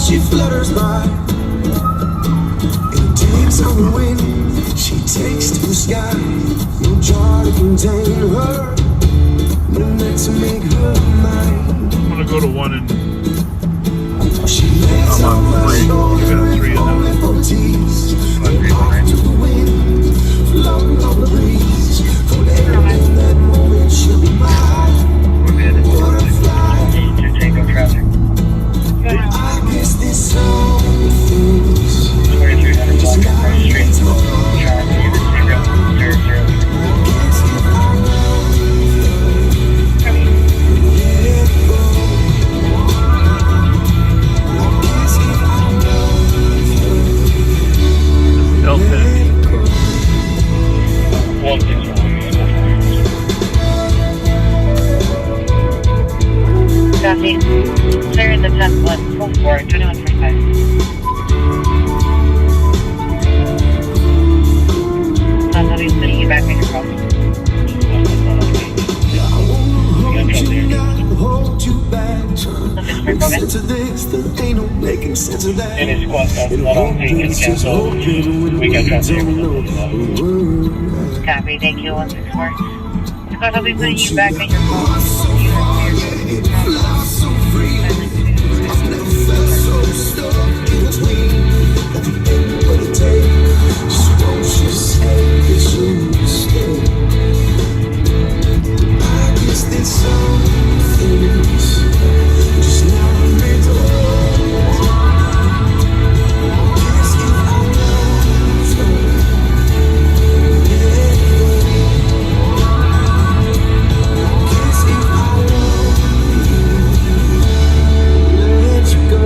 she flutters by. And takes on the wind, she takes to the sky. No jar to contain her, no net to make her mine. I'm gonna go to one and she lays on my shoulder three and only for tease. Off to the wind, floating on the breeze. For later in that moment she'll be mine. Butterfly. I guess there's some things just not meant to hold. I guess if I love you, let it go. I guess if I love you, let it go. Copy. Clear in the 10-1, full 4, 2135. I'll be putting you back in your car. Hold you back, make sense of this, there ain't no making sense of that. And hope is just hoping when we don't know. Copy, thank you, 164. I'll be putting you back in your car. It flies so free. I've never felt so stuck in between. At the end of the day, just won't you say it's your mistake? I guess there's some things just not meant to hold. I guess if I love you, let it go. I guess if I love you, let you go. Let you go. Let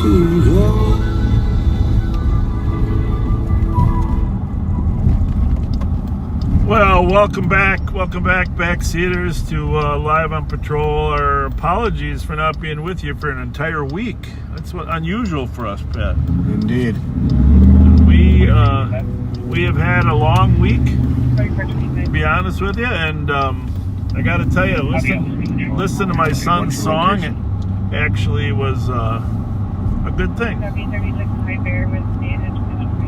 you go. Well, welcome back, backseaters, to Live on Patrol. Our apologies for not being with you for an entire week. That's unusual for us, Pat. Indeed. We have had a long week, to be honest with you, and I got to tell you, listen to my son's song. It actually was a good thing.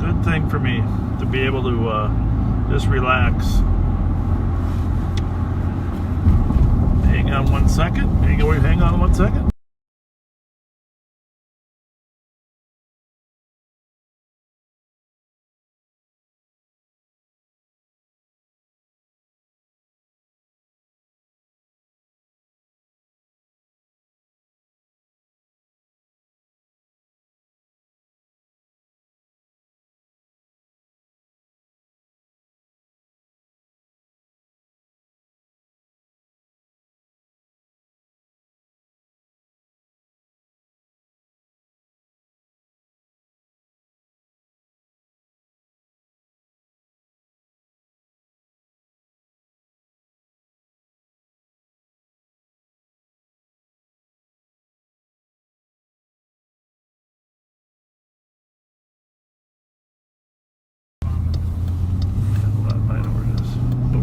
Good thing for me to be able to just relax. Hang on 1 second. Hang on 1 second.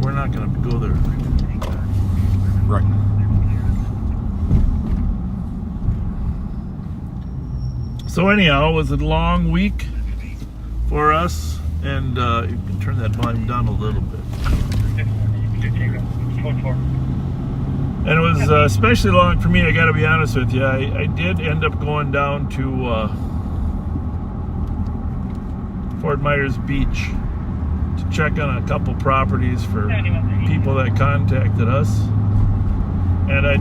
Not going to go there. Right. So anyhow, it was a long week for us, and you can turn that volume down a little bit. And it was especially long for me, I got to be honest with you. I did end up going down to Fort Myers Beach to check on a couple properties for people that contacted us. And I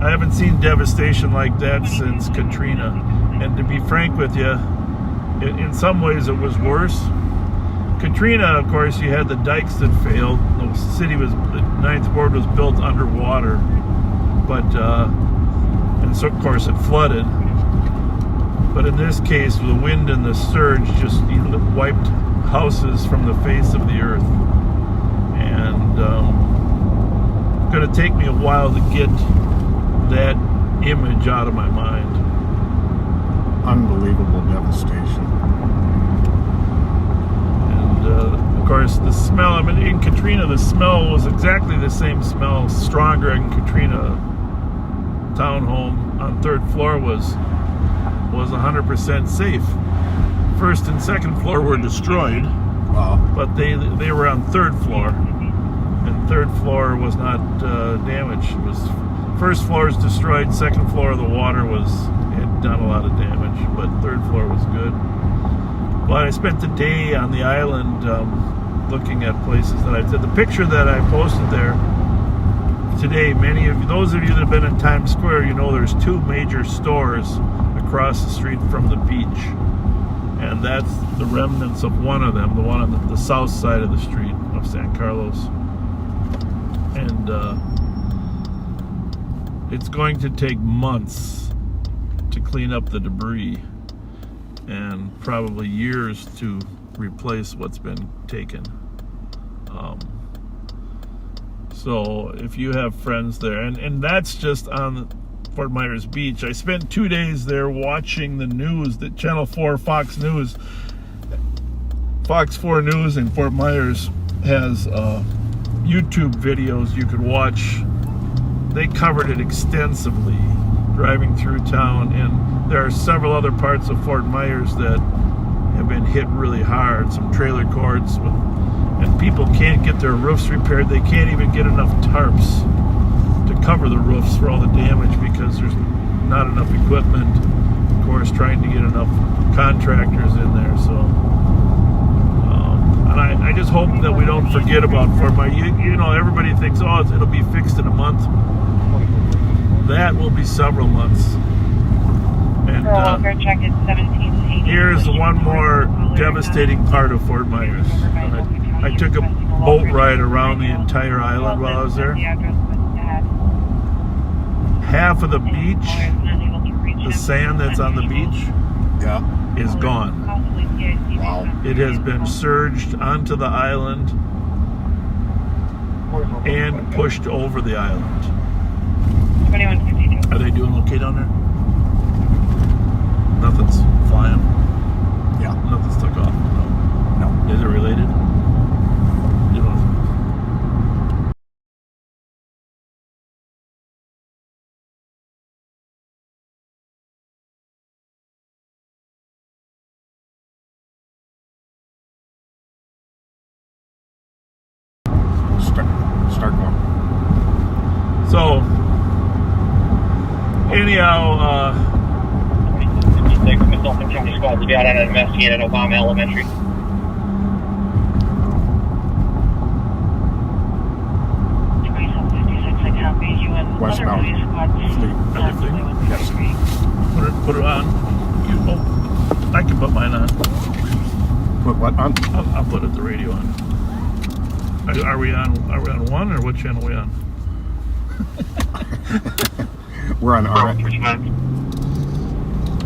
haven't seen devastation like that since Katrina. And to be frank with you, in some ways it was worse. Katrina, of course, you had the dikes that failed. The Ninth Ward was built underwater, but and so of course it flooded. But in this case, the wind and the surge just wiped houses from the face of the earth, and it's going to take me a while to get that image out of my mind. Unbelievable devastation. And of course, the smell. I mean, in Katrina, the smell was exactly the same smell, stronger in Katrina. Townhome on 3rd floor was 100% safe. 1st and 2nd floor were destroyed, but they were on 3rd floor, and 3rd floor was not damaged. It was 1st floor is destroyed. 2nd floor, the water had done a lot of damage, but 3rd floor was good. But I spent the day on the island looking at places that I did. The picture that I posted there today, those of you that have been in Times Square, you know there's 2 major stores across the street from the beach, and that's the remnants of one of them, the one on the south side of the street of San Carlos. And it's going to take months to clean up the debris, and probably years to replace what's been taken. So if you have friends there, and that's just on Fort Myers Beach. I spent 2 days there watching the news, the Channel 4 Fox 4 News in Fort Myers has YouTube videos you could watch. They covered it extensively driving through town, and there are several other parts of Fort Myers that have been hit really hard. Some trailer courts, and people can't get their roofs repaired. They can't even get enough tarps to cover the roofs for all the damage because there's not enough equipment. Of course, trying to get enough contractors in there. So, and I just hope that we don't forget about Fort Myers. You know, everybody thinks, oh, it'll be fixed in a month. That will be several months. And here's one more devastating part of Fort Myers. I took a boat ride around the entire island while I was there. Half of the beach, the sand that's on the beach, is gone. Wow. It has been surged onto the island and pushed over the island. 2152. Are they doing okay down there? Nothing's flying? Yeah. Nothing's took off? No. Is it related? You know. Start going. So, anyhow, 56, Missile County Squad to be out on an investigate at Obama Elementary. Westbound fleet. Everything? Yes. put it on. I can put mine on. Put what on? I'll put the radio on. Are we on one, or what channel are we on? We're on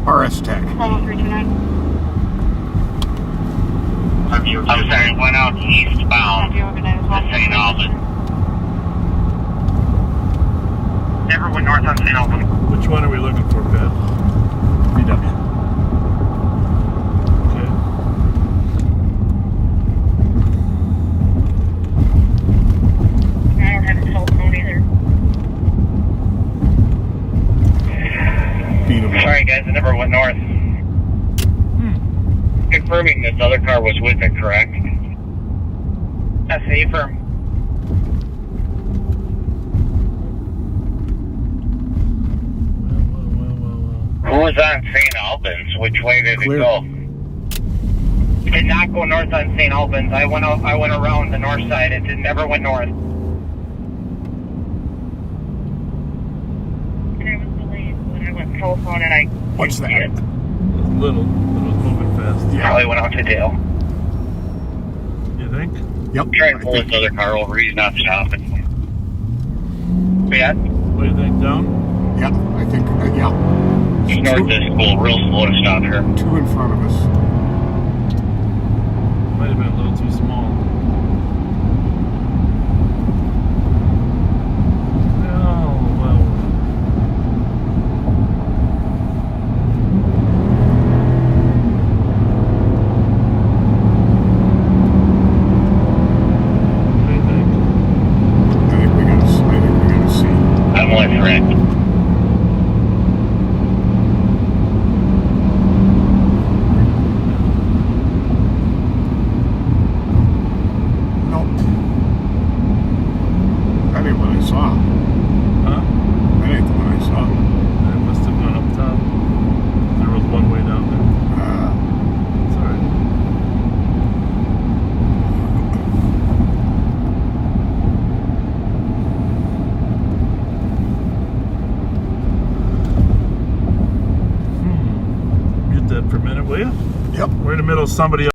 RS Tech. I'm sorry, it went out eastbound to St. Albans. Never went north on St. Albans. Which one are we looking for, Pat? VW. Okay. I don't have a cell phone either. VW. Sorry guys, it never went north. Confirming this other car was with it, correct? SA firm. Who was on St. Albans? Which way did Clear. it go? It did not go north on St. Albans. I went around the north side. It never went north. And I was delayed when I went telephone and I... What's that? Little. It was moving fast. Yeah. Probably went out to Dale. think? Yep. Try I and pull think- this other car over. He's not stopping. Yeah, What do you think, down? Yeah, I think, yeah. just north this school, real slow to stop here. Two in front of us. Might have been a little too small. Oh, well. What do you think? I think we gotta see. I'm with Rick. Nope. That ain't what I saw. Huh? That ain't the one I saw. It must have gone up top. There was one way down there. Sorry. Mute that for a minute, will you? Yep. We're in the middle of somebody else.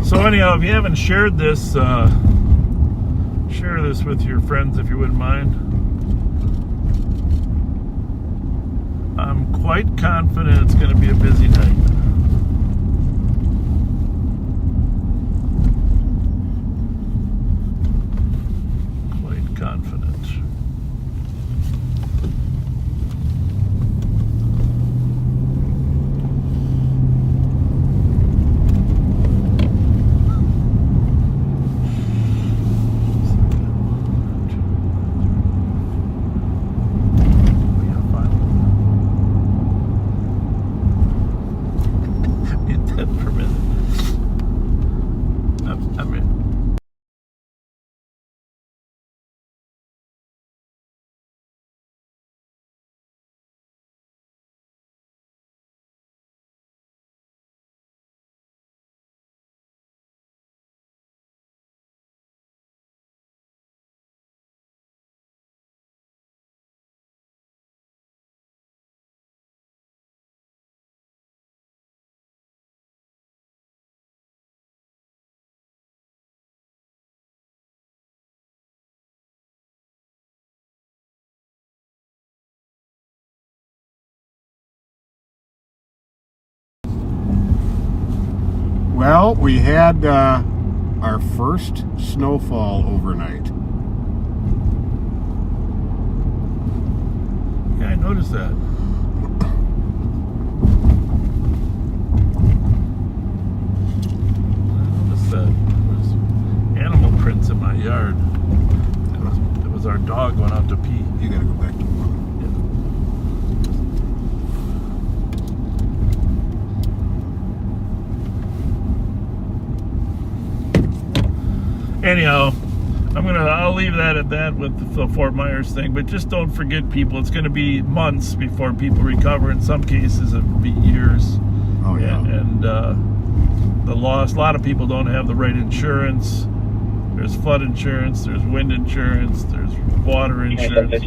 So anyhow, if you haven't shared this, share this with your friends if you wouldn't mind. I'm quite confident it's going to be a busy night. Quite confident. Well, we had our first snowfall overnight. Yeah, I noticed that. There was animal prints in my yard. It was our dog going out to pee. You gotta go back to one. Anyhow, I'll leave that at that with the Fort Myers thing, but just don't forget, people, it's going to be months before people recover. In some cases it'll be years. Oh yeah. And the loss, a lot of people don't have the right insurance. There's flood insurance, there's wind insurance, there's water insurance.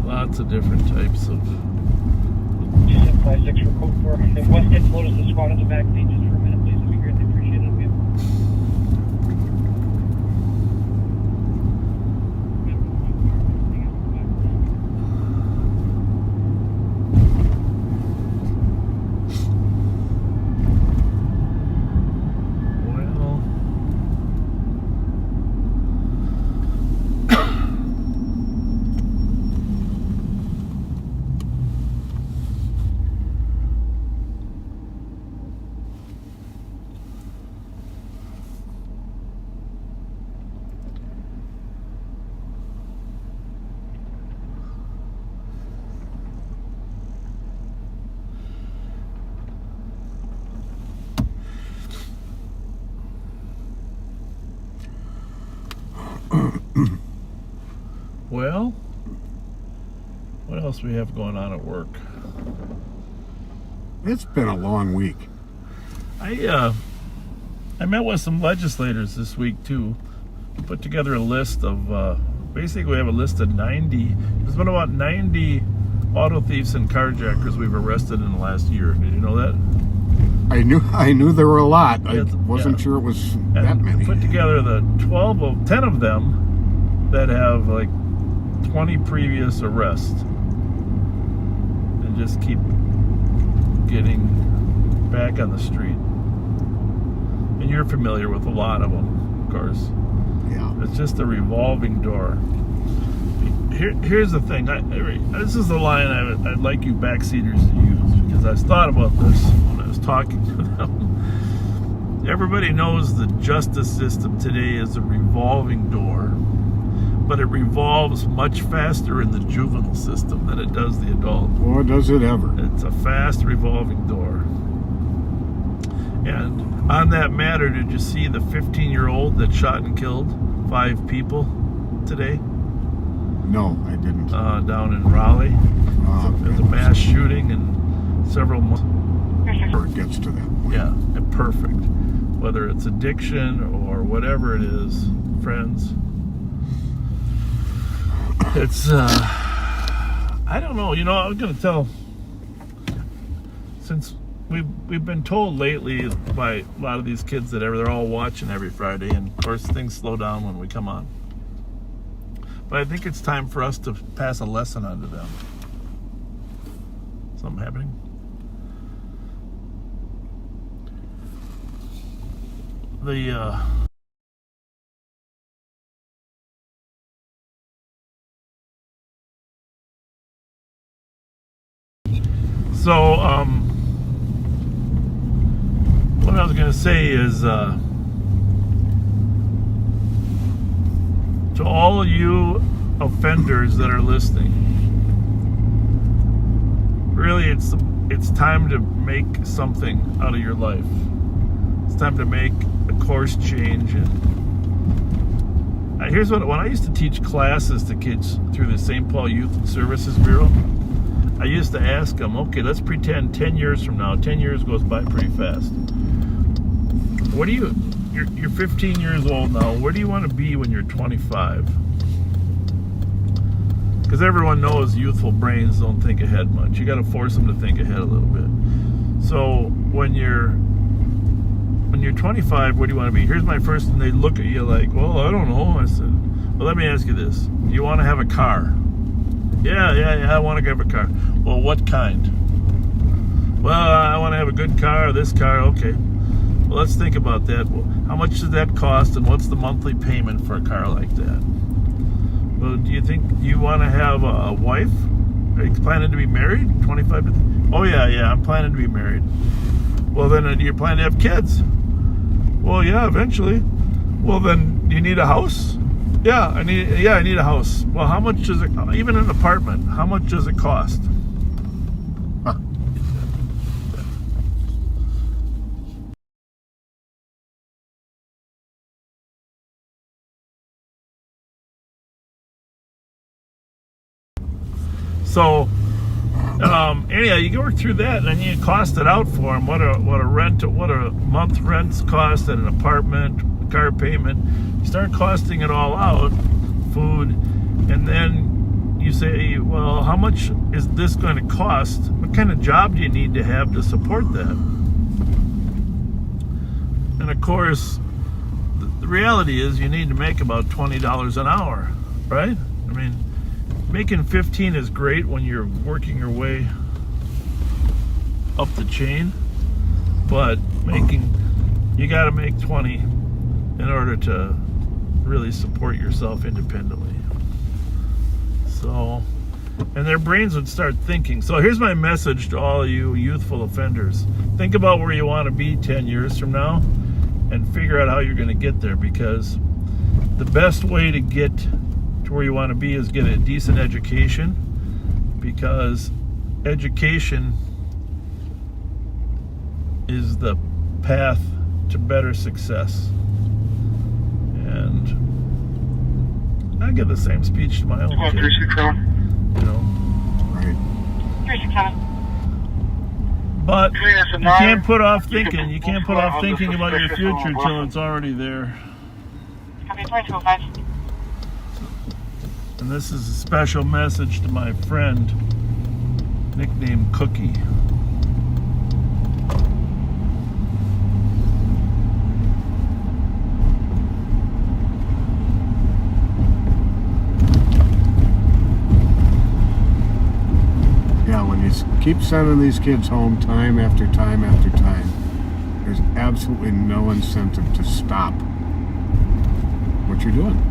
Lots of different types of. 56 for code 4. If West gets loaded as the squad on the back page just for a minute, please. It'd be greatly appreciated. Well, what else we have going on at work? It's been a long week. I met with some legislators this week too. Put together a list of basically we have a list of 90. There's been about 90 auto thieves and carjackers we've arrested in the last year. Did you know that? I knew there were a lot. I Yes, wasn't yeah. sure it was And that many. put together the 10 of them that have like 20 previous arrests, and just keep getting back on the street. And you're familiar with a lot of them, of course. Yeah. It's just a revolving door. Here's the thing. This is the line I'd like you backseaters to use, because I thought about this when I was talking to them. Everybody knows the justice system today is a revolving door, but it revolves much faster in the juvenile system than it does the adult. Boy, does it ever. It's a fast revolving door. And on that matter, did you see the 15-year-old that shot and killed 5 people today No, I didn't. down in Raleigh? There's a mass shooting and several months. Before it gets to that. Yeah, and perfect. Whether it's addiction or whatever it is, friends. It's, I don't know. You know, I was going to tell, since we've been told lately by a lot of these kids that they're all watching every Friday, and of course things slow down when we come on. But I think it's time for us to pass a lesson on to them. Something happening? So, what I was going to say is, to all of you offenders that are listening, really it's time to make something out of your life. It's time to make a course change. And here's when I used to teach classes to kids through the St. Paul Youth Services Bureau, I used to ask them, okay, let's pretend 10 years from now, 10 years goes by pretty fast. You're 15 years old now, where do you want to be when you're 25? Because everyone knows youthful brains don't think ahead much. You got to force them to think ahead a little bit. So when you're 25, where do you want to be? Here's my first, and they look at you like, well, I don't know. I said, well, let me ask you this. Do you want to have a car? Yeah, I want to have a car. Well, what kind? Well, I want to have a good car, this car, okay. Well, let's think about that. Well, how much does that cost, and what's the monthly payment for a car like that? Well, do you want to have a wife? Are you planning to be married? 25 to... Oh, yeah, I'm planning to be married. Well, then do you plan to have kids? Well, yeah, eventually. Well, then, do you need a house? Yeah, I need a house. Well, how much does it, even an apartment, how much does it cost? So, anyhow, you can work through that, and then you cost it out for them. What a month rents cost at an apartment, car payment. You start costing it all out, food, and then you say, well, how much is this going to cost? What kind of job do you need to have to support that? And of course, the reality is you need to make about $20 an hour, right? I mean, making 15 is great when you're working your way up the chain, but you got to make 20 in order to really support yourself independently. So, and their brains would start thinking. So here's my message to all you youthful offenders. Think about where you want to be 10 years from now and figure out how you're going to get there, because the best way to get to where you want to be is get a decent education, because education is the path to better success. And I give the same speech to my own kid. 367. You know, Right. 367. but Clear as a you nine. can't put off You can thinking. You can't put pull off on the thinking about your suspicious future one. till it's already there. Copy 425. And this is a special message to my friend, nicknamed Cookie. Yeah, when you keep sending these kids home time after time after time, there's absolutely no incentive to stop what you're doing.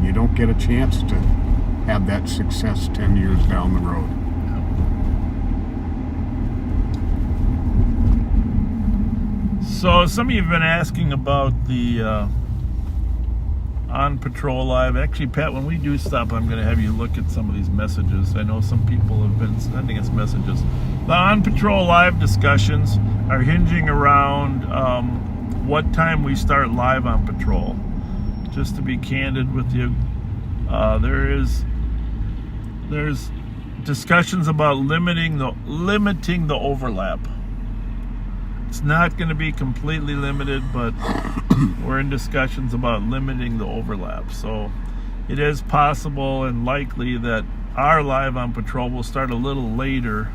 You don't get a chance to have that success 10 years down the road. So some of you have been asking about the on patrol live. Actually, Pat, when we do stop, I'm going to have you look at some of these messages. I know some people have been sending us messages. The on patrol live discussions are hinging around what time we start live on patrol. Just to be candid with you, there's discussions about limiting the overlap. It's not going to be completely limited, but we're in discussions about limiting the overlap. So it is possible and likely that our live on patrol will start a little later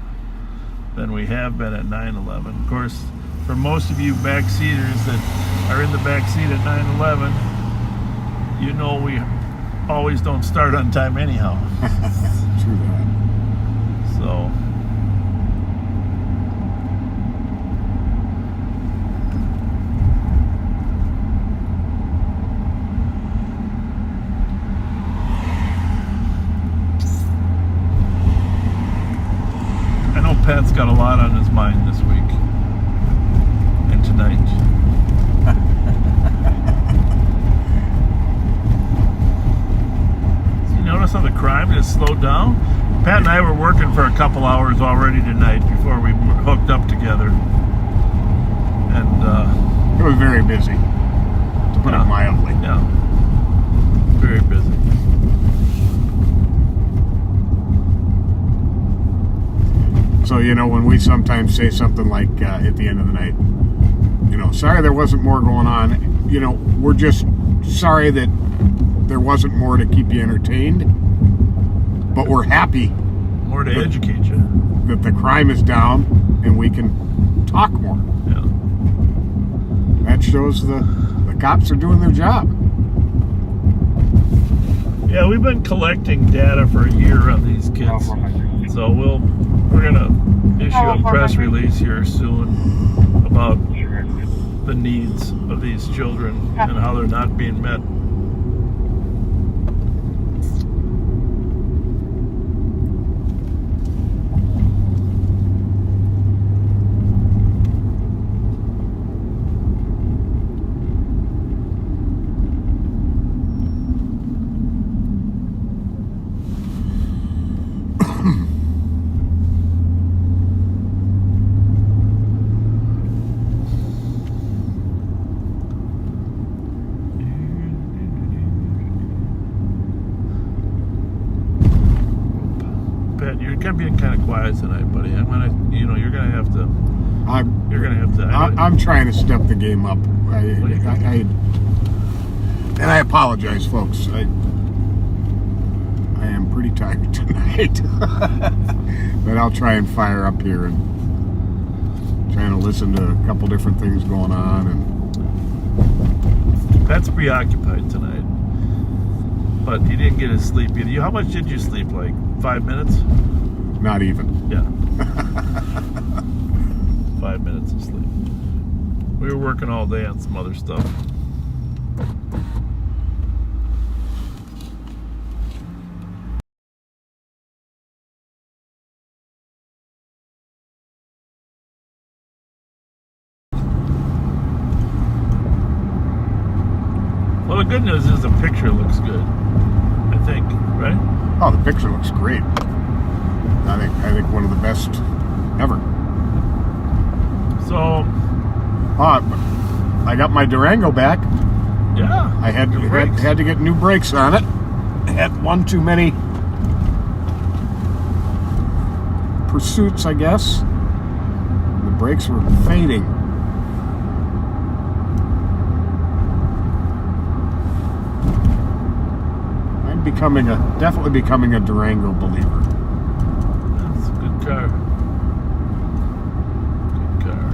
than we have been at 9/11. Of course, for most of you backseaters that are in the backseat at 9/11, you know we always don't start on time anyhow. True that. So I know Pat's got a lot on his mind this week and tonight. Notice how the crime has slowed down? Pat and I were working for a couple hours already tonight before we hooked up together. And It was very busy, to put it mildly. yeah, very busy. So, you know, when we sometimes say something like at the end of the night, you know, sorry there wasn't more going on, you know, we're just sorry that there wasn't more to keep you entertained, but we're happy More to educate you. that the crime is down and we can talk more. Yeah. That shows the cops are doing their job. Yeah, we've been collecting data for a year on these kids. So we're gonna issue a press release here soon about the needs of these children and how they're not being met. You're kind of being kind of quiet tonight, buddy. I'm gonna, you're gonna have to. I'm trying to step the game up. And I apologize, folks. I am pretty tired tonight, but I'll try and fire up here and trying to listen to a couple different things going on. And Pat's preoccupied tonight, but he didn't get his sleep either. How much did you sleep? Like 5 minutes? not even. Yeah. 5 minutes of sleep. We were working all day on some other stuff. Well, the good news is the picture looks good, I think, right? Oh, the picture looks great. I think one of the best ever. So, I got my Durango back. Yeah. I had New brakes. had to get new brakes on it. I had one too many pursuits, I guess. The brakes were fading. I'm definitely becoming a Durango believer. That's a good car. Good car.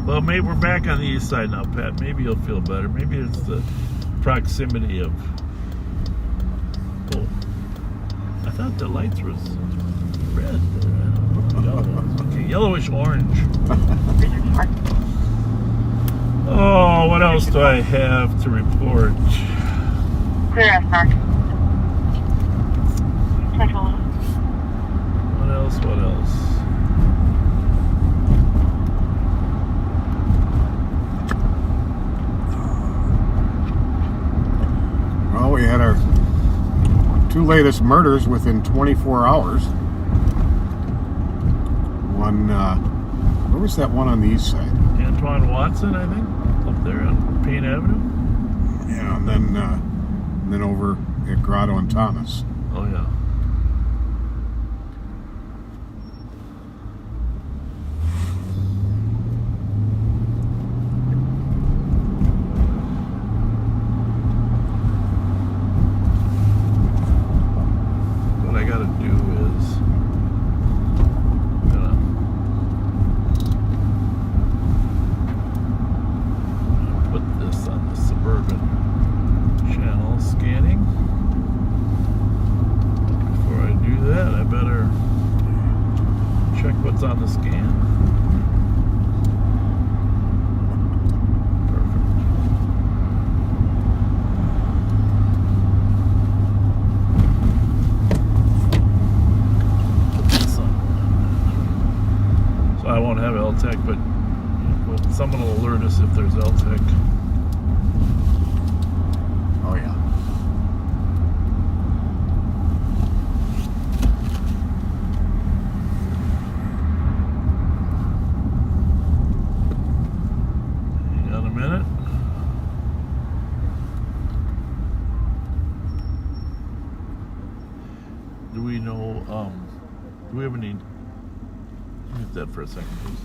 Well, maybe we're back on the east side now, Pat. Maybe you'll feel better. Maybe it's the proximity of... Oh. I thought the lights was red. Yellow. Okay, yellowish orange. Oh, what else do I have to report? Clear as park. Central. What else? What else? Well, we had our two latest murders within 24 hours. One, where was that one on the east side? Antoine Watson, I think, up there on Payne Avenue. Yeah, and then over at Grotto and Thomas. Oh yeah. What I gotta do is put this on the Suburban channel scanning. Before I do that, I better check what's on the scan. Perfect. Put this on. So I won't have LTEC, but someone will alert us if there's LTEC. Oh yeah. Hang on a minute. Do we know, do we have any, mute that for a second, please.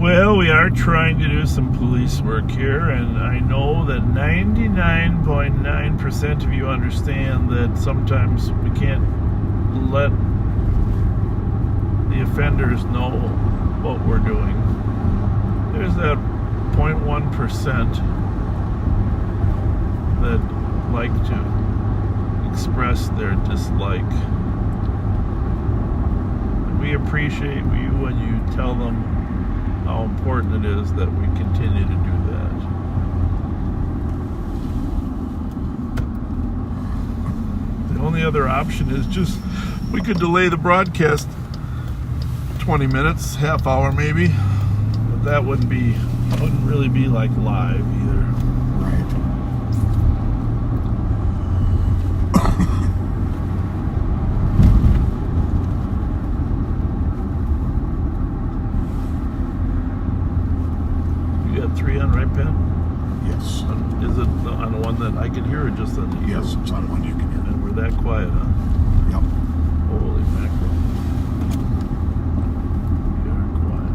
Well, we are trying to do some police work here, and I know that 99.9% of you understand that sometimes we can't let the offenders know what we're doing. There's that 0.1% that like to express their dislike. And we appreciate you when you tell them how important it is that we continue to do that. The only other option is just we could delay the broadcast 20 minutes, half hour maybe, but that wouldn't really be like live either. Right. You got 3 on, right, Pat? Yes. Is it on the one that I can hear, or just on the Yes, it's on one you can hear. And we're that quiet, huh? Yep. Holy mackerel. We are quiet.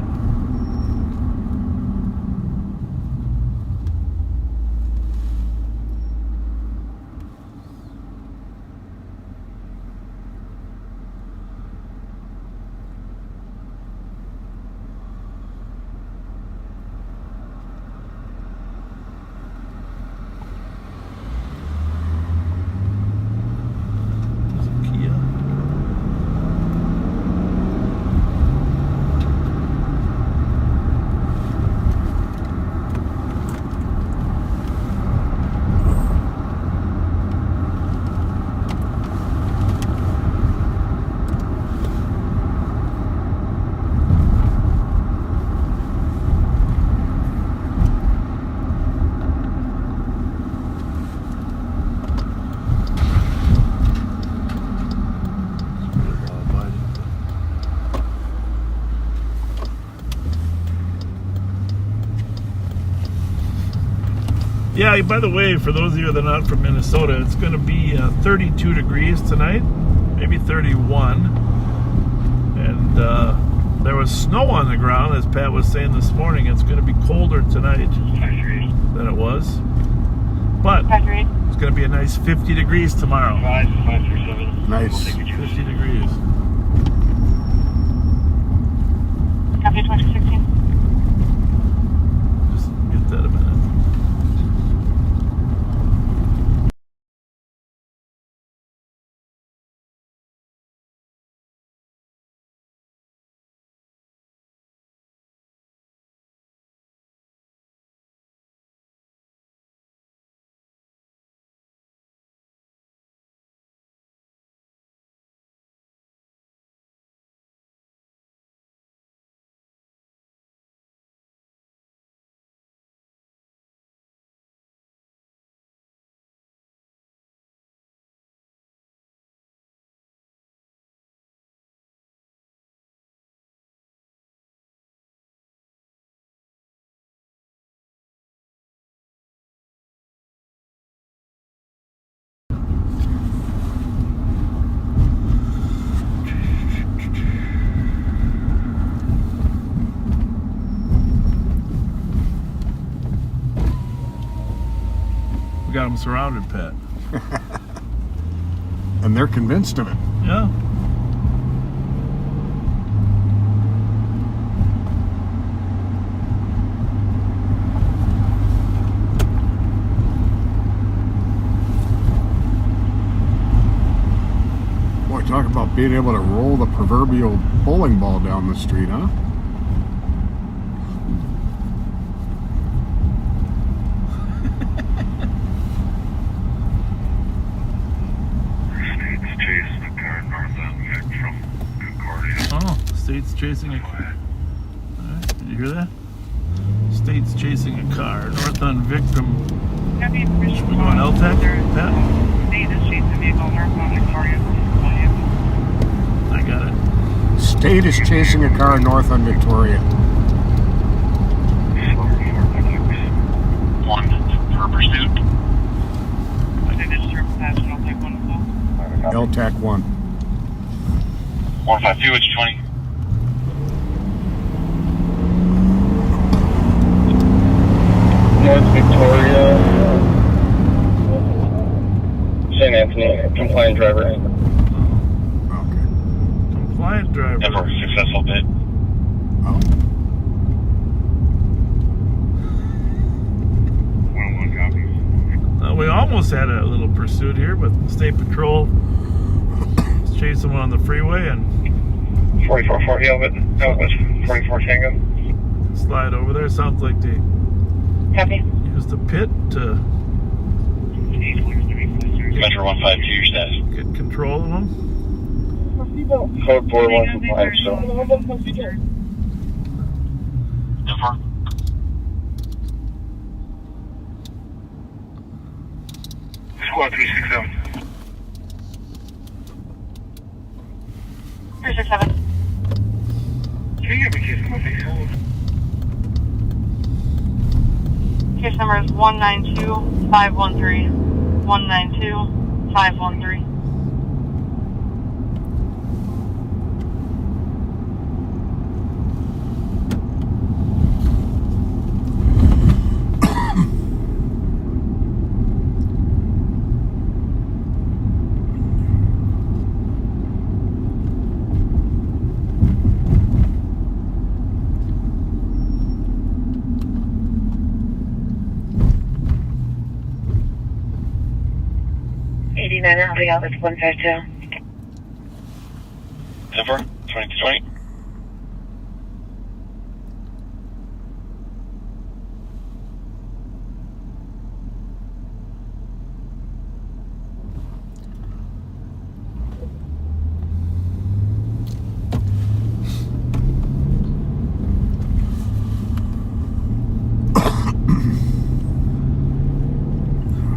Yeah, by the way, for those of you that are not from Minnesota, it's going to be 32 degrees tonight, maybe 31. And there was snow on the ground, as Pat was saying this morning. It's going to be colder tonight than it was. But it's going to be a nice 50 degrees tomorrow. Nice. 50 degrees. Copy 2016. Just get that a minute. We got them surrounded, Pat. And they're convinced of it. Yeah. Boy, talk about being able to roll the proverbial bowling ball down the street, huh? State's chasing a car. Alright, did you hear that? State's chasing a car north on Victim. Should we go on LTAC, Pat? State is chasing a vehicle north on Victoria. I got it. State is chasing a car north on Victoria. One per pursuit. LTAC 1. 152, it's 20. North Victoria, St. Anthony, compliant driver. Okay. Compliant driver. Never successful bid. Oh. 101 copies. We almost had a little pursuit here, but State Patrol was chasing one on the freeway and 4440 of it. No, it was 44 Tango. slide over there. Sounds like they Copy. used the pit to Metro 152, your status. get control of them. Code 41 compliant, so. Info. Squad 367. 367. Can you give me case number, please? Case number is 192513. 192513. Ramsey, Office 152. Info 2220.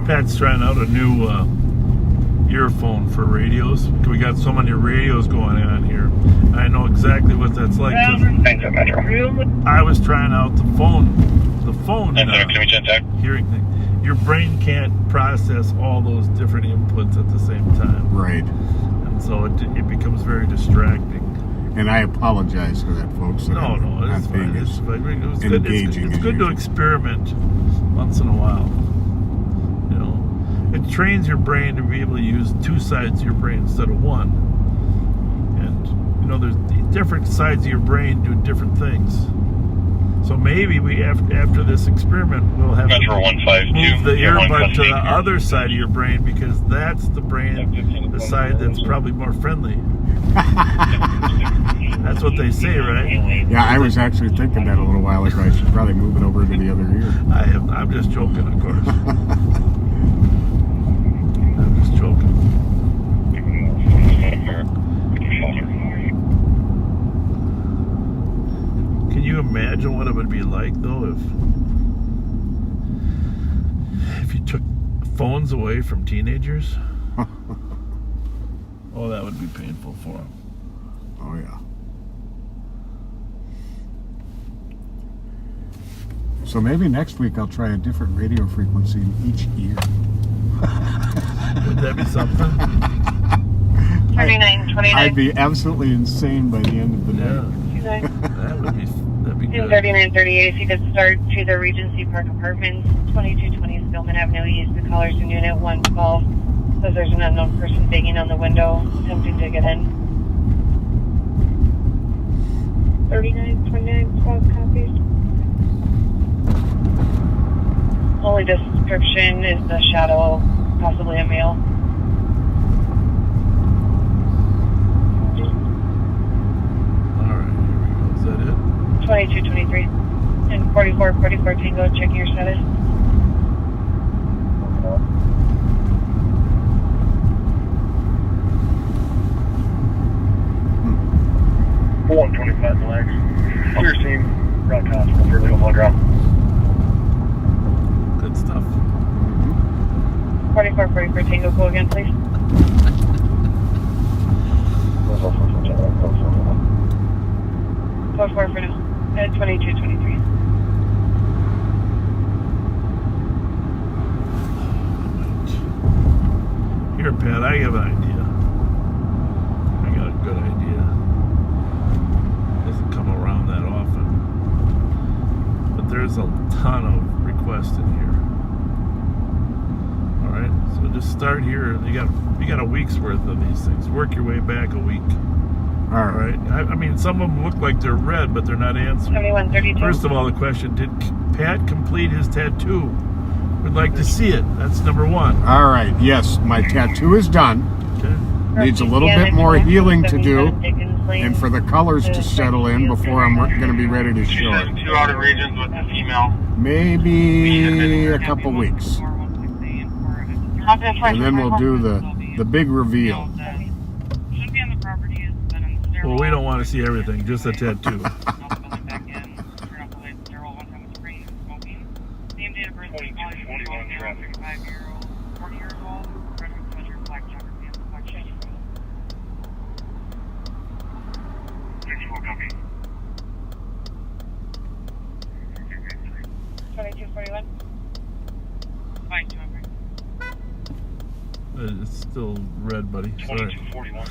Pat's trying out a new earphone for radios. We got so many radios going on here. I know exactly what that's like. Thanks, Metro. I was trying out the phone Can we check that? hearing thing. your brain can't process all those different inputs at the same time. Right. And so it becomes very distracting. And I apologize for that, folks. That No, I'm it's not being fine. as It's fine. It was good. engaging It's as good to usual. experiment once in a while. You know, it trains your brain to be able to use two sides of your brain instead of one. And you know, there's different sides of your brain do different things. So maybe we after this experiment we'll have to Metro 152. move the Yeah, earbud to the 152. other side of your brain because that's the brain, the side that's probably more friendly. That's what they say, right? Yeah, I was actually thinking that a little while ago. I should probably move it over to the other ear. I'm just joking, of course. I'm just joking. Can you imagine what it would be like, though, if you took phones away from teenagers? Oh, that would be painful for them. Oh, yeah. So maybe next week I'll try a different radio frequency in each ear. Would that be something? 3929. I'd be absolutely insane by the end of the day. Yeah, that'd be good. 3938, if you could start to the Regency Park Apartments, 2220 Spillman Avenue East, the callers in Unit 112. Says there's an unknown person banging on the window, attempting to get in. 3929, 12 copies. Only description is the shadow, possibly a male. Alright, here we go. Is that it? 2223. And 4444 Tango, checking your status. Hmm. 125 relax. Clear scene, Rock Hospital for legal blood draw. Good stuff. 4444 Tango, go again, please. 44 for now. At 2223. Here, Pat, I have an idea. I got a good idea. Doesn't come around that often. But there's a ton of requests in here. Alright, so just start here. You got a week's worth of these things. Work your way back a week. All right. Alright. I mean, some of them look like they're red, but they're not answered. 7132. First of all, the question, did Pat complete his tattoo? We'd like to see it. That's number one. All right. Yes, my tattoo is done. Okay. Needs a little bit more healing to do, and for the colors to settle in before I'm going to be ready to show it. 2 outer regions with the female. Maybe a couple weeks, and then we'll do the big reveal. Well, we don't want to see everything, just a tattoo. 2241 traffic. 2241. It's still red, buddy. Sorry. 2241.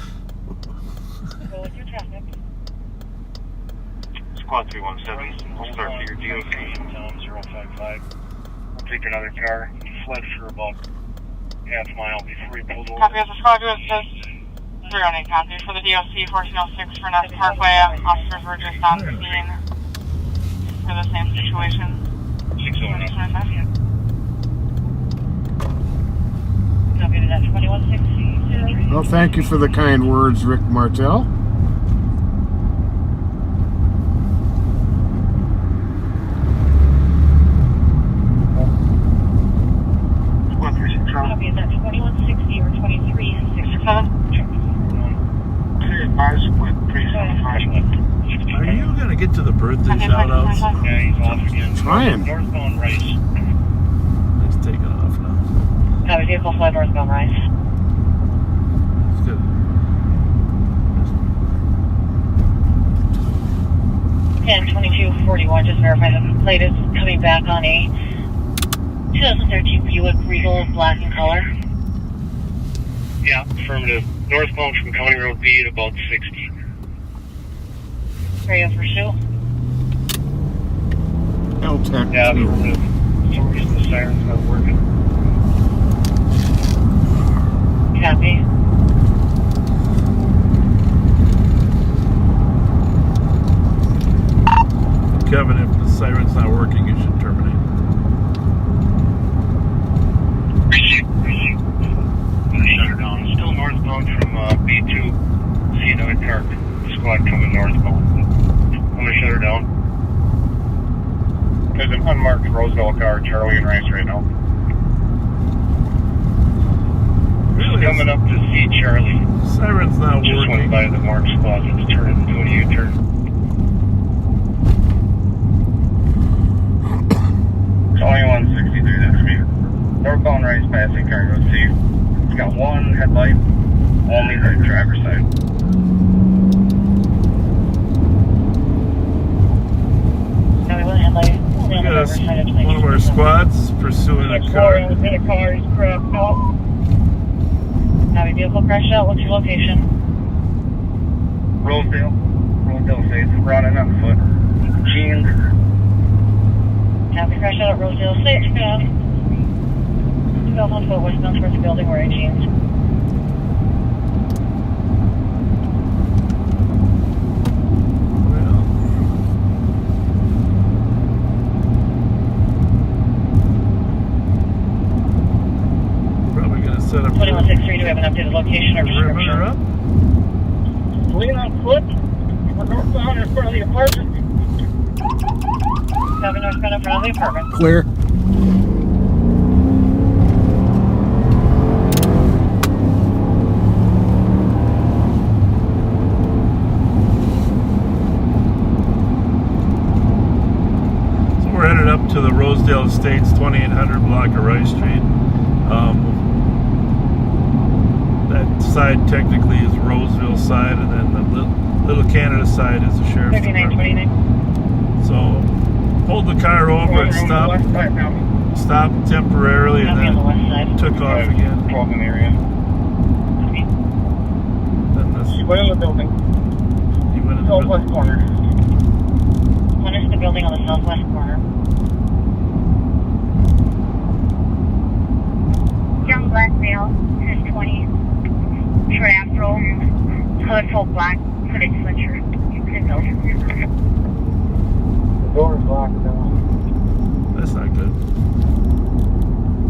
Go with your traffic. Squad 317. I'll start for your DOC. 055. I'll take another car. He fled for about half mile before he pulled over. Copy of the squad group says 0-8 copy for the DOC 1406 for Nest Parkway. Officers were just on scene for the same situation. 609. Copy to that 2160. Well, thank you for the kind words, Rick Martell. Copy of that 2160 or 2367. Clear bars with pre-75. Are you going to get to the birthday shout-outs? Yeah, he's off again. Trying. Northbound Rice. It's taking off now. Copy, vehicle flight northbound Rice. It's good. 102241, just verify the plate is coming back on a 2013 Buick Regal, black in color. Yeah, affirmative. Northbound from County Road B at about 60. Are you in pursuit? L-Tech Yeah, 2. affirmative. For some reason the siren's not working. Copy. Kevin, if the siren's not working, you should terminate. Receive. I'm gonna shut her down. It's still northbound from B2. See another car. Squad coming northbound. I'm gonna shut her down. There's an unmarked Roseville car, Charlie and Rice right now. Really? Coming up to see Charlie. Siren's not Just went working. by the marked spot. Let's turn into a U-turn. Calling 163, that's me. Northbound Rice passing cargo C. It's got one headlight, only the driver's side. No, we went headlight. Only on the Got driver's side of one of our squads pursuing a car. The car is crashed out. Have a vehicle crashed out. What's your location? Rosedale States, running on foot. Jeans. Have we crashed out at Rosedale State? Yeah. 12 on foot, westbound towards the building, wearing jeans. Well, probably gonna set up 2163, do we have an updated location or perimeter description? up. Lean on foot. We're northbound in front of the apartment. Copy, northbound in front of the apartment. Clear. So we're headed up to the Rosedale Estates 2800 block of Rice Street. That side technically is Roseville side, and then the Little Canada side is the sheriff's department. 3929. So pulled the car over and stopped temporarily, and Copy on the west then side. took off again. 12 in the area. Copy. Then this, She went in the building. he went in the Southwest corner. One is the building on the southwest corner. Young black male, 1020, short afro, colorful black, hooded sweatshirt, windows. The door is locked now. That's not good.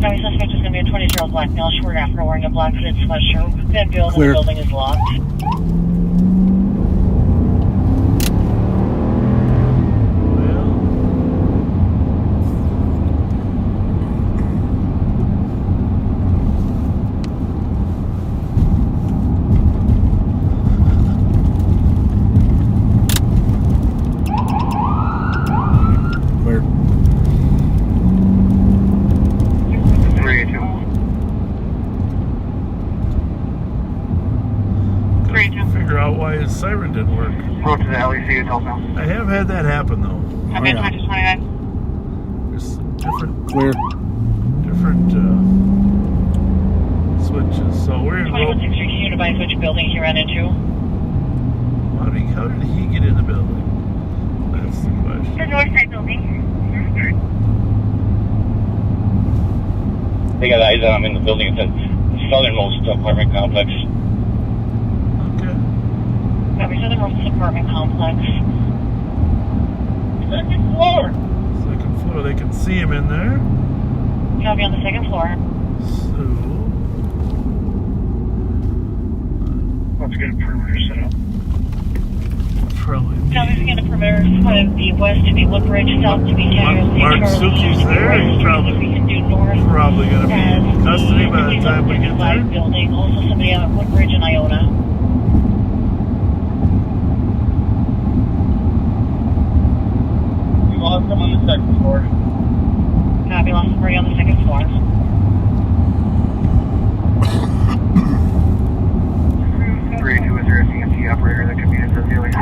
Copy, suspect is going to be a 20-year-old black male, short afro, wearing a black hooded sweatshirt. Then building, Clear. the building is locked. Well, Clear. 382. gotta figure out why his siren didn't work. Go to the alley, see you till now. I have had that happen though. Copy yeah. 2229. There's some different Clear. switches. So we're in. 2163, can you advise which building he ran into? How did he get in the building? That's the question. The north side building. They got eyes on him in the building. It's the southernmost apartment complex. Okay. Copy, southernmost apartment complex. Second floor. Second floor. They can see him in there. Copy on the second floor. So Let's get a perimeter set up. probably. Copy, scan the perimeter of the west to be Woodbridge, south to be Canada, Mark Suki's there. He's probably we can do north. Probably gonna be in custody by the time we get there. Building. Also somebody out at Woodbridge and Iona. We lost him on the second floor. Copy, lost somebody on the second floor. 382 is there a CNC operator that could be in the ceiling?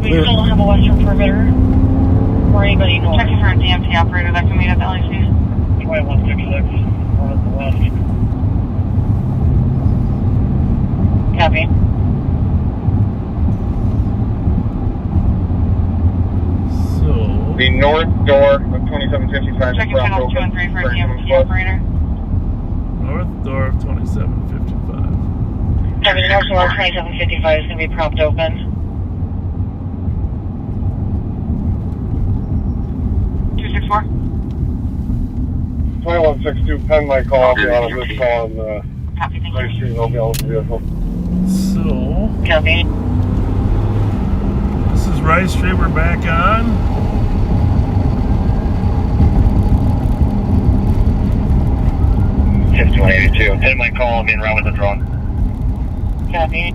We still don't have a western perimeter. or anybody north. Checking for a DMT operator that can meet at the LEC. 2166, one at the west. Copy. So, The north door of 2755 Checking is channels 2 and 3 for a DMT operator. north door of 2755. Copy. The north door of 2755 is going to be propped open. 264. 2162, pen my call. I'll be on a good call on the Copy, thank High you. Street Mobile vehicle. So, Copy. this is Rice Street. We're back on. Pen my call. I'll be around with the drone. Copy.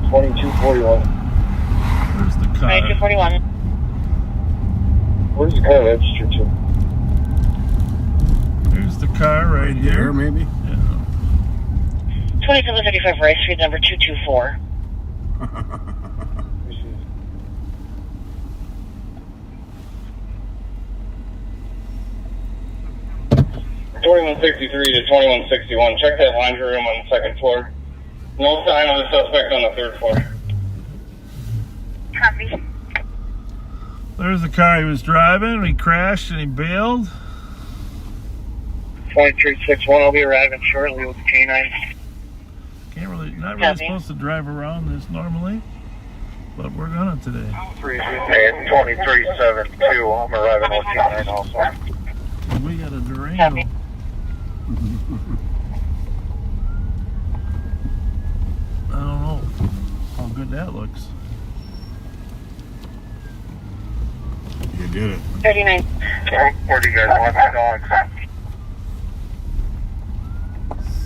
2241. Where's the car? 2241. Where's the car registered to? There's the car right There, here. maybe. Yeah. 2735 Rice Street, number 224. This is 2163 to 2161. Check that laundry room on the second floor. No sign of the suspect on the third floor. Copy. There's the car he was driving. He crashed and he bailed. 2361. I'll be arriving shortly with the canine. Not really Copy. supposed to drive around this normally, but we're gonna today. Hey, 2372. I'm arriving with canine also. We got a Durango. Copy. I don't know how good that looks. You did it. 39. Where do you guys want the dogs?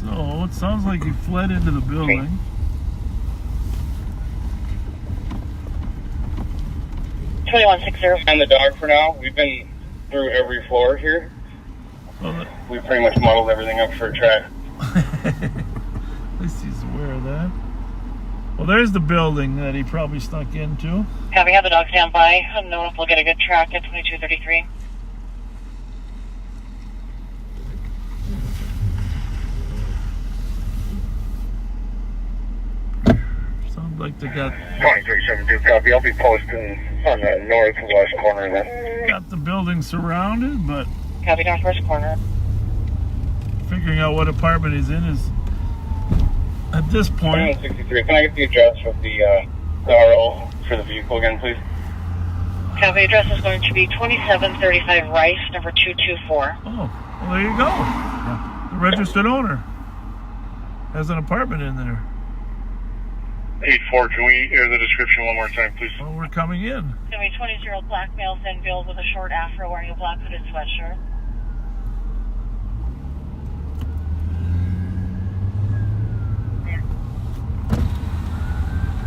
So it sounds like he fled into the building. And the dog for now. We've been through every floor here. Well, We pretty much muddled everything up for a track. at least he's aware of that. Well, there's the building that he probably snuck into. Copy. Have the dog stand by. I don't know if we'll get a good track at 2233. Sounds like they got 2372 copy. I'll be posting on the northwest corner then. the building surrounded, but Copy. Northwest corner. figuring out what apartment he's in is at this point. 2163. Can I get the address of the RO for the vehicle again, please? Copy. Address is going to be 2735 Rice, number 224. Oh, well, there you go. The registered owner has an apartment in there. 84. Can we hear the description one more time, please? Well, we're coming in. It's going to be 20-year-old black male, thin build with a short afro, wearing a black hooded sweatshirt.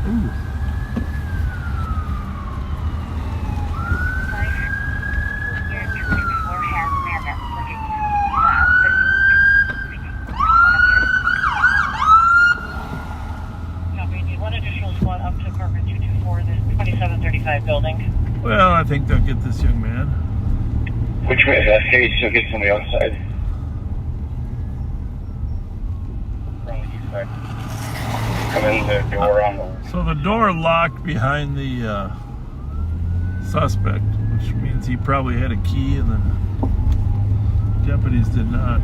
Ooh. Your 224 has man that's looking Copy. Need one additional squad up to apartment 224, this 2735 building. Well, I think they'll get this young man. Which way is that? Hey, she'll get somebody outside. From the east side. Come in the door on the... So the door locked behind the suspect, which means he probably had a key and the deputies did not.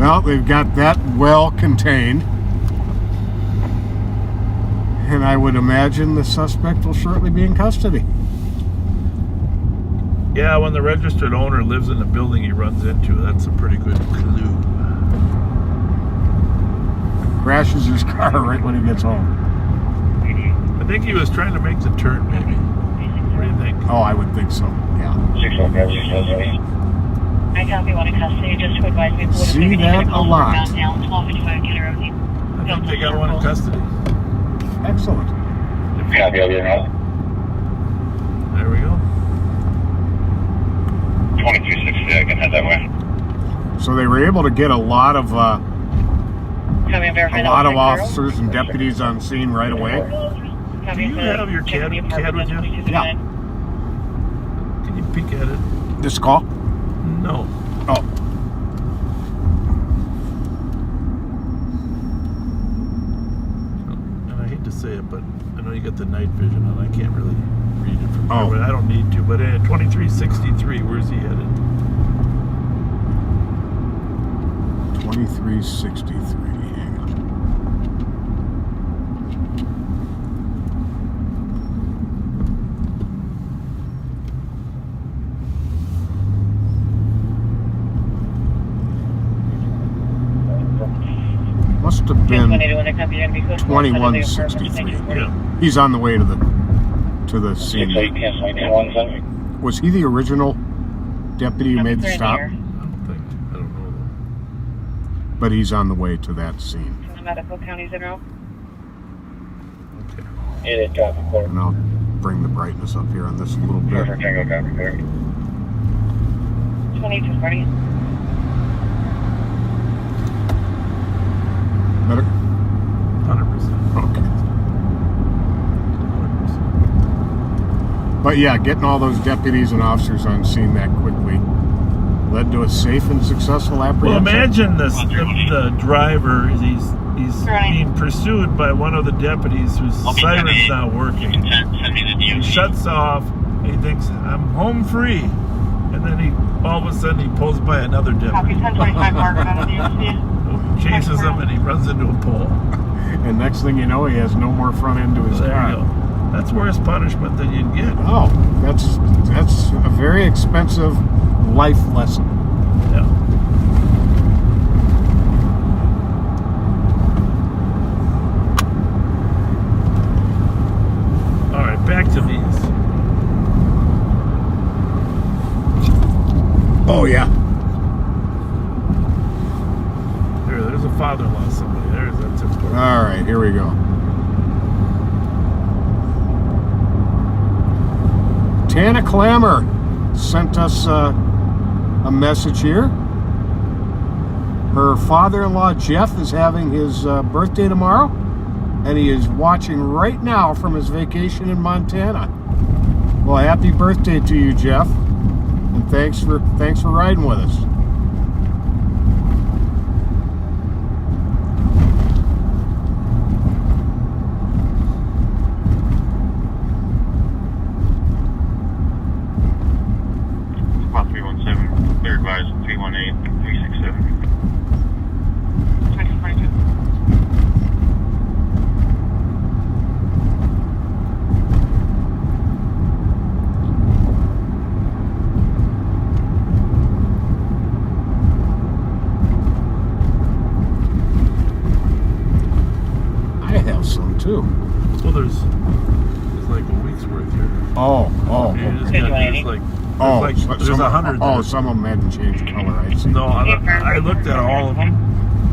Well, they've got that well contained. And I would imagine the suspect will shortly be in custody. Yeah, when the registered owner lives in the building he runs into, that's a pretty good clue. Crashes his car right when he gets home. I think he was trying to make the turn, maybe. What do you think? Oh, I would think so. Yeah. I copy one in custody, just to advise me. See that a lot. I think they got one in custody. Excellent. Copy of your note. There we go. 2360, I can head that way. So they were able to get a lot of officers and deputies on scene right away. Do you have your CAD with you? Yeah. Can you peek at it? This call? No. Oh. And I hate to say it, but I know you got the night vision on. I can't really read it from Oh. here, but I don't need to. But at 2363, where's he headed? 2363. Hang on. Must have been 2163. Yeah. He's on the way to the scene. Was he the original deputy who made the stop? I don't know though. But he's on the way to that scene. From the medical counties in row. Okay. It is traffic clear. And I'll bring the brightness up here on this a little bit. Tango, copy clear. 2240. Better? 100%. Okay. 100%. But yeah, getting all those deputies and officers on scene that quickly led to a safe and successful Well, apprehension. imagine this: the driver he's being pursued by one of the deputies whose siren's not working. He shuts off. He thinks I'm home free, and then all of a sudden he pulls by another Copy deputy, 1025 Margaret on the DOC. chases him, and he runs into a pole. And next thing you know, he has no more front end to his There car. you go. That's worse punishment than you'd get. Oh, that's a very expensive life lesson. Yeah. All right, back to these. Oh yeah. There's a father-in-law. Somebody there's that tip story. All right, here we go. Tana Clammer sent us a message here. Her father-in-law Jeff is having his birthday tomorrow, and he is watching right now from his vacation in Montana. Well, happy birthday to you, Jeff, and thanks for riding with us. Spot 317, clear advise 318, 367. 2242. I have some too. Well, there's like a week's worth here. Oh. Yeah, there's like there's 100. Oh, there. some of them hadn't changed color. I see. No, I looked at all of them,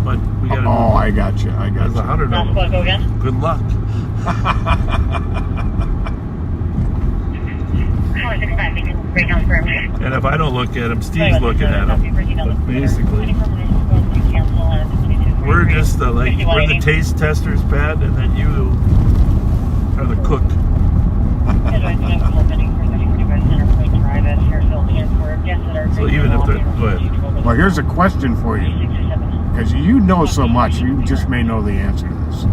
but we got. Oh, I got you. There's 100 of Last one, them. go again. Good luck. 465, we can reconfirm. And if I don't look at them, Steve's looking at them. But basically, we're just we're the taste testers, Pat, and then you are the cook. So even if they're go ahead. Well, here's a question for you, because you know so much, you just may know the answer to this.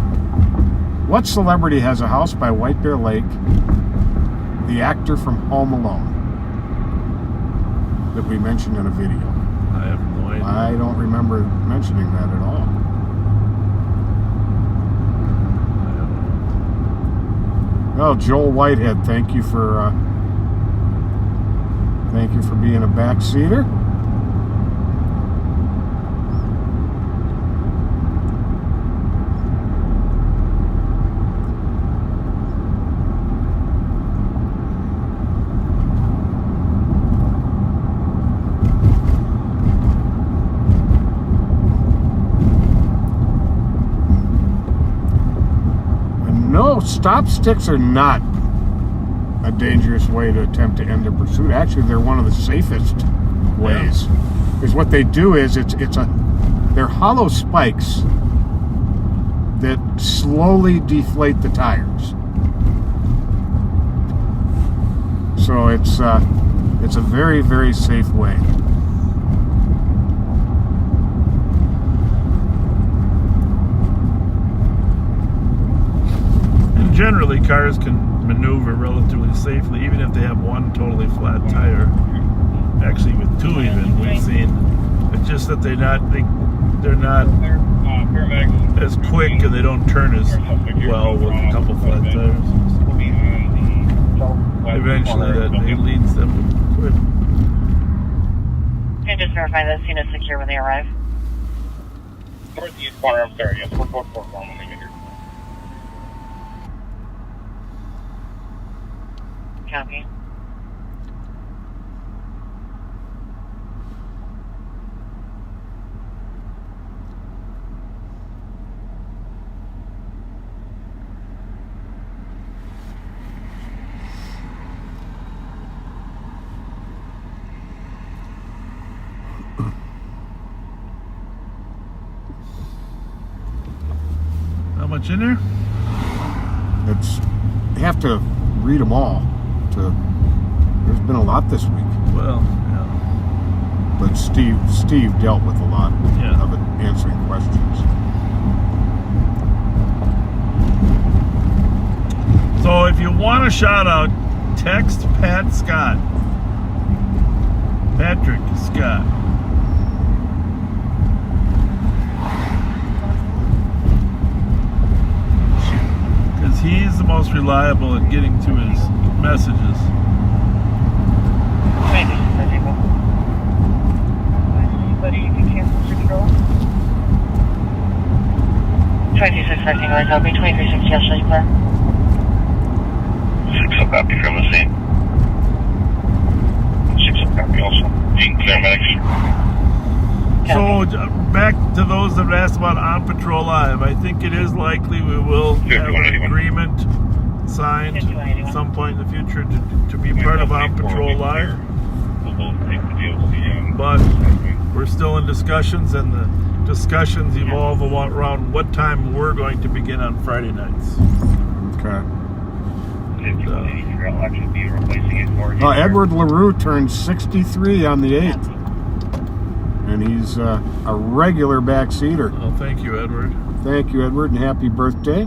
What celebrity has a house by White Bear Lake, the actor from Home Alone, that we mentioned in a video? I have no idea. I don't don't remember mentioning that at all. Well, Joel Whitehead, thank you for being a backseater. No, stop sticks are not a dangerous way to attempt to end a pursuit. Actually, they're one of the safest ways. Because what they do is they're hollow spikes that slowly deflate the tires. So it's a very, very safe way. Generally, cars can maneuver relatively safely, even if they have one totally flat tire. Actually, with two even, we've seen. It's just that they're not as quick and they don't turn as well with a couple flat tires. Eventually, that leads them to quit. Can you just verify that scene is secure when they arrive? Northeast corner of there, yes, we're both when they get here. Copy. How much in there? You have to read them all. There's been a lot this week. Well, yeah. But Steve dealt with a lot of it, answering questions. So if you want a shout out, text Pat Scott. Patrick Scott. Because he's the most reliable at getting to his messages. Buddy, you can cancel control. 26 Racing Line, copy. 2360, I'll show you clear. 6 up copy from the scene. 6 up copy also. Being clear medics. So back to those that asked about On Patrol Live, I think it is likely we will have an agreement signed at some point in the future to be part of On Patrol Live. But we're still in discussions, and the discussions evolve around what time we're going to begin on Friday nights. Okay. Edward LaRue turned 63 on the 8th. And he's a regular backseater. Oh, thank you, Edward. Thank you, Edward, and happy birthday.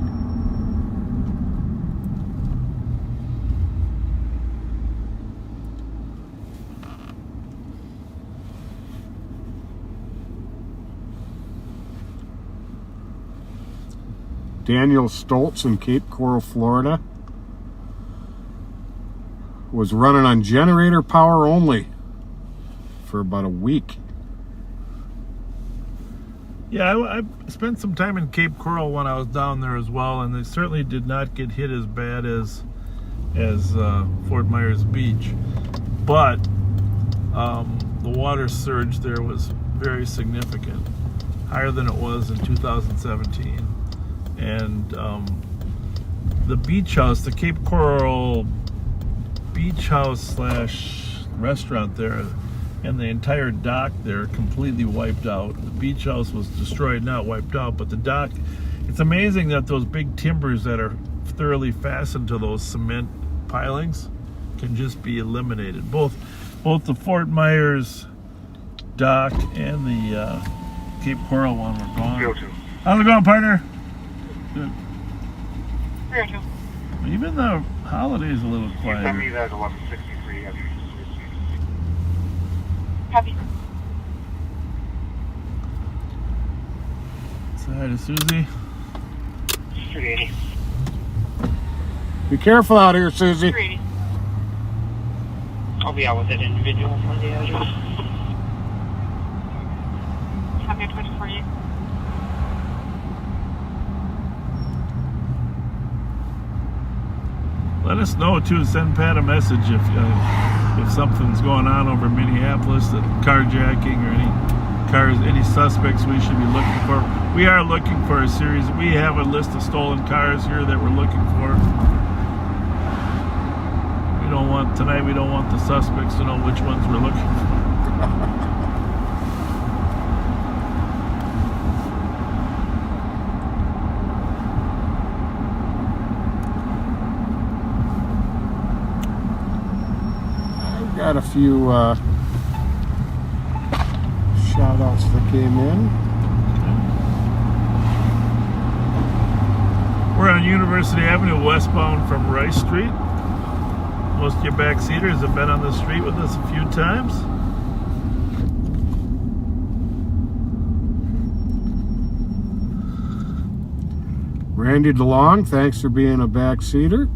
Daniel Stoltz in Cape Coral, Florida, was running on generator power only for about a week. Yeah, I spent some time in Cape Coral when I was down there as well, and they certainly did not get hit as bad as Fort Myers Beach. But the water surge there was very significant, higher than it was in 2017. And the beach house, the Cape Coral beach house / restaurant there, and the entire dock there completely wiped out. The beach house was destroyed, not wiped out, but the dock, it's amazing that those big timbers that are thoroughly fastened to those cement pilings can just be eliminated. Both the Fort Myers dock and the Cape Coral one were gone. How's it going, partner? Good. Even the holiday's a little quieter. Send me that 1163. Copy. Say hi to Susie. Street 80. Be careful out here, Susie. 380. I'll be out with that individual on the address. Copy 2048. Let us know too. Send Pat a message if something's going on over in Minneapolis, that carjacking or any suspects we should be looking for. We are looking for a series. We have a list of stolen cars here that we're looking for. We don't want the suspects to know which ones we're looking for. Got a few shout outs that came in. We're on University Avenue westbound from Rice Street. Most of your backseaters have been on the street with us a few times. Randy DeLong, thanks for being a backseater.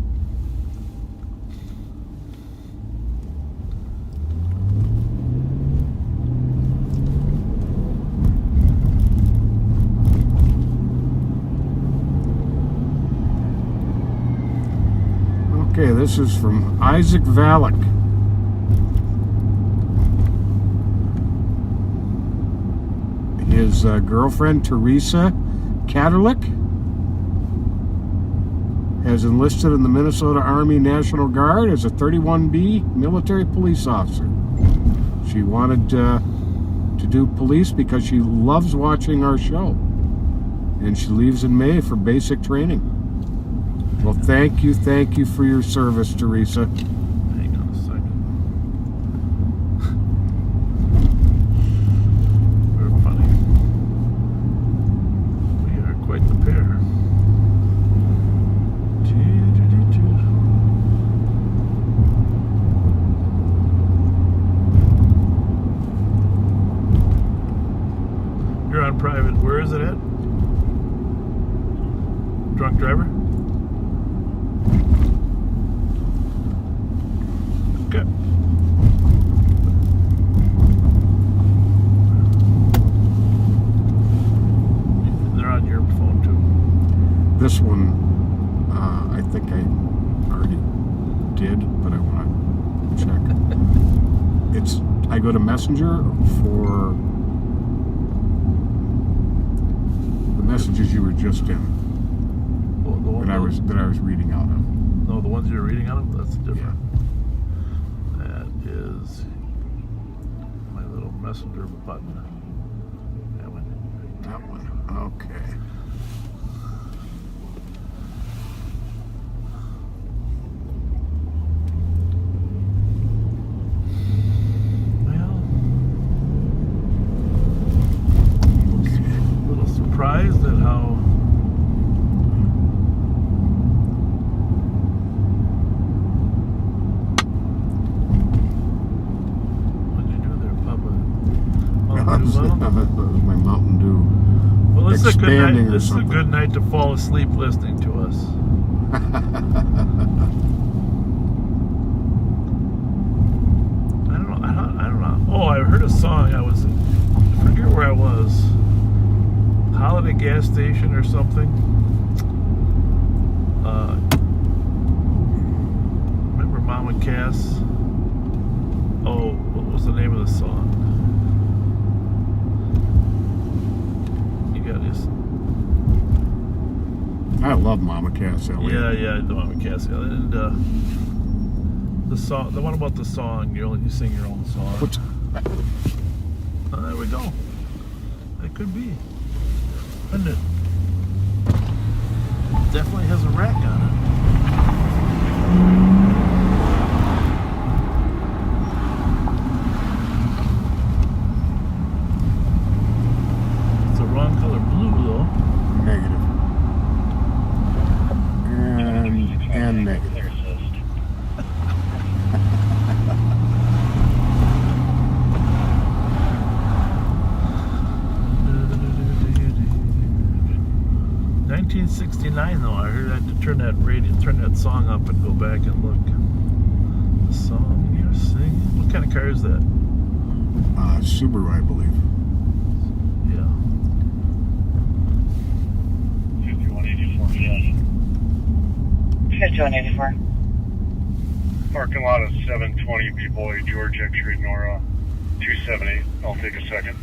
Okay, this is from Isaac Valek. His girlfriend, Teresa Katerlik, has enlisted in the Minnesota Army National Guard as a 31B military police officer. She wanted to do police because she loves watching our show. And she leaves in May for basic training. Well, thank you for your service, Teresa. Hang on a second. We're funny. We are quite the pair. You're on private. Where is it at? Drunk driver? Okay. They're on your phone too. This one, I think I already did, but I want to check. I go to Messenger for the messages you were just in, that I was reading out of. No, the ones you're reading out of? That's different. Yeah. That is my little messenger button. That one. That one. Okay. Well, a little surprised at how my Mountain Dew. Well, this is a good expanding night. or This is a something. good night to fall asleep listening to us. I don't know. Oh, I heard a song. I forget where I was. Holiday gas station or something. Remember Mama Cass? Oh, what was the name of the song? I love Mama Cass. Yeah, the Mama Cass. And the song, the one about the song, you sing your own song. What's There we go. That could be. Isn't it? Definitely has a rack on it. It's the wrong color blue though. negative? And negative. 1969 though. I heard I had to turn that song up and go back and look. The song you're singing. What kind of car is that? Subaru, I believe. Yeah. 5184, yes. 5184. Parking lot of 720 B Boy, George X-ray Nora 278. I'll take a second.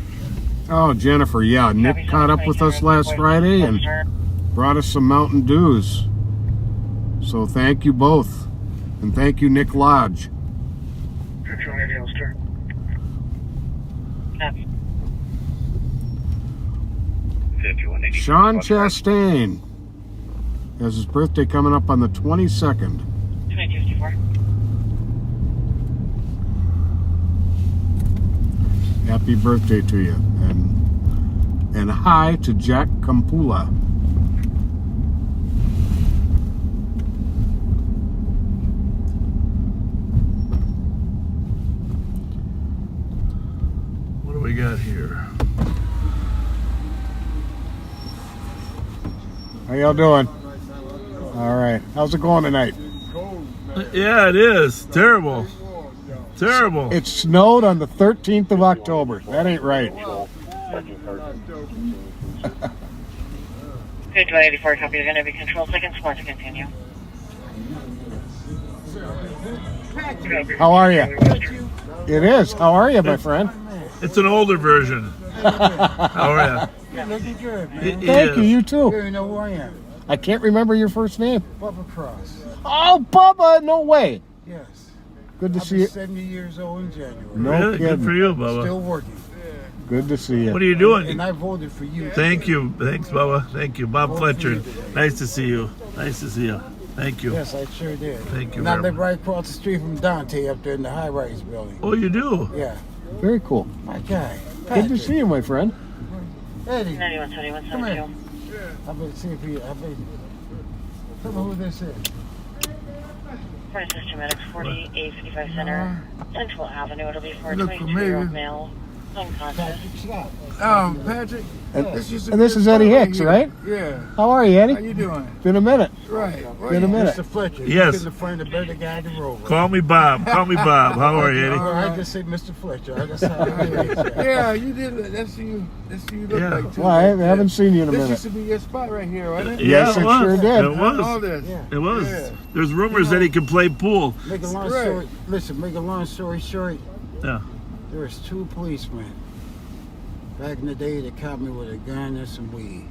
Oh, Jennifer, yeah. Nick caught up with us last Friday and brought us some Mountain Dews. So thank you both. And thank you, Nick Lodge. Control radio, start. Copy. 5184. Sean Chastain has his birthday coming up on the 22nd. 2254. Happy birthday to you. And hi to Jack Campula. What do we got here? How y'all doing? All right. How's it going tonight? Yeah, it is. Terrible. Terrible. It snowed on the 13th of October. That ain't right. 5184, copy. You're going to be control seconds more to continue. How are you? It is. How are you, my friend? It's an older version. How are You're looking good, man. you? Thank you. You too. You know who I am. I can't remember your first name. Bubba Cross. Oh, Bubba. No way. Yes. Good to I'll see be you. 70 years old in January. No Really? Good kidding. for you, Bubba. Still working. Good to see you. What are you doing? And I voted for you. Thank you. Thanks, Bubba. Thank you. Bob Fletcher. Nice to see you. Nice to see you. Thank you. Yes, I sure did. Thank you And I very live much. right across the street from Dante up there in the high-rise building. Oh, you do? Yeah. Very cool. My guy. Good to see you, my friend. Eddie. 9171, Come here. 72. I better see if he. I better. Tell me who this is. For Assistant Medics, 4855 Center, Central Avenue. It'll be for a Look 22-year-old familiar. male, unconscious. Patrick. And, This used to and be this a is Eddie spot Hicks, here. right? Yeah. How are you, How Eddie? you doing? Been a minute. Right. Been a minute. Mr. Fletcher. Yes. You couldn't find a better guy to roll with. Call me Bob. Call me Bob. How are you, Eddie? I just say Mr. Fletcher. I just yeah, you did. That's you. That's you look Yeah. like too. Well, I haven't seen you in a This minute. used to be your spot right here, wasn't it? Yes, it it was. sure did. It All was. this. Yeah. It was. Yeah. There's rumors that he can play pool. Make a long Right. story. Listen, make a long story short. Yeah. There was two policemen back in the day that caught me with a gun and some weed.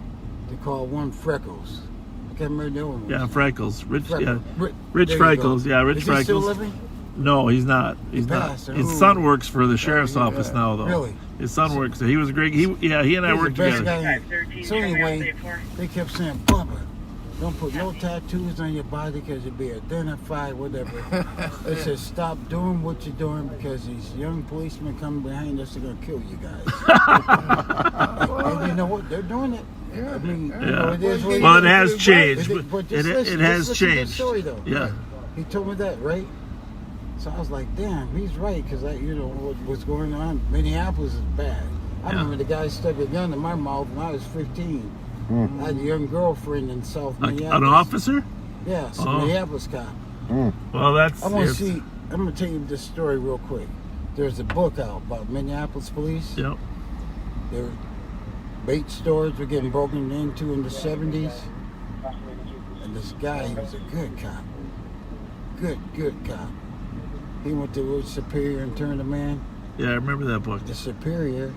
They called one Freckles. I can't remember the other one. Yeah, Freckles. Rich. Yeah. Freckles. Rich There you Freckles. go. Yeah, Rich Is he still Freckles. living? No, he's not. He's He not. passed, His or son who? works for the sheriff's yeah. office now, though. Really? His son works there. He was great. He and I He's worked the best together. guy. 513, So anyway, 34. they kept saying, Bubba, don't put no tattoos on your body because you'll be identified, whatever. They said, stop doing what you're doing because these young policemen coming behind us are going to kill you guys. And you know what? They're doing it. I mean, you know, it is what it Well, it is. has changed. But It just listen, it has just listen to the changed. story, though. Yeah. He told me that, right? So I was like, damn, he's right, because you know what's going on. Minneapolis is bad. I remember the guy stuck a gun in my mouth when I was 15. I had a young girlfriend in South Minneapolis. An officer? Yeah, some Oh. Minneapolis cop. Well, that's. I want to it's- see. I'm gonna tell you this story real quick. There's a book out about Minneapolis police. Yep. Their bait stores were getting broken into in the 70s, and this guy, he was a good cop. Good cop. He went to Superior and turned him in. Yeah, I remember that book. The Superior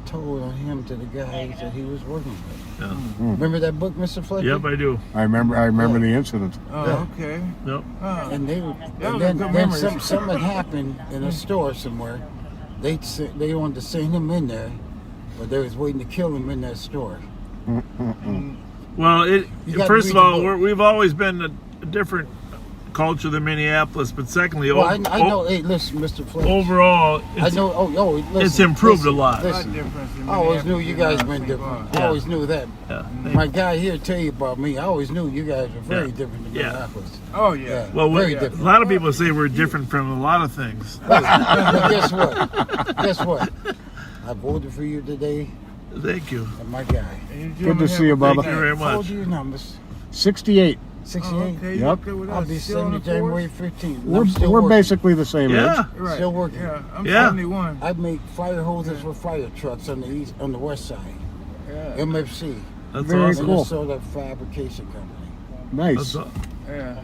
told on him to the guys that he was working with. Yeah. Remember that book, Mr. Fletcher? Yep, I do. I remember the incident. Yeah. Okay. Yep. And they would, was and a then, good then memory. something happened in a store somewhere. They wanted to send him in there, but they was waiting to kill him in that store. Well, You gotta first of read the all, book. we've always been a different culture than Minneapolis, but secondly, Well, I know. Hey, listen, Mr. Fletcher. overall, I it's, know. Oh, listen, it's improved listen, a lot. Listen, I always knew you guys been different. I Yeah. always knew that. Yeah. My guy here tell you about me. I always knew you guys were very Yeah. different than Yeah. Minneapolis. Oh yeah. Well, very a different. lot of people say we're different from a lot of things. But guess what? Guess what? I voted for you today. Thank you. And my guy. Good to see you, Thank Bubba. you very How old much. are your numbers? 68. 68? Okay, Yep. you okay with I'll us? be Still on 70 the January force? 15th. We're basically the same Yeah. age. Right. Still working. Yeah, I'm Yeah. 71. I make fire hoses for fire trucks on the west side. Yeah. MFC. That's Very awesome. cool. Minnesota Fabrication Company. Nice. That's aw- Yeah.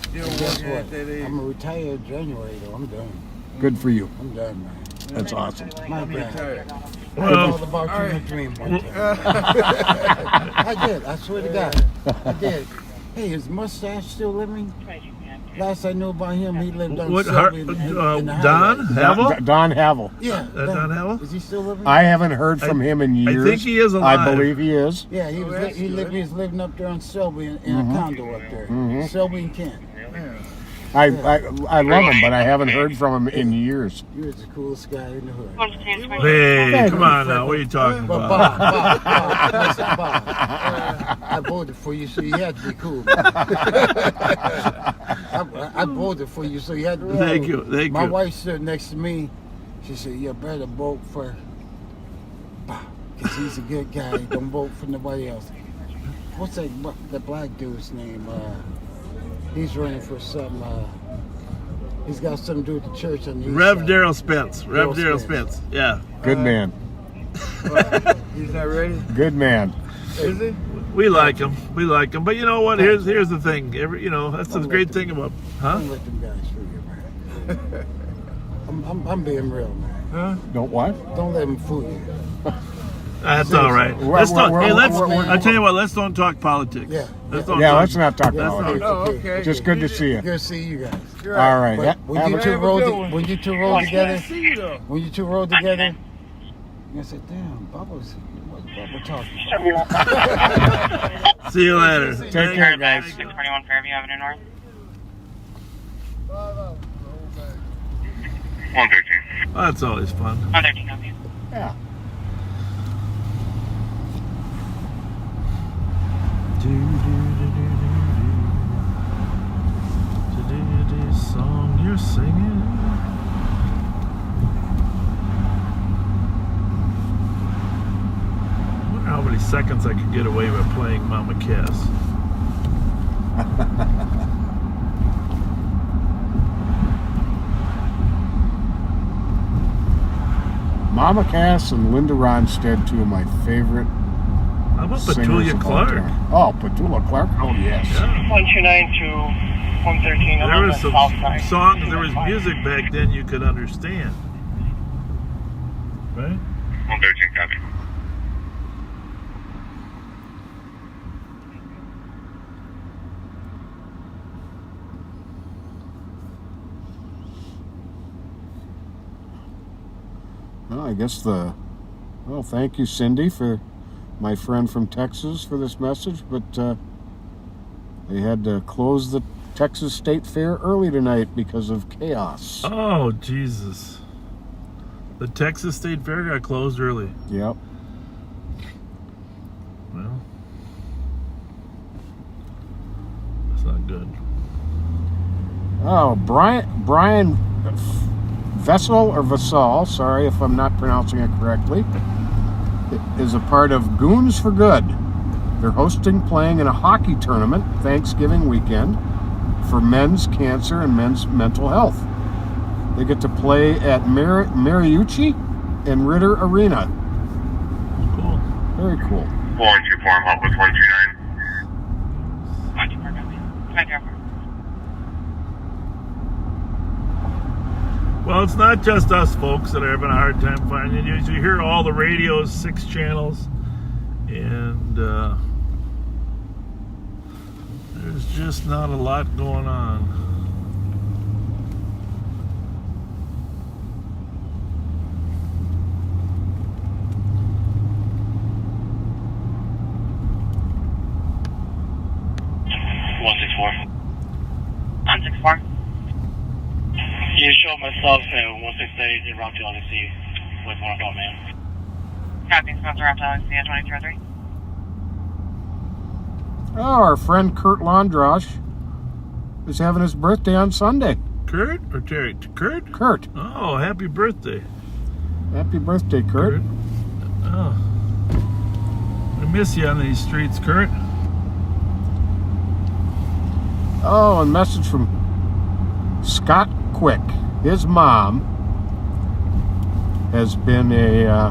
Still And guess working what? at that age. I'm retired January though. I'm done. Good for you. I'm done, man. That's awesome. My I'm God. retired. I Well, thought about you in a alright. dream one time. I did. I swear to God. I did. Hey, is Mustache still living? Last I knew about him, he lived on what? Sylvan in the Don highway. Havel? Don Havel. Yeah. Don Havel? Is he still living? I haven't heard from him in years. I think he is alive. I believe he is. Yeah, he was that's good. he was living up there on Selby in a condo up there. Selby and Kent. Yeah. I love him, but I haven't heard from him in years. You was the coolest guy in the hood. Hey, come on now. What are you talking But about? Bob, listen, Bob. I voted for you, so you had to be cool. I voted for you, so you had to be Thank cool. you. Thank My you. wife stood next to me. She said, "You better vote for Bob, because he's a good guy. Don't vote for nobody else." What's the black dude's name? He's running for some. He's got something to do with the church on the east Rev side. Daryl Spence. Rev Daryl Daryl Spence. Yeah. Good man. He's not ready? Good man. Is he? We like him. We like him. But you know what? Here's the thing. That's the great thing about, huh? Don't let them guys fool you, man. I'm being real, man. Huh? Don't what? Don't let them fool you. That's all right. Let's talk. Hey, I tell you what. Let's don't talk politics. Yeah. Let's don't Yeah, talk- let's not talk That's about not- it. Oh, okay. Just good to see you. Good to see you guys. You're All right. But Yeah, when have you a- two Have a rolled, good one. when you two rolled together, See you though. when you two rolled together, I said, "Damn, what's Bubba talking about?" See you later. Take care, guys. 621 Fairview Avenue North. 113. That's always fun. 113 copy. Yeah. Today's song you're singing. I wonder how many seconds I could get away with playing Mama Cass. Mama Cass and Linda Ronstadt, two of my favorite How about singers Petulia of all Clark? time. Oh, Petula Clark. Oh, yes. Yeah. 129 to 113. There was some songs, there was music back then you could understand. Right? 113, copy. Well, I guess well, thank you, Cindy, for my friend from Texas for this message, but they had to close the Texas State Fair early tonight because of chaos. Oh, Jesus. The Texas State Fair got closed early. Yep. Well, that's not good. Oh, Brian Vessel or Vassal, sorry if I'm not pronouncing it correctly, is a part of Goons for Good. They're playing in a hockey tournament Thanksgiving weekend for men's cancer and men's mental health. They get to play at Mariucci and Ritter Arena. Cool. Very cool. 4124, I'm up with 139. 124 copy. 204. Well, it's not just us folks that are having a hard time finding you. You hear all the radios, 6 channels, and there's just not a lot going on. You show myself at 168 in Route 2 LC with 1 o'clock, man. Copy. Spencer Raptor Galaxy at 2203. Oh, our friend Kurt Londrash is having his birthday on Sunday. Kurt or Terry? Kurt? Kurt, Oh, happy birthday. happy birthday, Kurt. Oh. miss you on these streets, Kurt. Oh, a message from Scott Quick. His mom has been a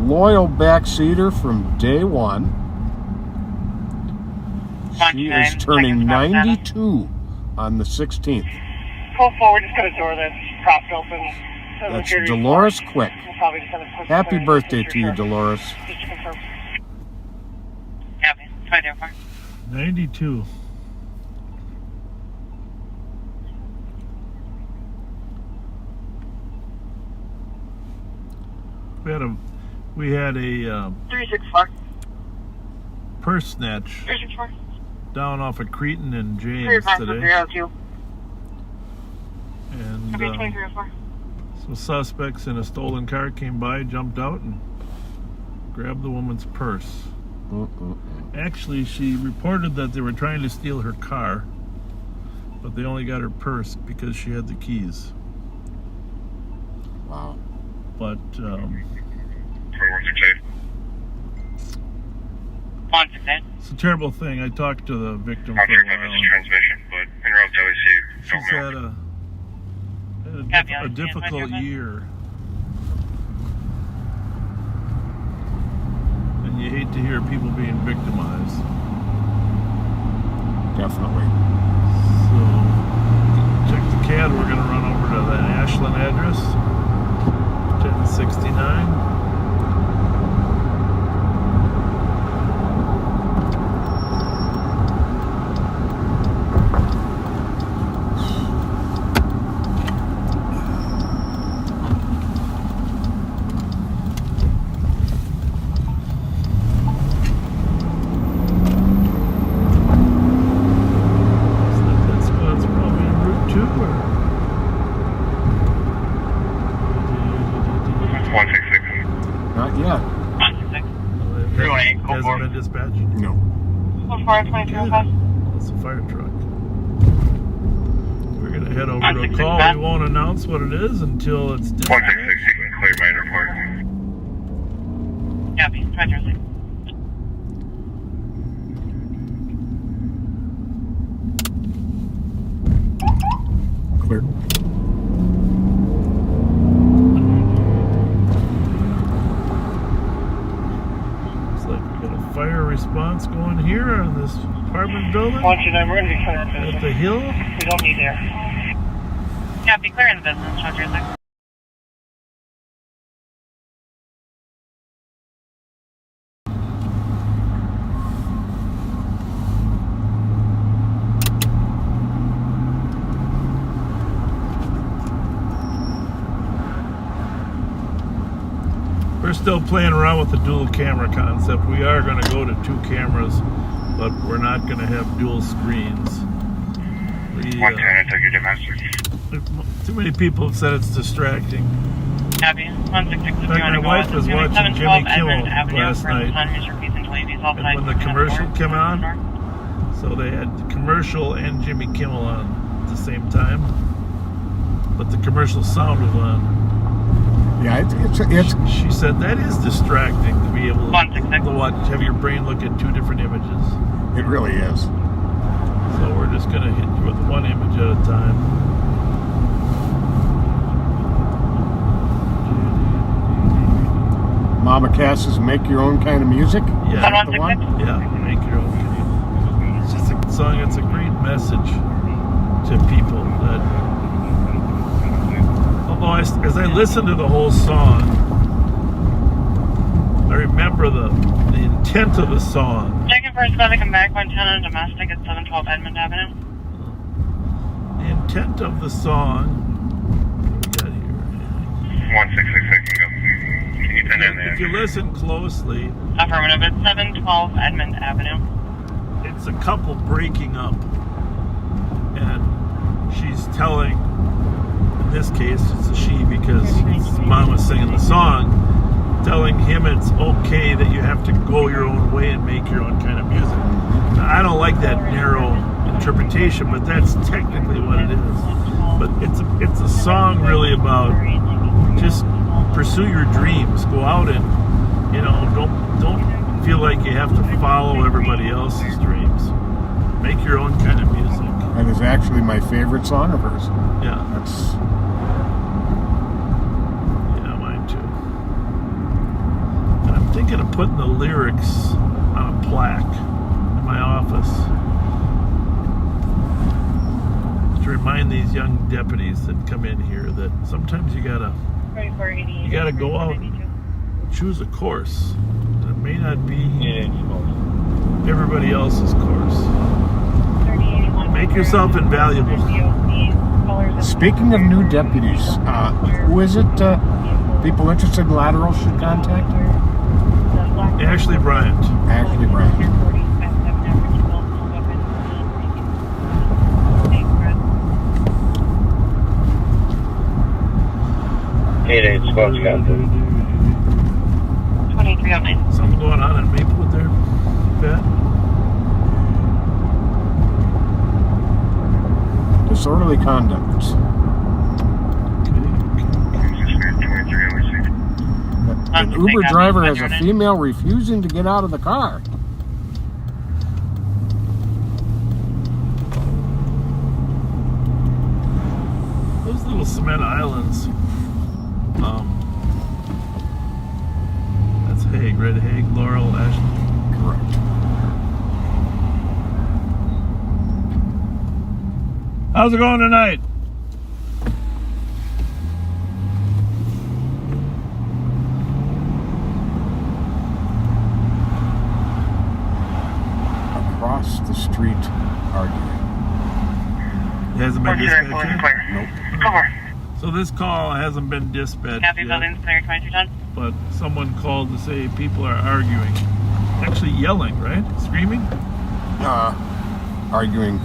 loyal backseater from day one. She is turning 92 on the 16th. Pull forward, just got a door that's propped open. So That's Dolores Quick. We'll probably just have a quick Happy fire birthday to you, extinguisher Dolores. here, just to confirm. Copy. 504. 92. We had a 364. purse snatch 364. down off of Cretan and James 302. and Copy. 2304. some suspects in a stolen car came by, jumped out, and grabbed the woman's purse. Actually, she reported that they were trying to steal her car, but they only got her purse because she had the keys. Wow. But 4168. 168. it's a terrible thing. I talked to the victim for a Object while. of its transmission, but en route to OC, She's don't know. had Copy. a difficult year. And you hate to hear people being victimized. Definitely. So, check the CAD. We're going to run over to the Ashland address, 1069. That's probably en route 2 or... It's 166. Not yet. 166. Hasn't been dispatched? No. 242305. It's a fire truck. We're gonna head over to a call. We won't announce what it is until it's dispatched. 166, you can clear my report. Copy. 2306. Clear. Looks like we got a fire response going here on this apartment building 129, we're going to be clearing at business. the hill. We don't need air. Copy. Clearing the business. 106. We're still playing around with the dual camera concept. We are going to go to 2 cameras, but we're not going to have dual screens. 110, I took your domestic. Too many people have said it's distracting. Copy. 166. In fact, my wife was watching Jimmy Kimmel last night, and when the commercial came on, so they had the commercial and Jimmy Kimmel on at the same time, but the commercial sound was on. Yeah, it's She said that is distracting to be able 166. to watch, have your brain look at 2 different images. it really is. So we're just going to hit you with 1 image at a time. Mama Cass's Make Your Own Kind of Music. Yeah, Is that the one? yeah, make your own. It's just a song. It's a great message to people. That although as I listen to the whole song, I remember the intent of the song. Checking for a spot to come back. 110 on domestic at 712 Edmond Avenue. The intent of the song. What do we got here? 166, I can go. Can you send in there? If you listen closely, Affirmative at 712 Edmond Avenue. it's a couple breaking up, and she's telling, in this case it's a she because Mama's singing the song, telling him it's okay that you have to go your own way and make your own kind of music. Now, I don't like that narrow interpretation, but that's technically what it is. But it's a song really about just pursue your dreams, go out and don't have to follow everybody else's dreams. Make your own kind of music. That is actually my favorite song of hers. Yeah. That's Yeah, mine too. And I'm thinking of putting the lyrics on a plaque in my office to remind these young deputies that come in here that sometimes you gotta go out and choose a course. And it may not be everybody else's course. Make yourself invaluable. Speaking of new deputies, who is it people interested in lateral should contact? Ashley Bryant. Ashley Bryant. 8-8 squad Scott. 2309. Something going on in Maplewood there, Pat? Disorderly conduct. An Uber driver has a female refusing to get out of the car. Those little cement islands. That's Hague, Red Hague, Laurel, Ashley. Correct. How's it going tonight? Across the street arguing. It hasn't been dispatched yet? Nope. Cover. So this call hasn't been dispatched Copy, yet, buildings clear 2210. but someone called to say people are arguing. Actually yelling, right? Screaming? Arguing.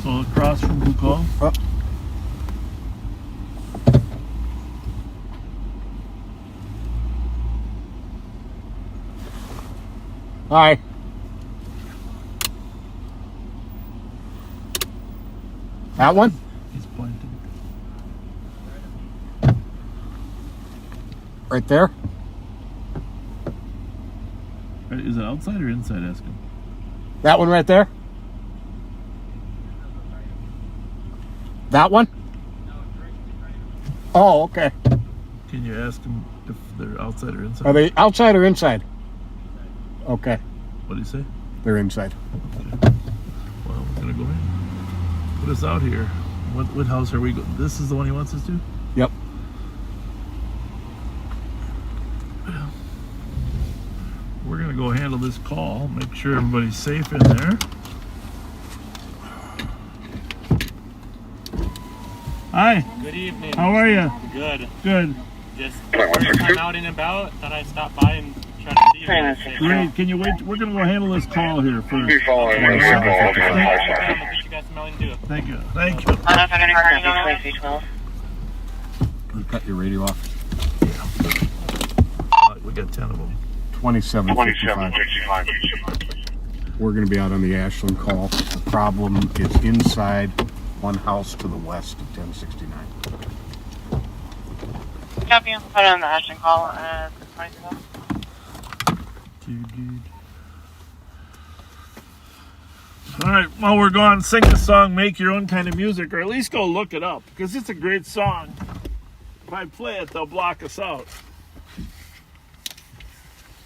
So across from who called? Oh. Hi. That one? He's pointing. Right there? Is it outside or inside, ask him? That one right there? That one? Oh, okay. Can you ask them if they're outside or inside? Are they outside or inside? Okay, What do you say? they're inside. Well, we're gonna go in. Put us out here. What house are we going? This is the one he wants us to? Yep. We're gonna go handle this call. Make sure everybody's safe in there. Hi. Good evening. How are you? Good. Good. Just first time out and about. Thought I'd stop by and try to see you guys. Great. Can you wait? We're gonna go handle this call here first. Be following I'll one get call. you guys some Mountain Dew. Thank you. Thank you. You cut your radio off. We got 10 of them. 2755. 2765. We're going to be out on the Ashland call. The problem is inside one house to the west of 1069. Copy. I'll put on the Ashton call at 22. All right, while we're gone, sing the song, make your own kind of music, or at least go look it up, because it's a great song. If I play it, they'll block us out.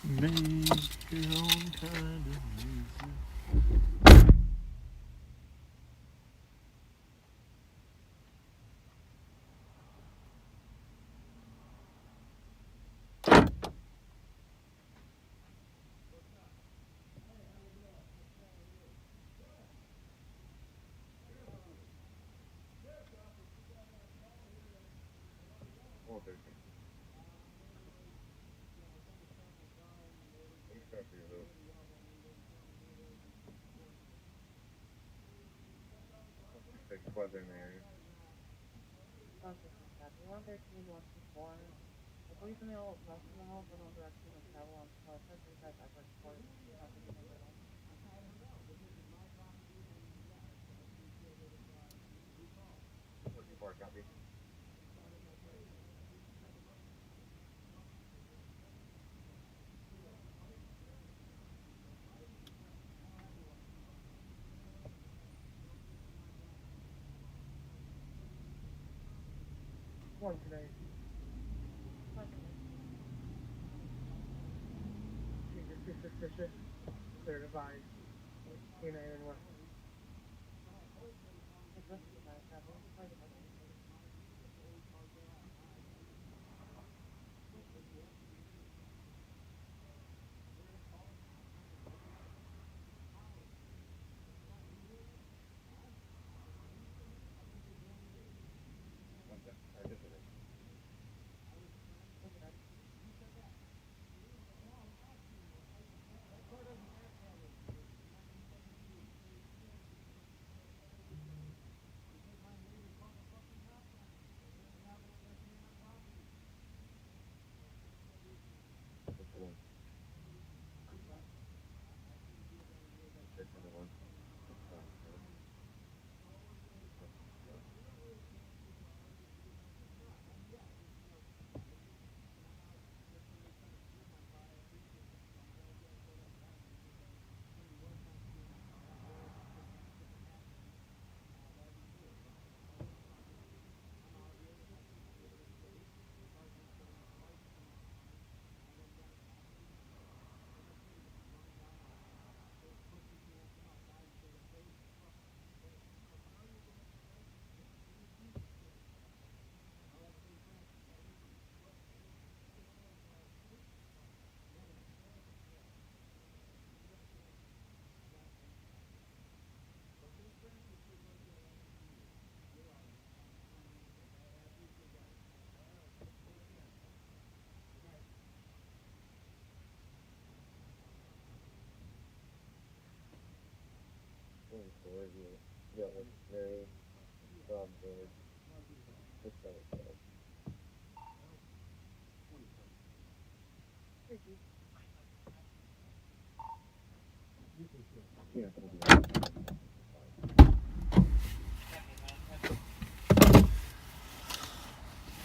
Make your own kind of music. 1 today. She's suspicious. They're advised. K9 and West.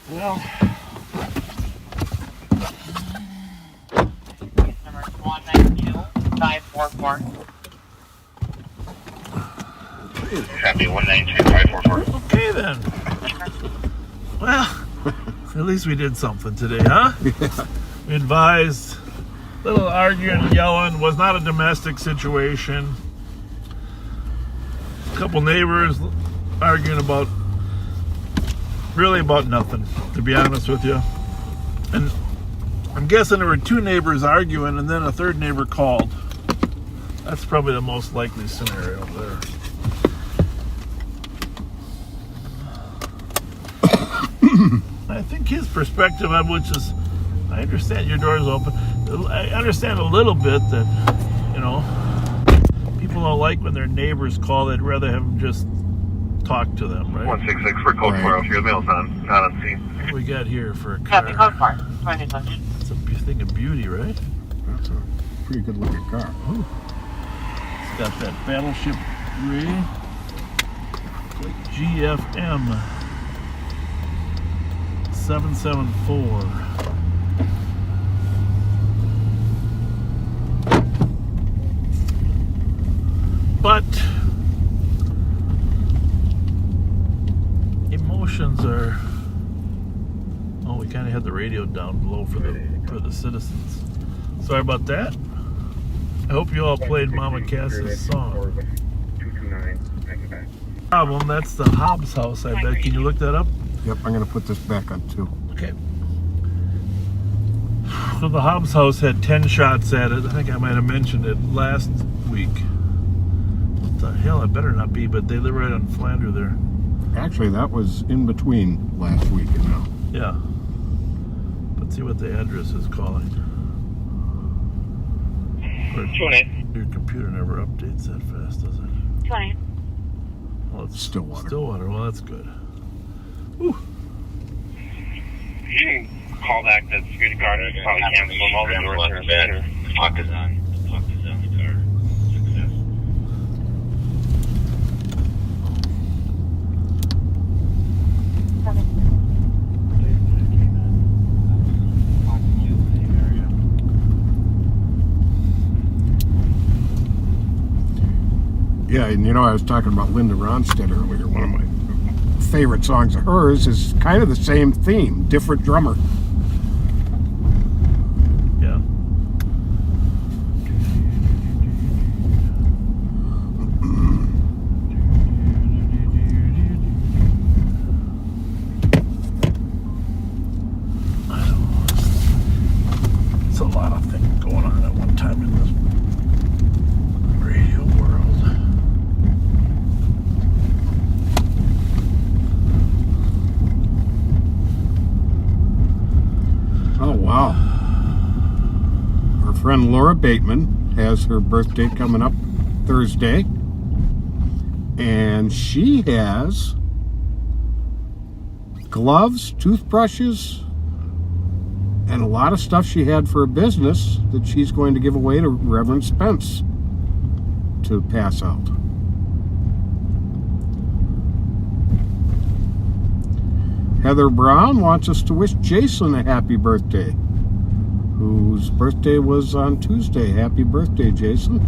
Well, Number 192-544. Copy 192-544. okay then. Well, at least we did something today, huh? We advised. Little arguing and yelling. Was not a domestic situation. A couple neighbors arguing about nothing, to be honest with you. And I'm guessing there were two neighbors arguing and then a third neighbor called. That's probably the most likely scenario there. I think his perspective on which is, I understand your door's open. I understand a little bit that, you know, people don't like when their neighbors call. They'd rather have them just talk to them, right? 166 for code 4. If your mail's on, not on scene. What we got here for a car? Copy code 4. 2020. It's a thing of beauty, right? That's a pretty good looking car. Ooh. It's got that battleship gray. GFM 774. But emotions are. Oh, we kind of had the radio down low for the citizens. Sorry about that. I hope you all played Mama Cass's song. Problem, that's the Hobbs house, I bet. Can you look that up? Yep, I'm going to put this back on too. Okay. So the Hobbs house had 10 shots at it. I think I might have mentioned it last week. What the hell? It better not be, but they live right on Flanders there. Actually, that was in between last week and now. Yeah. Let's see what the address is calling. Your computer never updates that fast, does it? 20. Well, it's Stillwater. Stillwater. Well, that's good. Whew. You can call back the security guard and probably cancel them. All the doors are bad. The clock is on. The clock is on the car. Success. Yeah, and you know, I was talking about Linda Ronstadt earlier. One of my favorite songs of hers is kind of the same theme, different drummer. Yeah. It's a lot of things going on at one time in this radio world. Oh, wow. Our friend Laura Bateman has her birthday coming up Thursday. And she has gloves, toothbrushes, and a lot of stuff she had for a business that she's going to give away to Reverend Spence to pass out. Heather Brown wants us to wish Jason a happy birthday, whose birthday was on Tuesday. Happy birthday, Jason.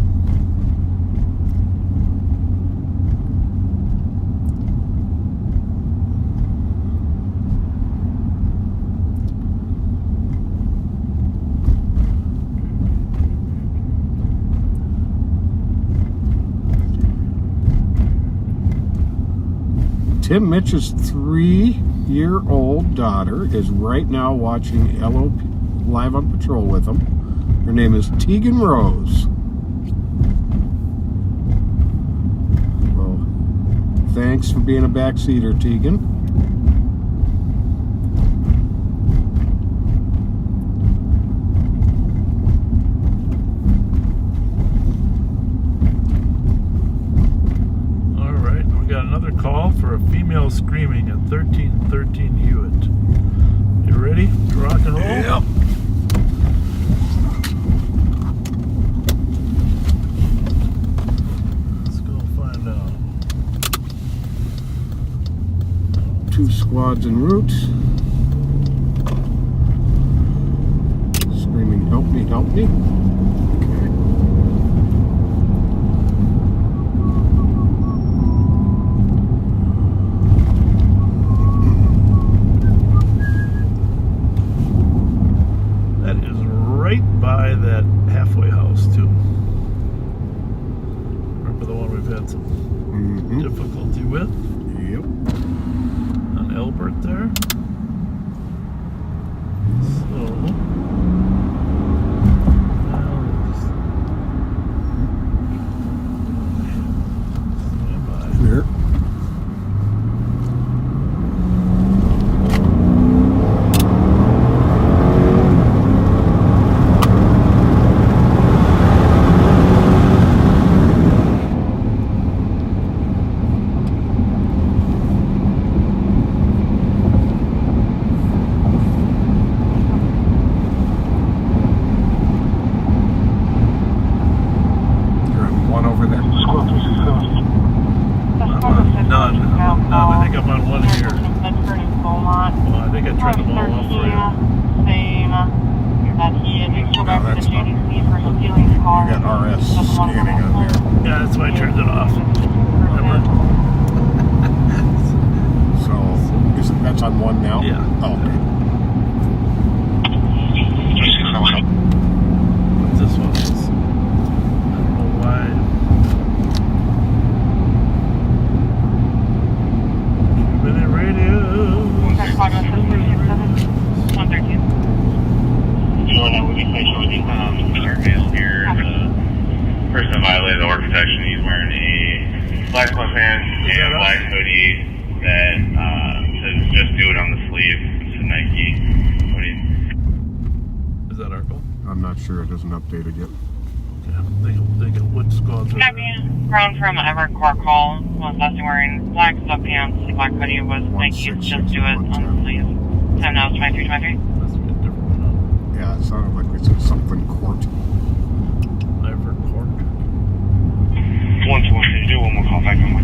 Tim Mitch's 3-year-old daughter is right now watching LOP Live on Patrol with him. Her name is Tegan Rose. Well, thanks for being a backseater, Tegan. Call for a female screaming at 1313 Hewitt. You ready to rock and roll? Yep. Let's go find out. 2 squads en route. Screaming, help me, help me. By that halfway house too. Remember the one we've had some difficulty with? Yep. On Elbert there. So stand by. Clear. Updated yet. Yeah, they got what squads are there? Ground from Evercore call. Was Dusty wearing black sweatpants, black hoodie was Nike. Just do it on the sleeve. Time now is 2323. That's a bit different one. Yeah, it sounded like we said something court. Evercore. 1262, one more call back on my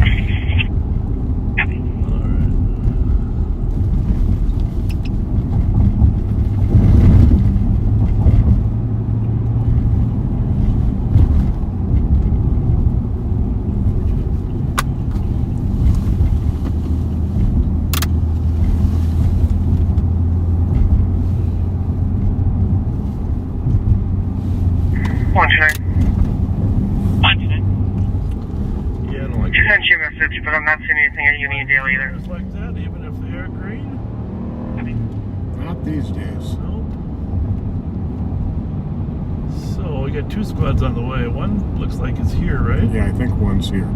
Yeah, I don't like Just sent you a message, but I'm not seeing anything at Union Dale either. cars like that, even if they are green. Not these days. Nope. So we got 2 squads on the way. One looks like it's here, right? Yeah, I think one's here.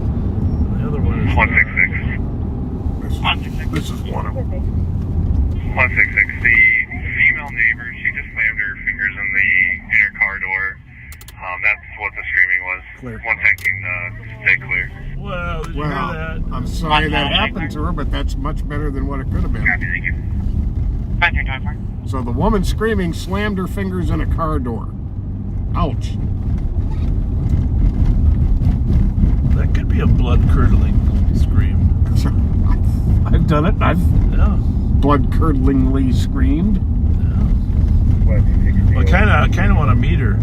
The other one is 166. This is one of them. 166. The female neighbor, she just slammed her fingers in the inner car door. That's what the screaming was. Clear. 110, stay clear. Well, did you hear Well, that? I'm sorry that happened to her, but that's much better than what it could have been. Copy, thank you. 5324. So the woman screaming slammed her fingers in a car door. Ouch. That could be a blood-curdling scream. I've done it. I've Yeah. blood-curdlingly screamed. Well, I kind of want to meet her.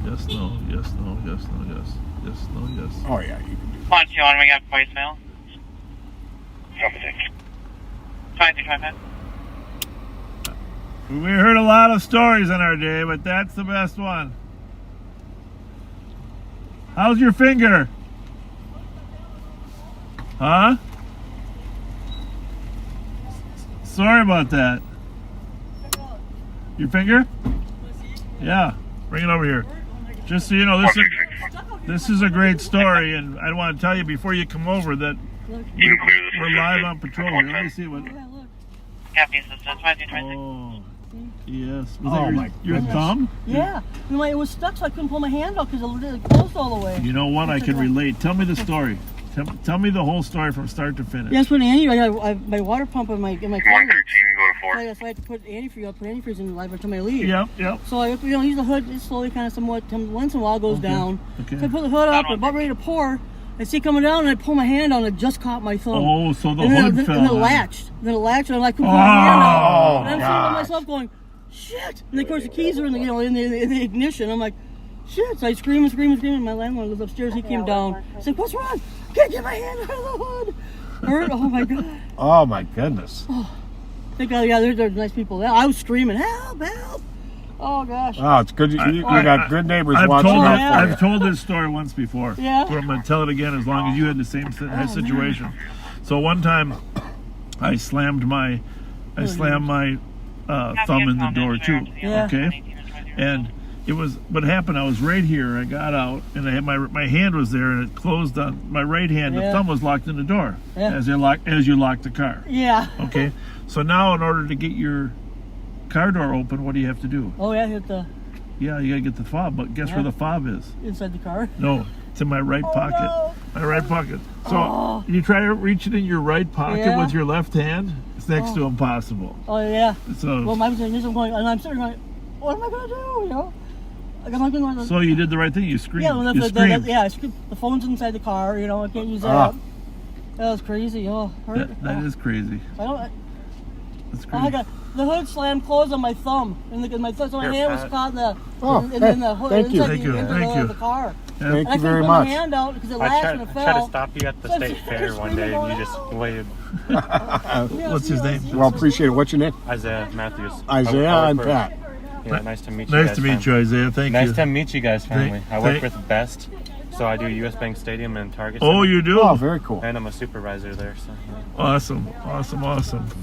Yes, no, yes, no, yes, no, yes, yes, no, yes. Oh yeah, you can do 121, we got voicemail. Copy, thank you. 5325. We heard a lot of stories in our day, but that's the best one. How's your finger? Huh? Sorry about that. Your finger? Yeah. Bring it over here. Just so you know, this is a great story, and I want to tell you before you come over that You can clear this. we're live on patrol here. Let me see what. Captain assistance, 5326. Oh, yes. Was Oh, that my your goodness. thumb? Yeah. And it was stuck, so I couldn't pull my hand out because it closed all the way. You know what? I can relate. Tell me the story. Tell me the whole story from start to finish. Yes, when Annie, I got my water pump in my car. 113, go to 4. So I had to put antifreeze. I put antifreeze in the live until I leave. Yep. So I, use the hood just slowly, kind of somewhat. Once in a while, it goes down. Okay. So I put the hood up. I'm about ready to pour. I see it coming down, and I pull my hand out, and it just caught my thumb. Oh, so the and then, hood then, fell. and then it on. latched. Then it latched, and I couldn't pull my hand out. And I'm sitting by gosh. myself going, shit. And of course, the keys are in the, in the ignition. I'm like, shit. So I scream and scream and scream, and my landlord lives upstairs. He came down. He's like, what's wrong? Can't get my hand out of the hood. Hurt. Oh my god. Oh my goodness. Thank God, yeah, there's nice people there. I was screaming, help, help. Oh gosh. Oh, it's good. You got good neighbors I've watching told, out for you. I've told this story once before. Yeah. But I'm going to tell it again as long as you had the same situation. So one time, I slammed my thumb in the door too. Yeah. Okay. And it was what happened. I was right here. I got out, and I had my hand was there, and it closed on my right hand. The Yeah. thumb was locked in the door Yeah. as you lock the car. Yeah. Okay. So now, in order to get your car door open, what do you have to do? Oh yeah, hit the Yeah, you gotta get the fob. But guess where the fob is? inside the car. No, it's in my right pocket. no. My right pocket. So you try to reach it in your right pocket Yeah. with your left hand. It's next to impossible. Oh yeah. So, Well, I'm saying this. I'm going, and I'm sitting going, what am I gonna do? You know. Like, I'm going to. so you did the right thing. You screamed. Yeah, well, you screamed. I screamed. The phone's inside the car. You know, I can't use that. Ah. That was crazy. Oh, hurt. That is crazy. I don't. That's Oh, crazy. I got the hood slammed closed on my thumb, and my thumb, so my hand was caught in the in the hood thank you. inside Thank you. the car. Yeah. Thank And I you couldn't very put much. my hand out because it I latched tried, and it I fell. tried to stop you at the So state I'm fair just one day and you screaming just going waved. What's his name? Well, appreciate it. What's your name? Isaiah Matthews. Isaiah I and work for- Pat. Yeah, nice to meet you Nice guys. to meet you, Isaiah. Thank Nice you. to meet you guys, family. I Thank- work with Best, so I do US Bank Stadium and Target. Oh, Center, you do? Oh, very cool. and I'm a supervisor there. So yeah. Awesome.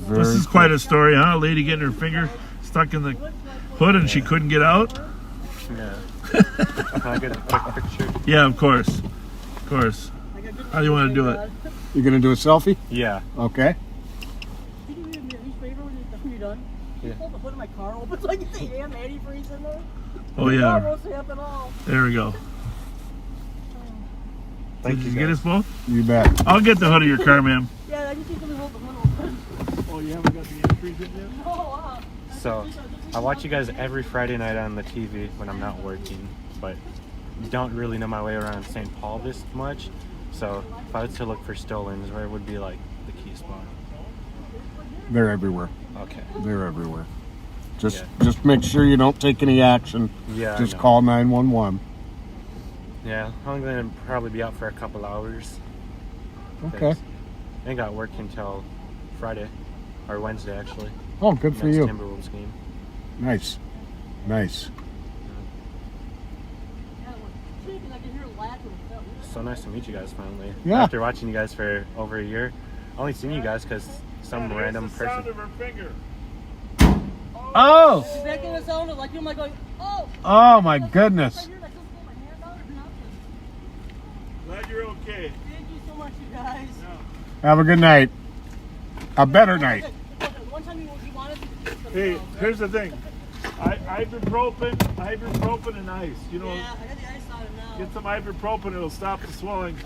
Very This is quite a story, huh? A lady getting her finger stuck in the hood and she couldn't get out. Yeah. Can I get a quick picture? Yeah, of course. How do you want to do it? You gonna do a selfie? Yeah. Okay. Can you do me a favor when you're done? Can you Yeah. hold the hood of my car open so I can see damn antifreeze in there? Oh No, yeah. won't stay up at all. There we go. Thank Did you you get guys. us both? You bet. I'll get the hood of your car, ma'am. Yeah, I just need somebody to hold the hood open. Oh, you haven't got the antifreeze in yet? Oh, wow. So I watch you guys every Friday night on the TV when I'm not working, but don't really know my way around St. Paul this much. So if I was to look for stolens, where would be like the key spot? They're everywhere. Okay. They're everywhere. Just make sure you don't take any action. Yeah. Just call 911. Yeah, I'm gonna probably be out for a couple hours. Okay. I ain't got work until Friday or Wednesday actually. Oh, good for Next you. Timberwolves game. Nice. So nice to meet you guys finally. Yeah. After watching you guys for over a year, I only seen you guys because some random the sound person. of her finger. Oh! Back in the sound, like you're like going, oh! Oh my goodness. Glad you're okay. Thank you so much, you guys. Have a good night. A better night. One time you wanted to. Hey, here's the thing. Ibuprofen and ice. You know, Yeah, I got the ice on it now. get some ibuprofen, it'll stop the swelling.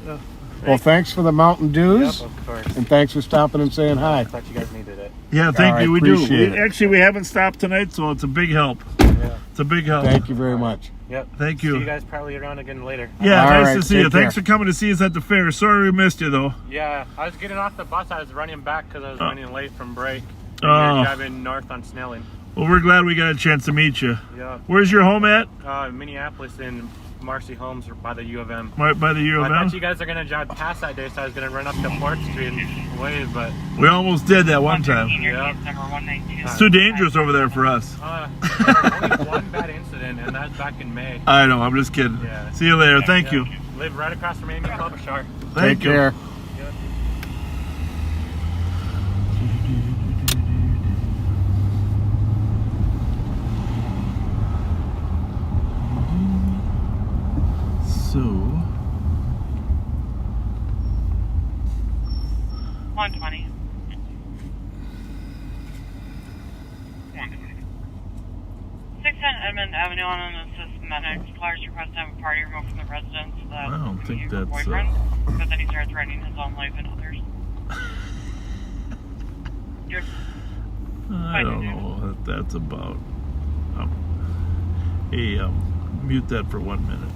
Yeah. Well, thanks for the Mountain Dews. Yep, of course. And thanks for stopping and saying hi. I thought you guys needed it. Yeah, thank All you. right, We do. appreciate it. Actually, we haven't stopped tonight, so it's a big help. Yeah. It's a big help. Thank you very much. Yep. Thank See you. you guys probably around again later. Yeah, All nice right, to see you. take Thanks care. for coming to see us at the fair. Sorry we missed you, though. Yeah, I was getting off the bus. I was running back because I was running late from break. And Oh. you're driving north on Snelling. Well, we're glad we got a chance to meet you. Yeah. Where's your home at? Minneapolis in Marcy Homes by the U of M. Right by the U I of thought M? you guys are gonna drive past that day, so I was gonna run up to 4th Street and wave, but We almost did that one time. yeah. It's too dangerous over there for us. Only one bad incident, and that's back in May. I know, I'm just kidding. Yeah. See you later. Thank you. Live right across from Amy Klobuchar. Thank Take you. care. So, 120. 610 Edmund Avenue on an assist medics. Callers request to have a party removed from the residence. I don't think Her that's, boyfriend, but then he started threatening his own life and others. I don't know what that's about. Hey, mute that for 1 minute.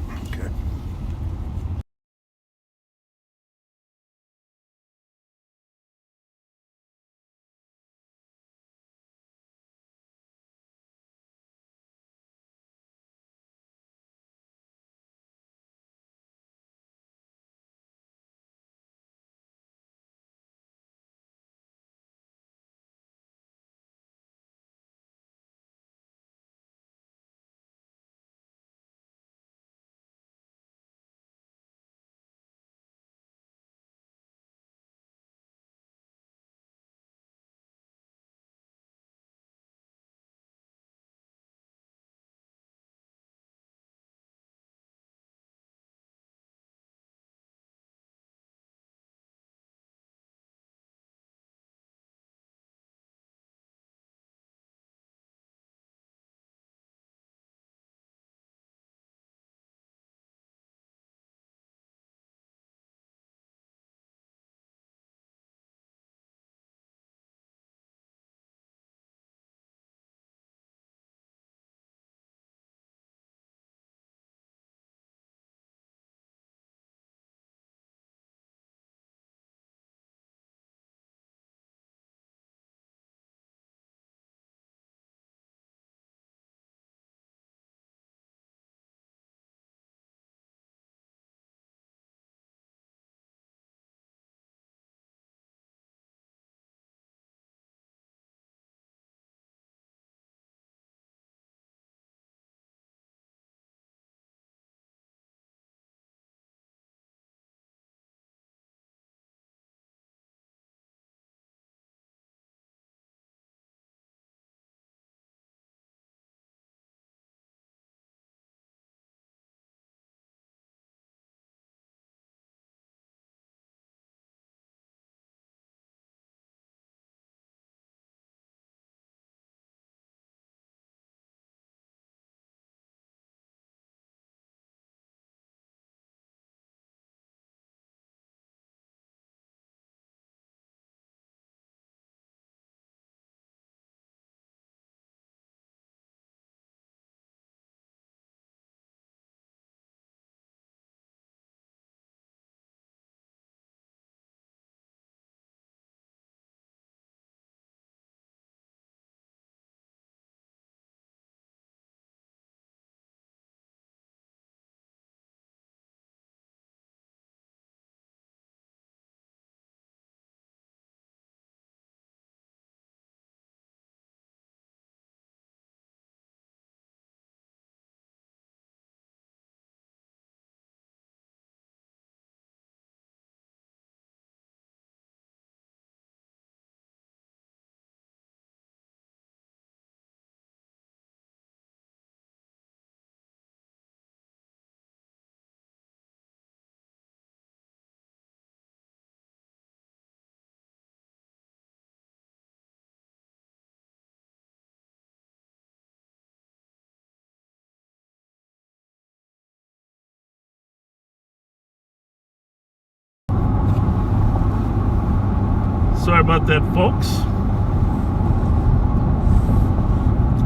Sorry about that, folks.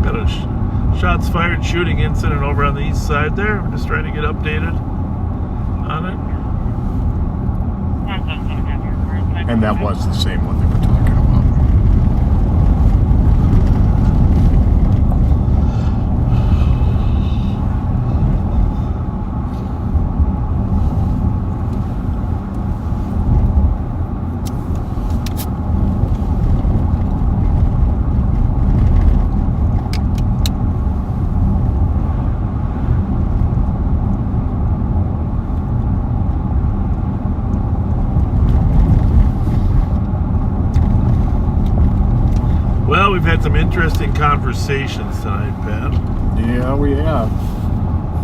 Got a shots fired shooting incident over on the east side there. We're just trying to get updated on it. And that was the same one they were talking about. Well, we've had some interesting conversations tonight, Pat. Yeah, we have.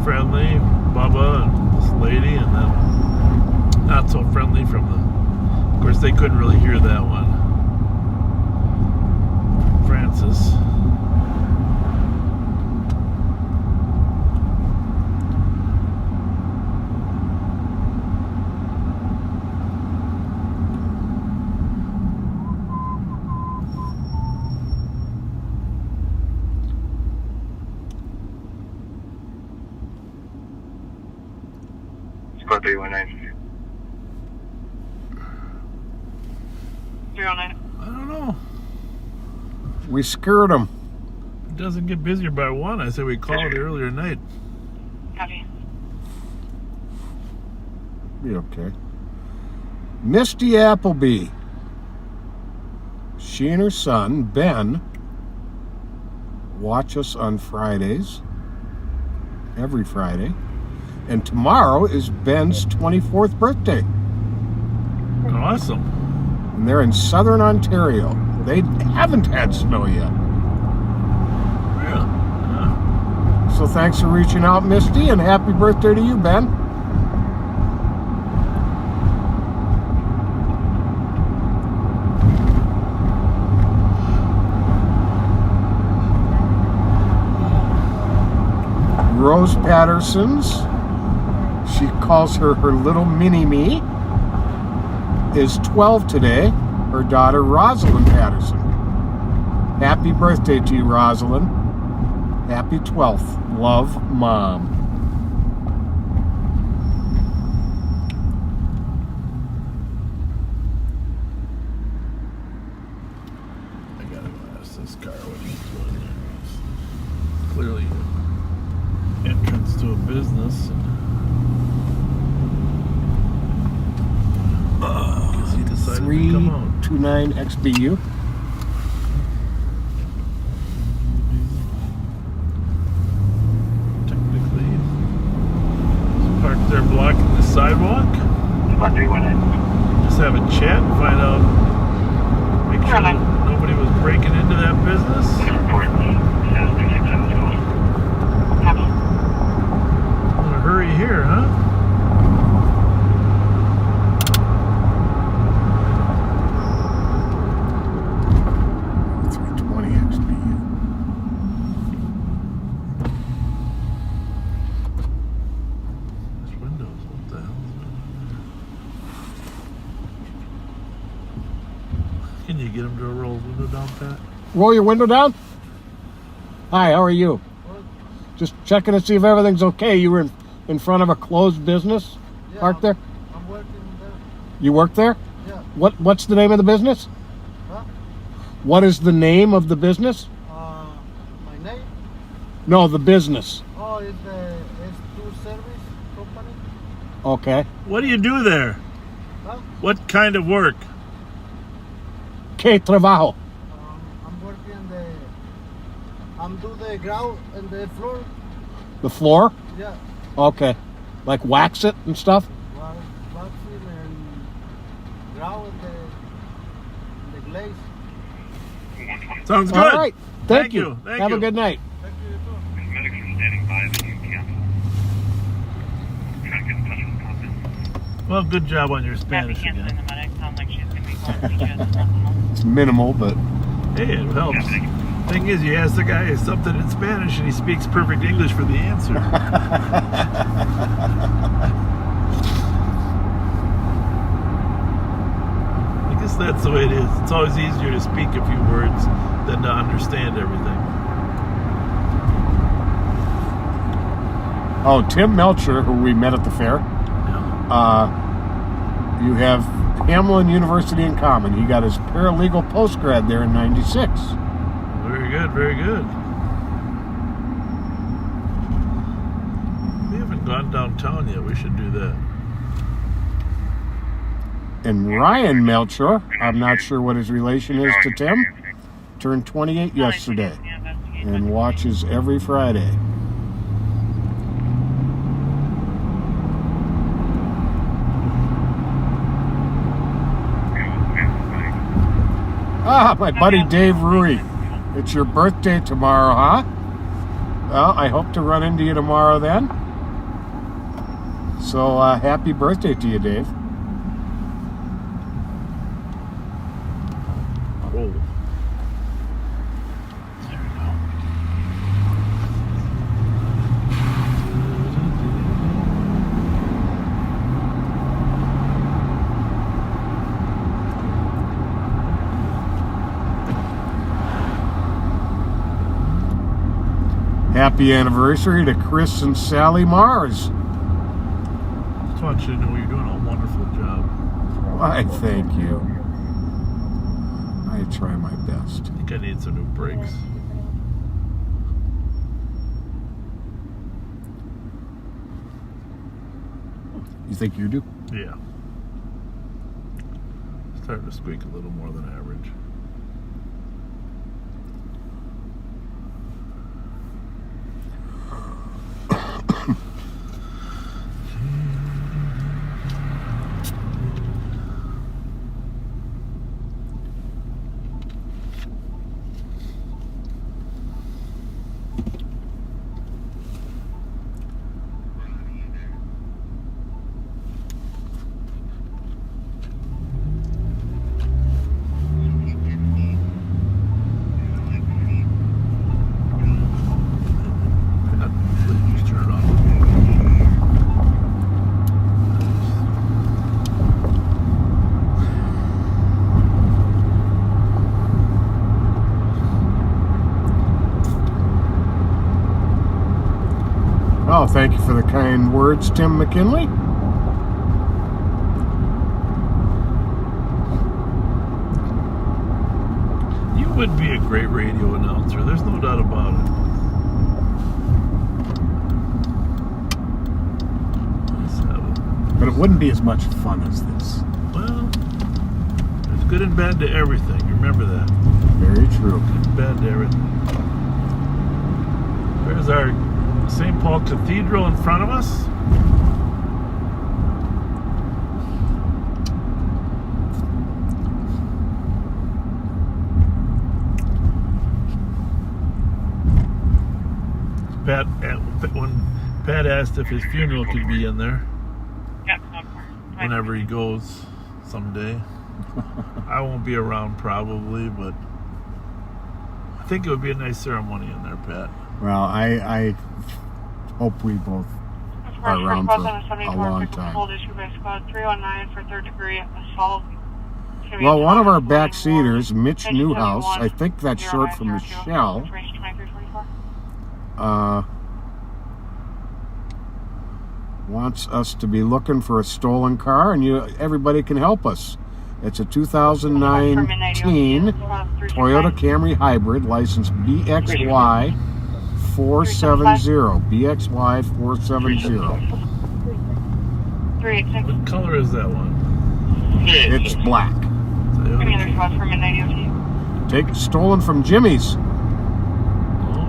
Friendly, Bubba, and this lady, and then not so friendly from the... Of course, they couldn't really hear that one. Francis. Squad 319. 309. I don't know. We scared them. It doesn't get busier by one. I said we called earlier tonight. Copy. Be okay. Misty Appleby. She and her son, Ben, watch us on Fridays. Every Friday. And tomorrow is Ben's 24th birthday. Awesome. And they're in southern Ontario. They haven't had snow yet. Yeah. So thanks for reaching out, Misty, and happy birthday to you, Ben. Rose Patterson's, she calls her little mini-me, is 12 today. Her daughter, Rosalind Patterson. Happy birthday to you, Rosalind. Happy 12th. Love, Mom. I gotta go ask this car what he's doing there. It's clearly an entrance to a business. Guess he decided to come out. 329 XBU. Technically, he's parked there blocking the sidewalk. Squad 319. Just have a chat and find out. Make sure that nobody was breaking into that business. Report. Says 267 call. Copy. In a hurry here, huh? Can you get him to roll his window down, Pat? Roll your window down. Hi, how are you? Just checking to see if everything's okay. You were in front of a closed business parked there? I'm working there. You work there? Yeah. What's the name of the business? Huh? What is the name of the business? My name? No, the business. Oh, it's S2 Service Company. Okay. What do you do there? Huh? What kind of work? Que trabajo. I'm working I'm do the ground and the floor. The floor? Yeah. Okay. Like wax it and stuff? Waxing and ground and the glaze. Sounds good. All right. Thank you. you. Thank Have you. a good night. Thank you too. Medics are standing by, but you cancel. Trying to get in touch with the content. Well, good job on your Copy. Spanish Canceling again. the medic. Sounds like she's going to be calling you. It's minimal, but Hey, it helps. Thing is, you ask the guy something in Spanish and he speaks perfect English for the answer. I guess that's the way it is. It's always easier to speak a few words than to understand everything. Oh, Tim Melcher, who we met at the fair. You have Hamlin University in common. He got his paralegal postgrad there in '96. Very good, very good. We haven't gone downtown yet. We should do that. And Ryan Melcher, I'm not sure what his relation is to Tim, turned 28 yesterday and watches every Friday. Ah, my buddy Dave Rui. It's your birthday tomorrow, huh? Well, I hope to run into you tomorrow then. So, happy birthday to you, Dave. Oh. Happy anniversary to Chris and Sally Mars. Just want you to know you're doing a wonderful job. Why, thank you. I try my best. I think I need some new brakes. You think you do? Yeah. Starting to squeak a little more than average. Oh, thank you for the kind words, Tim McKinley. You would be a great radio announcer. There's no doubt about it. Let's have it. But it wouldn't be as much fun as this. Well, there's good and bad to everything. Remember that. Very true. Good and bad to everything. There's our St. Paul Cathedral in front of us. When Pat asked if his funeral could be in there, Yep. whenever he goes someday. I won't be around probably, but I think it would be a nice ceremony in there, Pat. Well, I hope we both are around for a long time. Issue by squad 319 for third degree assault. Well, one of our backseaters, Mitch Newhouse, I think that's short for Michelle, wants us to be looking for a stolen car, and everybody can help us. It's a 2019 Toyota Camry Hybrid, license BXY 470. BXY 470. What color is that one? It's black. Take stolen from Jimmy's.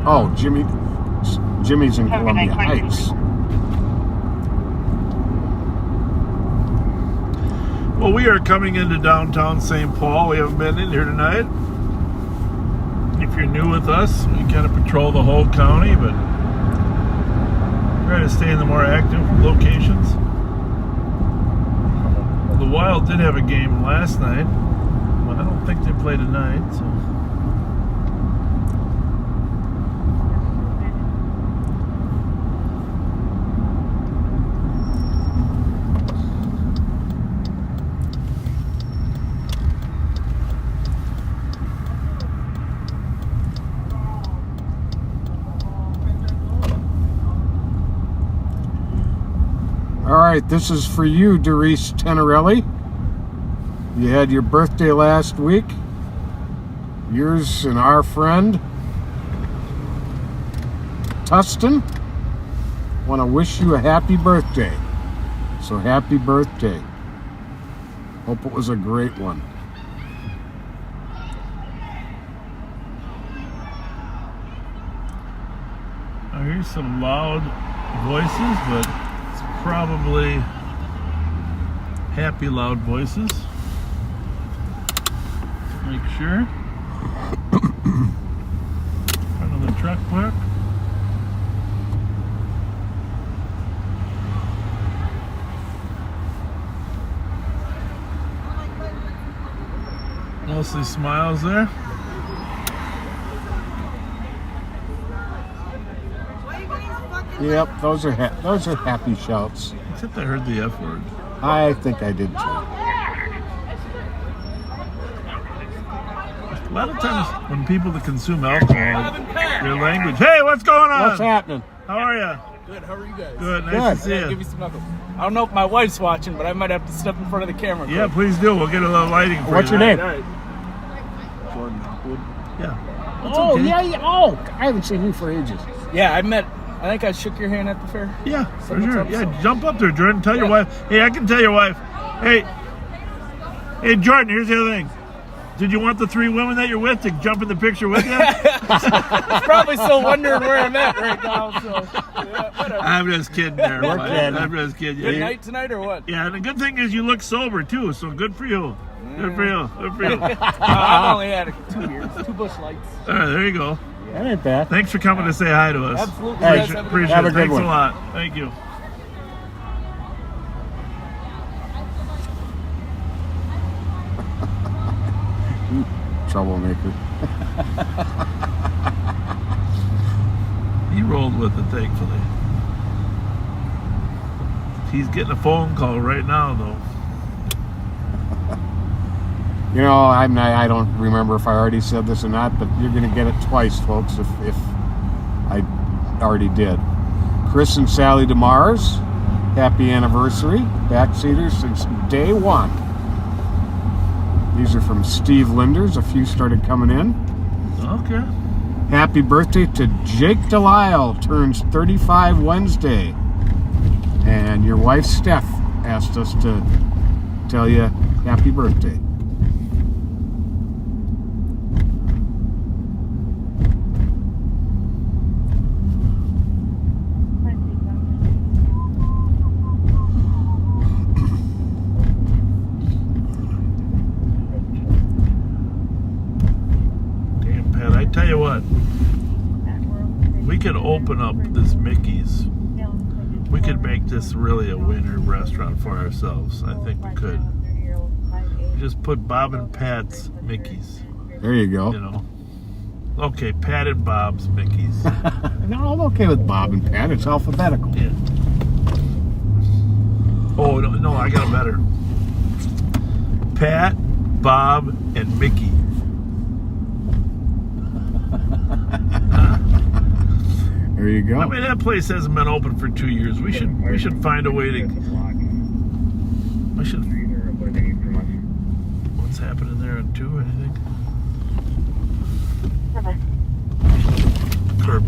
Oh, Jimmy's in Columbia Heights. Well, we are coming into downtown St. Paul. We haven't been in here tonight. If you're new with us, we kind of patrol the whole county, but try to stay in the more active locations. The Wild did have a game last night, but I don't think they play tonight, so. right, this is for you, Doris Tenerelli. You had your birthday last week. Yours and our friend, Tustin, want to wish you a happy birthday. So happy birthday. Hope it was a great one. I hear some loud voices, but it's probably happy loud voices. Make sure. Front of the truck park. Mostly smiles there. Yep, those are happy shouts. Except I heard the F word. I think I did too. A lot of times when people that consume alcohol, their language. Hey, what's going on? What's happening? How are you? Good, how are you guys? Good, nice to see you. Give me some knuckles. I don't know if my wife's watching, but I might have to step in front of the camera. Yeah, please do. We'll get a little lighting for What's you. your name? All right. Jordan Wood. Yeah. That's Oh, okay. yeah. Oh, I haven't seen you for ages. Yeah, I think I shook your hand at the fair. Yeah, So for what's sure. up, Yeah, so? jump up there, Jordan. Tell your Yeah. wife. Hey, I can tell your wife. Hey, Jordan, here's the other thing. Did you want the 3 women that you're with to jump in the picture with you? He's probably still wondering where I'm at right now. So, yeah, whatever. I'm just kidding there. We're buddy. kidding. I'm just kidding. Good Yeah, night tonight or what? yeah, and the good thing is you look sober too, so good for you. Good for you. Good for you. All I've only had 2 years, 2 bush lights. right, there you go. That ain't bad. Thanks for coming to say hi to us. Absolutely. Hey, You guys Appreciate have a it. good Thanks one. a lot. Thank you. Troublemaker. He rolled with it, thankfully. He's getting a phone call right now, though. You know, I don't remember if I already said this or not, but you're going to get it twice, folks, if I already did. Chris and Sally DeMars, happy anniversary. Backseaters since day one. These are from Steve Linders. A few started coming in. Okay. Happy birthday to Jake Delisle, turns 35 Wednesday. And your wife, Steph, asked us to tell you happy birthday. Damn, Pat, I tell you what. We could open up this Mickey's. We could make this really a winter restaurant for ourselves. I think we could. Just put Bob and Pat's Mickey's, There you go. you know. Okay, Pat and Bob's Mickey's. No, I'm okay with Bob and Pat. It's alphabetical. Yeah. Oh, no, I got a better. Pat, Bob, and Mickey. There you go. I mean, that place hasn't been open for 2 years. We should find a way to. We should. What's happening there at 2? Anything? Curb.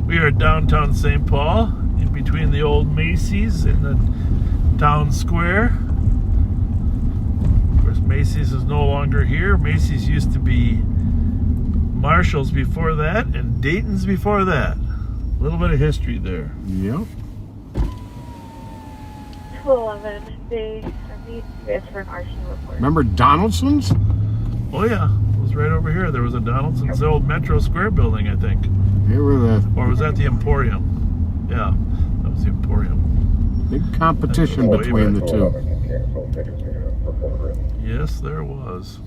We are downtown St. Paul, in between the old Macy's and the town square. Of course, Macy's is no longer here. Macy's used to be Marshall's before that, and Dayton's before that. A little bit of history there. Yep. 211, they need this for an RC report. Remember Donaldson's? Oh yeah, it was right over here. There was a Donaldson's old Metro Square building, I think. They were the Or was that the Emporium? Yeah, that was the Emporium. big competition Way between the back. two. Yes, there was.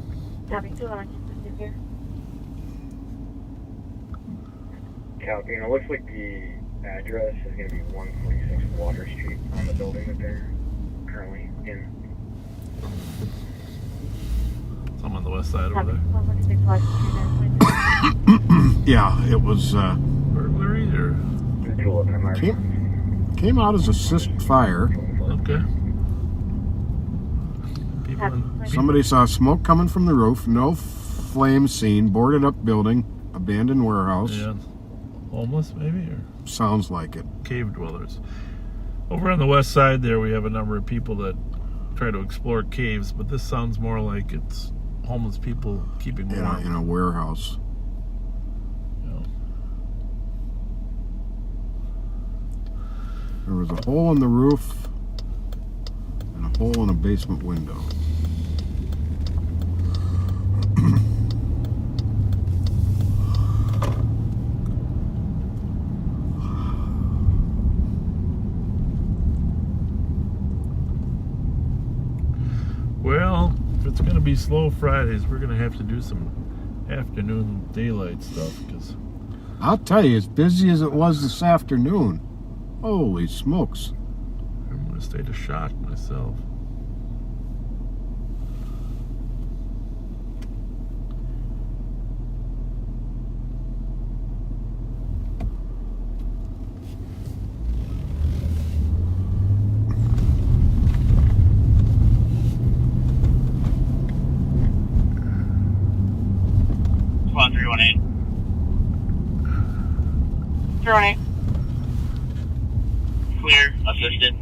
Having 211 here. Copy. And it looks like the address is going to be 146 Water Street on the building that they're currently in. Some on the west side over there. 146 Washington Street. Yeah, it was Burglaries or? Came out as assist fire. Okay. Somebody saw smoke coming from the roof. No flames seen. Boarded up building. Abandoned warehouse. Yeah. Homeless, maybe? Or Sounds like it. cave dwellers. Over on the west side there, we have a number of people that try to explore caves, but this sounds more like it's homeless people keeping warm. In a warehouse. Yeah. There was a hole in the roof and a hole in a basement window. Well, if it's going to be slow Fridays, we're going to have to do some afternoon daylight stuff, because I'll tell you, as busy as it was this afternoon, holy smokes. I'm in a state of shock myself. Squad 318. 318. Clear. Assisted.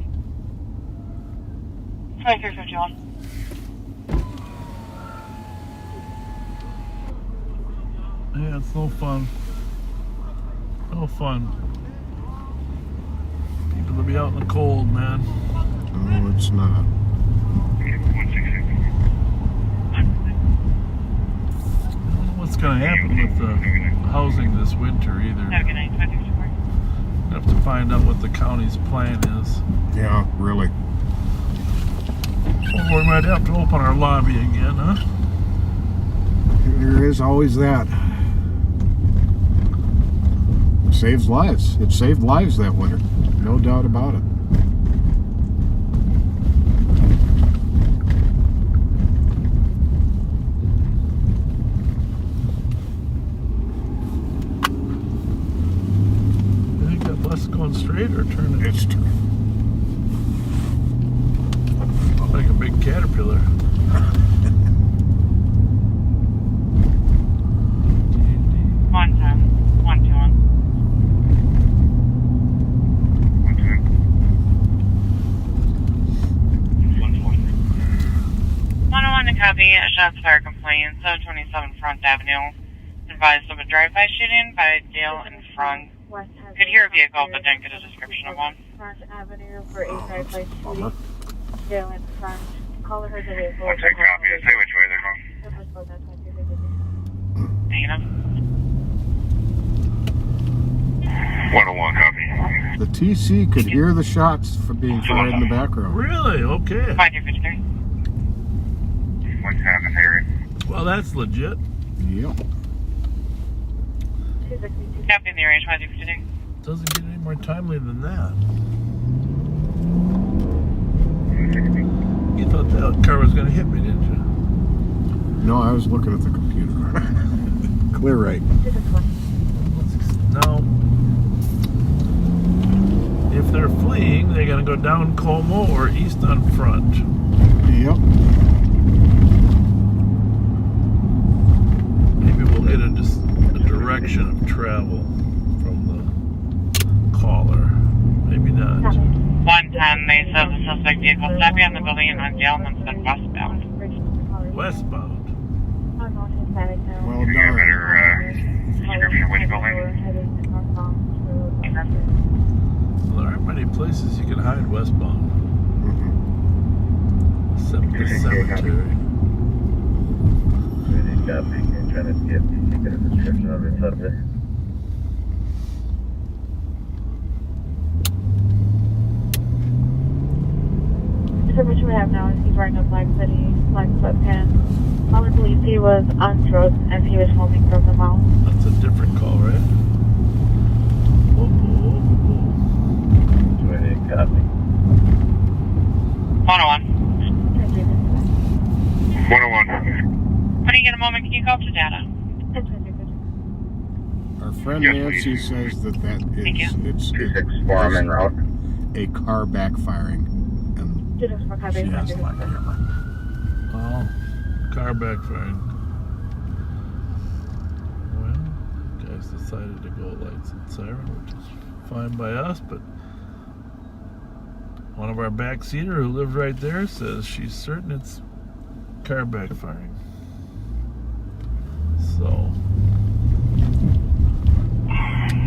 2351. Yeah, it's no fun. No fun. People to be out in the cold, man. No, it's not. 166. I don't know what's going to happen with the housing this winter either. Have a good night. 564. Have to find out what the county's plan is. Yeah, really. Or we might have to open our lobby again, huh? There is always that. It saves lives. It saved lives that winter. No doubt about it. You think that bus is going straight or turning? It's true. Like a big caterpillar. 110. 121. 101 to copy. A shots fired complaint. 727 Front Avenue. Advised of a drive-by shooting by Dale in front. Could hear a vehicle, but didn't get a description of one. Front Avenue for a drive-by shooting. Dale in front. Caller heard the vehicle. I'll take copy. I'll say which way they're going. Hanging up. 101 copy. The TC could hear the shots for being fired in the background. Really? Okay. 5353. What's happening here? Well, that's legit. Yep. Copy in the range. 5353. Doesn't get any more timely than that. You thought that car was going to hit me, didn't you? No, I was looking at the computer. Clear right. Now, if they're fleeing, they're going to go down Como or east on Front. Yep. Maybe we'll get a direction of travel from the caller. Maybe not. 110. They said the suspect vehicle stopped behind the building on Dale and said westbound. Westbound. Well You got a done. better description of which building? Well, there aren't many places you can hide westbound. Except the cemetery. Trying to see if you can get a description of it. So what you would have now is he's wearing a black hoodie, black sweatpants. Caller believes he was on drugs as he was foaming from the mouth. That's a different call, right? Whoa, whoa, whoa. 101. 101. When you get a moment, can you go up to data? Our friend Yes, Nancy please. says that Thank you. it's 264, I'm en route. a car backfiring, and she has luck here. Oh, car backfiring. Well, guys decided to go lights and siren, which is fine by us, but one of our backseater who lived right there says she's certain it's car backfiring. So,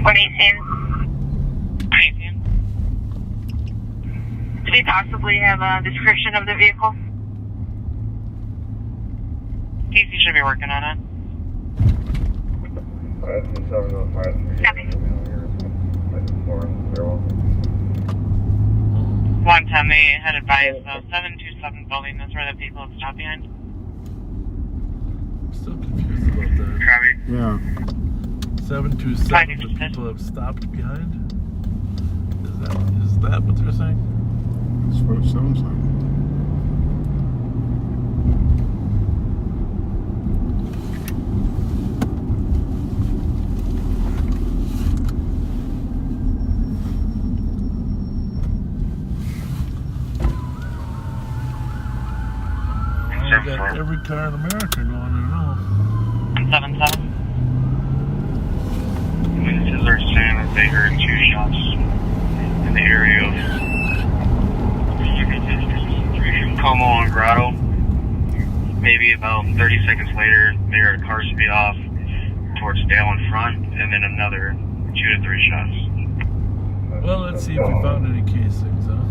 What are you seeing? What are you seeing? Do we possibly have a description of the vehicle? Casey should be working on it. Copy. 110, they headed by, so 727 building is where the vehicle is stopped behind. I'm still confused about that. Copy. Yeah. 727, the people have stopped behind? Is that what they're saying? That's what it sounds like. We got every car in America going there now. 177. Witnesses are saying that they heard 2 shots in the area of Como and Grotto. Maybe about 30 seconds later, they heard a car speed off towards Dale in front, and then another 2 to 3 shots. Well, let's see if we found any casings, huh?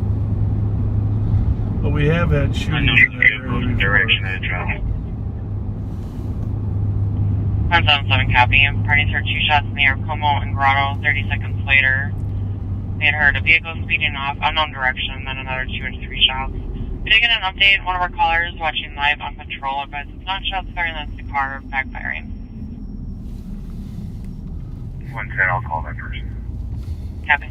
But we have had shootings in that area before. Direction of travel. 177 copy. Parties heard 2 shots near Como and Grotto. 30 seconds later, they had heard a vehicle speeding off, unknown direction, then another 2 or 3 shots. We did get an update. One of our callers watching live on patrol advised it's not shots firing, that's the car backfiring. 110, I'll call that person. Copy.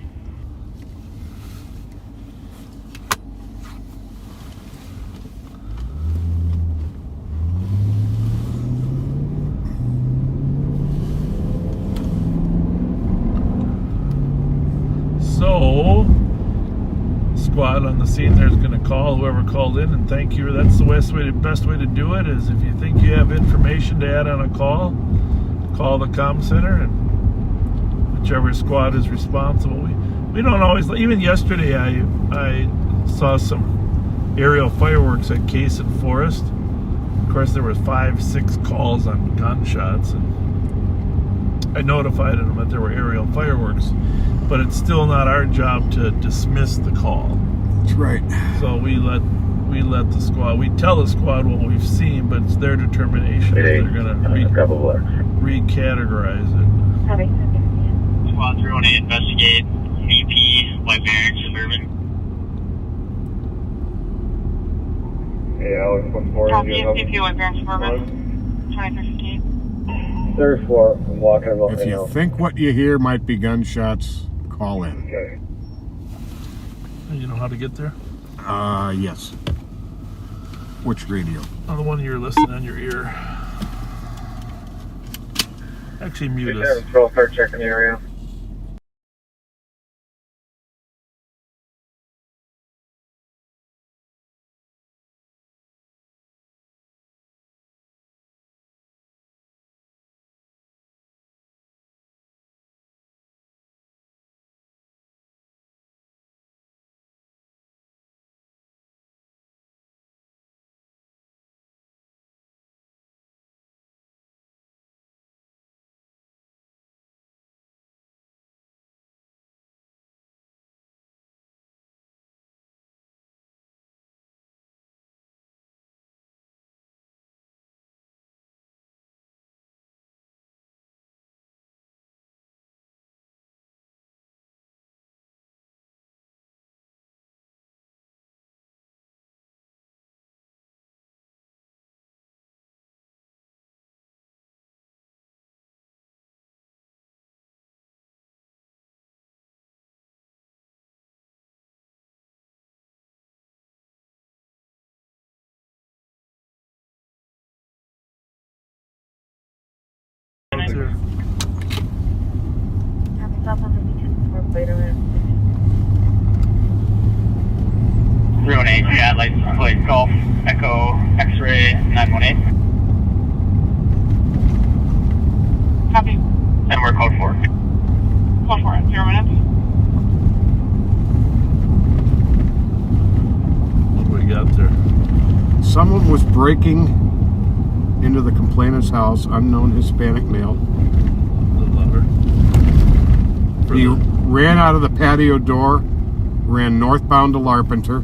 So, squad on the scene there is going to call whoever called in and thank you. That's the best way to do it is if you think you have information to add on a call the comm center and whichever squad is responsible. We don't always, even yesterday I saw some aerial fireworks at Case and Forest. Of course there was 5-6 calls on gunshots and I notified them that there were aerial fireworks. But it's still not our job to dismiss the call. That's right. So we let the squad. We tell the squad what we've seen, but it's their determination if they're going to recategorize it. Squad 318, investigate VP White Barracks Suburban. Hey, Alex, what's more? Copy. VP White Barracks Suburban. 2358. Third floor. I'm walking about. If you think what you hear might be gunshots, call in. Okay. You know how to get there? Yes. Which radio? Oh, the one you're listening on your ear. Actually, mute us. Start checking the area. south on 52 later in. 318, yeah, license plate Golf Echo X-ray 918. Copy. And we're code 4. Code 4 at 0 minutes. What do we got there? Someone was breaking into the complainant's house, unknown Hispanic male. The lover. He ran out of the patio door, ran northbound to Larpenteur.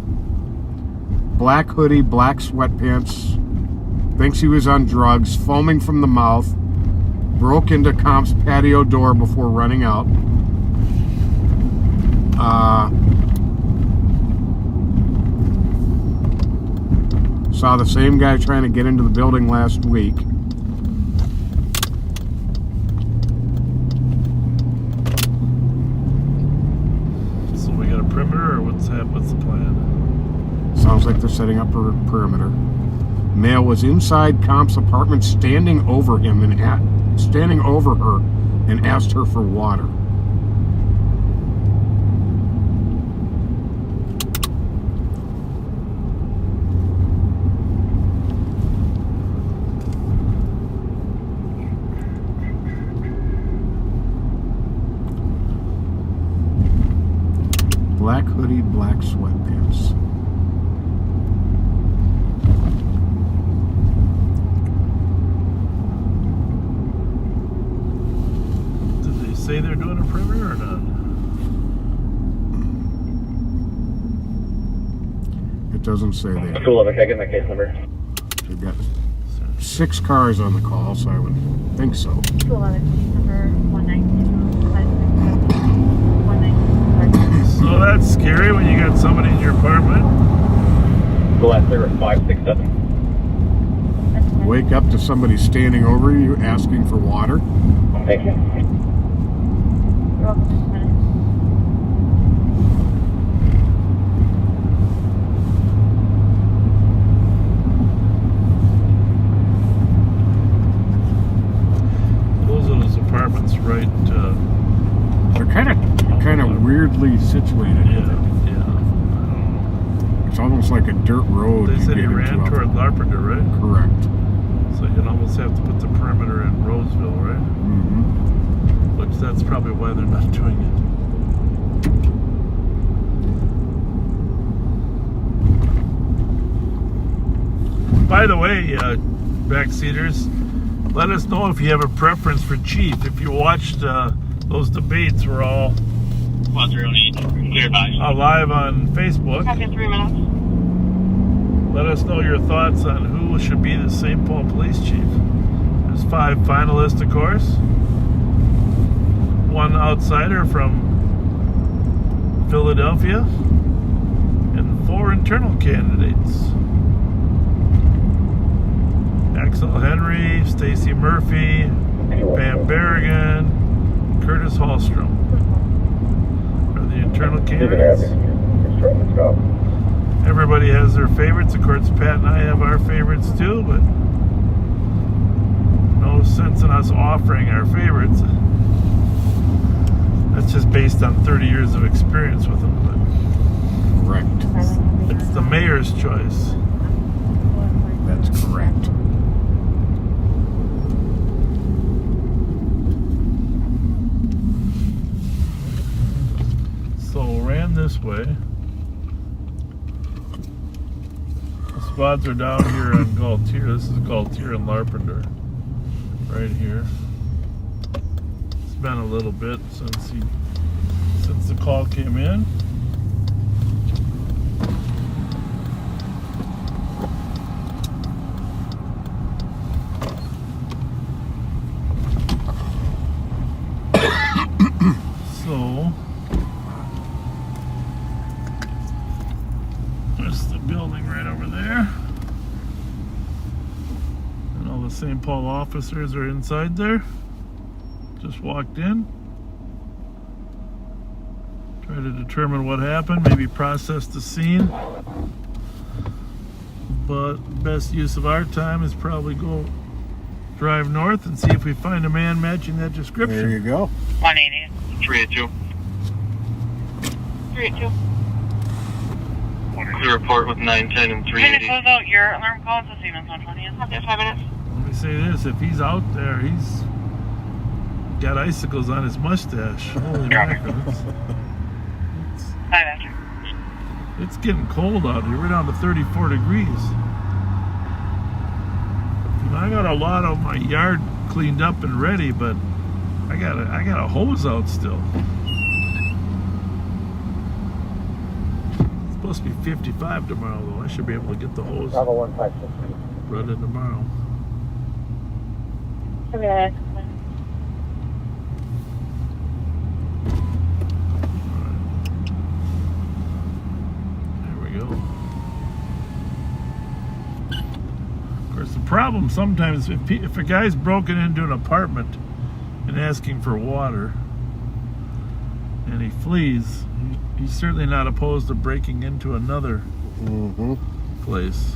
Black hoodie, black sweatpants, thinks he was on drugs, foaming from the mouth, broke into Comp's patio door before running out. Saw the same guy trying to get into the building last week. So we got a perimeter, or what's the plan? Sounds like they're setting up a perimeter. Male was inside Comp's apartment, standing over him and standing over her, and asked her for water. Black hoodie, black sweatpants. Did they say they're doing a perimeter or not? It doesn't say they. Cool, can I get my case number? They've got 6 cars on the call, so I would think so. 211, case number 192. So that's scary when you got somebody in your apartment. The last number 567. Wake up to somebody standing over you asking for water. Thank you. You're welcome. Just a minute. Those are those apartments, right? They're kind of weirdly situated. Yeah. It's almost like a dirt road. They said get he ran into toward Larpenteur, right? Correct. So you'd almost have to put the perimeter in Roseville, right? Mm-hmm. Which that's probably why they're not doing it. By the way, backseaters, let us know if you have a preference for chief. If you watched those debates, we're all 108, clear by. live on Facebook. Copy 3 minutes. Let us know your thoughts on who should be the St. Paul Police Chief. There's 5 finalists, of course. 1 outsider from Philadelphia. And 4 internal candidates. Axel Henry, Stacy Murphy, Pam Berrigan, Curtis Hallstrom are the internal candidates. Everybody has their favorites. Of course, Pat and I have our favorites too, but no sense in us offering our favorites. That's just based on 30 years of experience with them. But Correct. it's the mayor's choice. That's correct. So ran this way. The spots are down here on Gaultier. This is Gaultier and Larpenteur. Right here. It's been a little bit since the call came in. So that's the building right over there. And all the St. Paul officers are inside there. Just walked in. Try to determine what happened, maybe process the scene. But best use of our time is probably drive north and see if we find a man matching that description. There you go. 180. 382. 382. Clear report with 910 and Can you 380. close out your alarm calls? The Siemens 120 is. Okay, 5 minutes. Let me say this: if he's out there, he's got icicles on his mustache. Holy mackerel! It's, 5 after. it's getting cold out here. We're down to 34 degrees. And I got a lot of my yard cleaned up and ready, but I got a hose out still. It's supposed to be 55 tomorrow, though. I should be able to get the hose running tomorrow. Okay. There we go. Of course, the problem sometimes, if a guy's broken into an apartment and asking for water, and he flees, he's certainly not opposed to breaking into another place.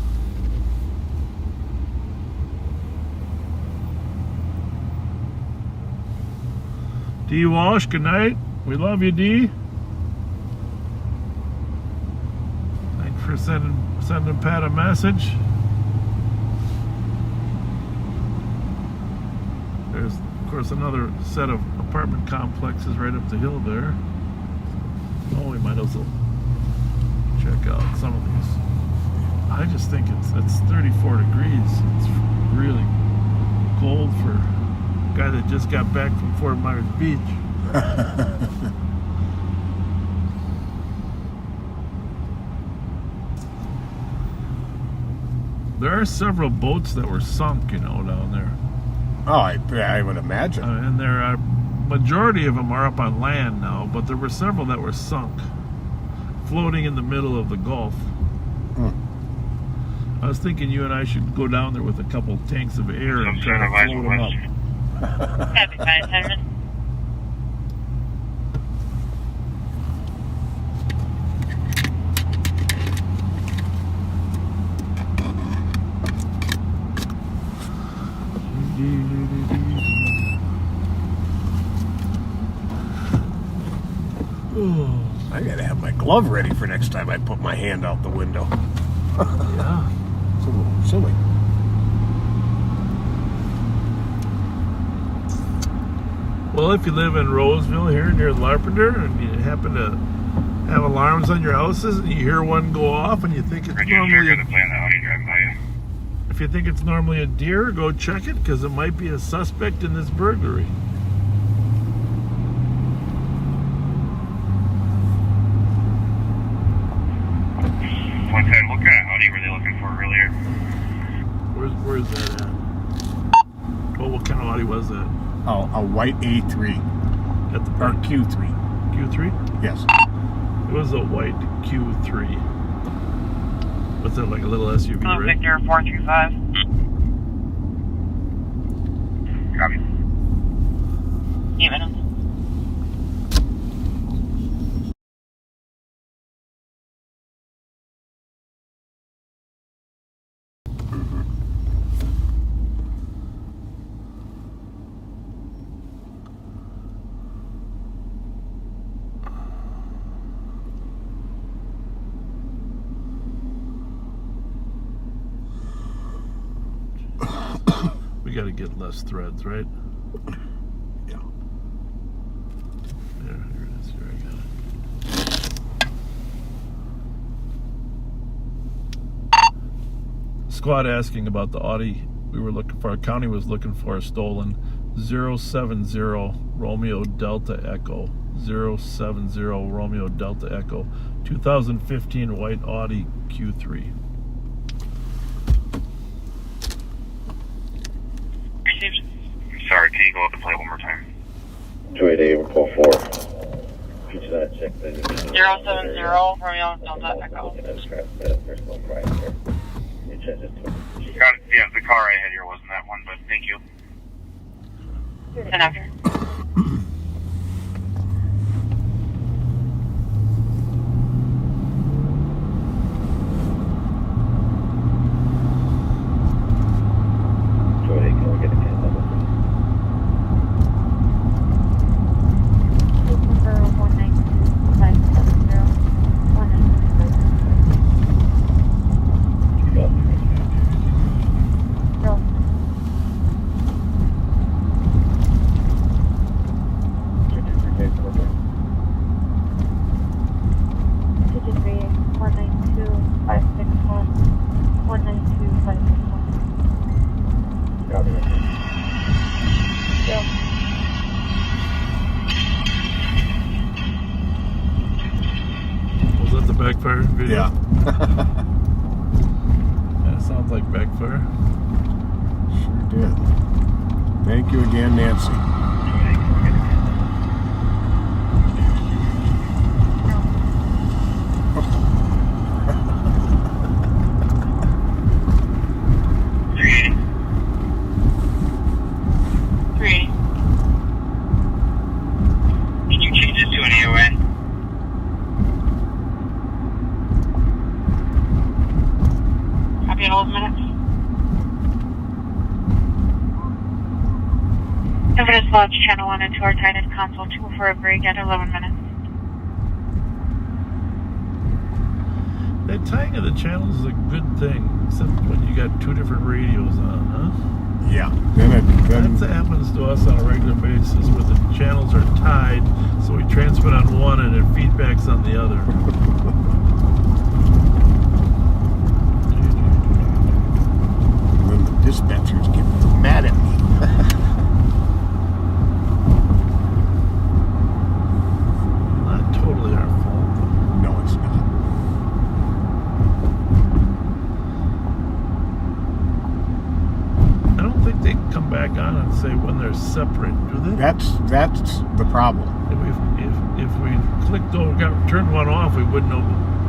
D. Walsh, good night. We love you, D. Thanks for sending Pat a message. There's, of course, another set of apartment complexes right up the hill there. Oh, we might as well check out some of these. I just think it's 34 degrees. It's really cold for a guy that just got back from Fort Myers Beach. There are several boats that were sunk, down there. Oh, I would imagine. And there are, majority of them are up on land now, but there were several that were sunk, floating in the middle of the Gulf. I was thinking you and I should go down there with a couple tanks of air and try to float them up. That'd be fine, 10 minutes. I gotta have my glove ready for next time I put my hand out the window. Yeah. It's a little silly. Well, if you live in Roseville here near Larpenteur and you happen to have alarms on your houses and you hear one go off and you think it's normally if you think it's normally a deer, go check it because it might be a suspect in this burglary. What kind of Audi were they looking for earlier? Where's that at? Oh, what kind of Audi was that? Oh, a white A3. At the Or park. Q3. Q3? Yes. It was a white Q3. What's that, like a little SUV, right? Victor 435. Copy. Even. We got to get less threads, right? Yeah. Here it is. Here I got it. Squad asking about the Audi we were looking for. Our county was looking for a stolen 070 Romeo Delta Echo. 070 Romeo Delta Echo. 2015 white Audi Q3. Received. Sorry, can you go up and play it one more time? 288, call 4. Feature that check. 070 Romeo Delta Echo. Personal crime here. You change it to. Got it. Yeah, the car I had here wasn't that one, but thank you. 10 after. Can we get a can number? That sounds like backfire. Sure did. Thank you again, Nancy. Did you change it to an AOA? Copy in 11 minutes. Evidence Lodge Channel 1 and 2 are tied in console 2 for a break at 11 minutes. That tying of the channels is a good thing, except when you got two different radios on, huh? Yeah. Then That happens to us on a regular basis where the channels are tied, so we transmit on one and it feedbacks on the other. then the dispatchers get mad at me. Not totally our fault. No, it's not. I don't think they come back on and say when they're separate, do they? That's the problem. If we clicked over, turned one off, we wouldn't know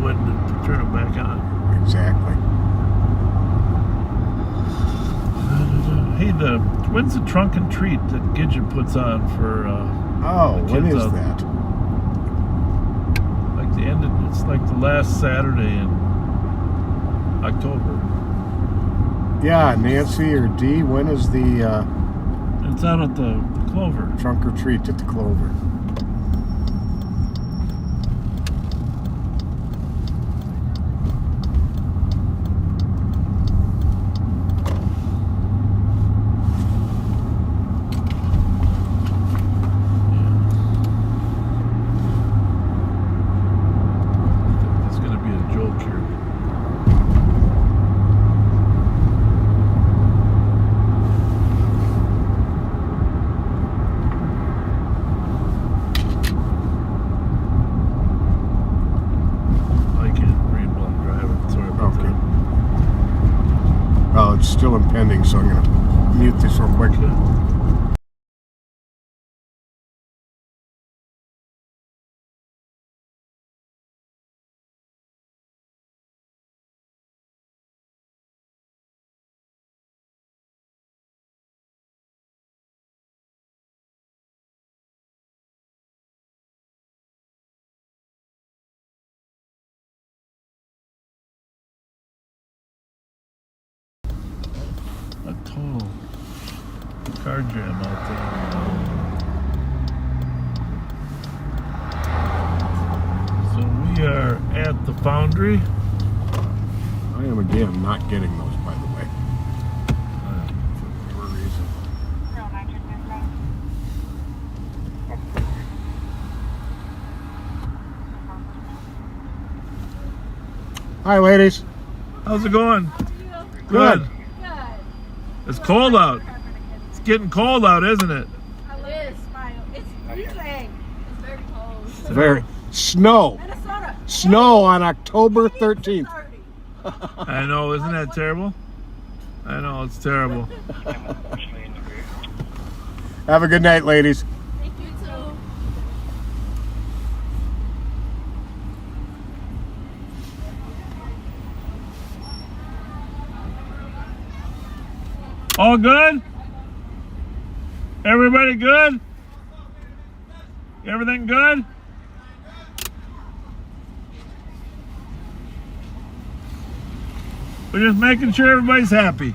when to turn it back on. Exactly. Hey, when's the trunk and treat that Gidget puts on for? When is that? Like the end of, it's like the last Saturday in October. Yeah, Nancy or Dee, when is the It's out at the Clover. trunk or treat at the Clover? It's going to be a joke here. I can't read while I'm driving. Sorry about Okay. that. Oh, it's still impending, so I'm going to mute this real quick. A total car jam out there. So we are at the foundry. I am again not getting those, by the way. For whatever reason. Hi, ladies. How's it going? Good. It's cold out. It's getting cold out, isn't it? It is, Smile. It's freezing. It's very cold. Very snow. Minnesota. Snow on October 13th. I know, isn't that terrible? I know, it's terrible. Have a good night, ladies. Thank you too. All good? Everybody good? Everything good? We're just making sure everybody's happy.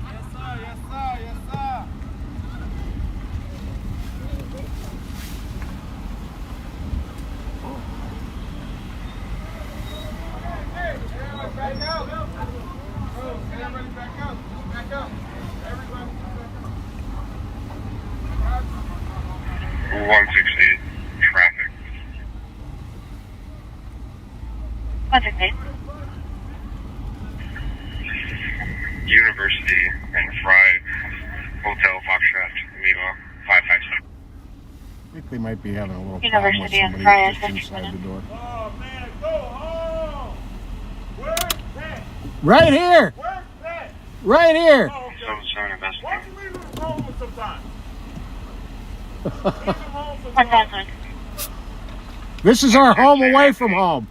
Traffic. What's his name? University and Fry Hotel Foxtrot Lima 557. I think they might be having a little problem with University and somebody Fry, just I think inside the door. Oh man, go home! Where's Right here. Where's that? Right here. Oh, okay. So, sorry, investigate. Why don't you leave him alone sometimes? Leave him alone sometimes. This is our home away from home.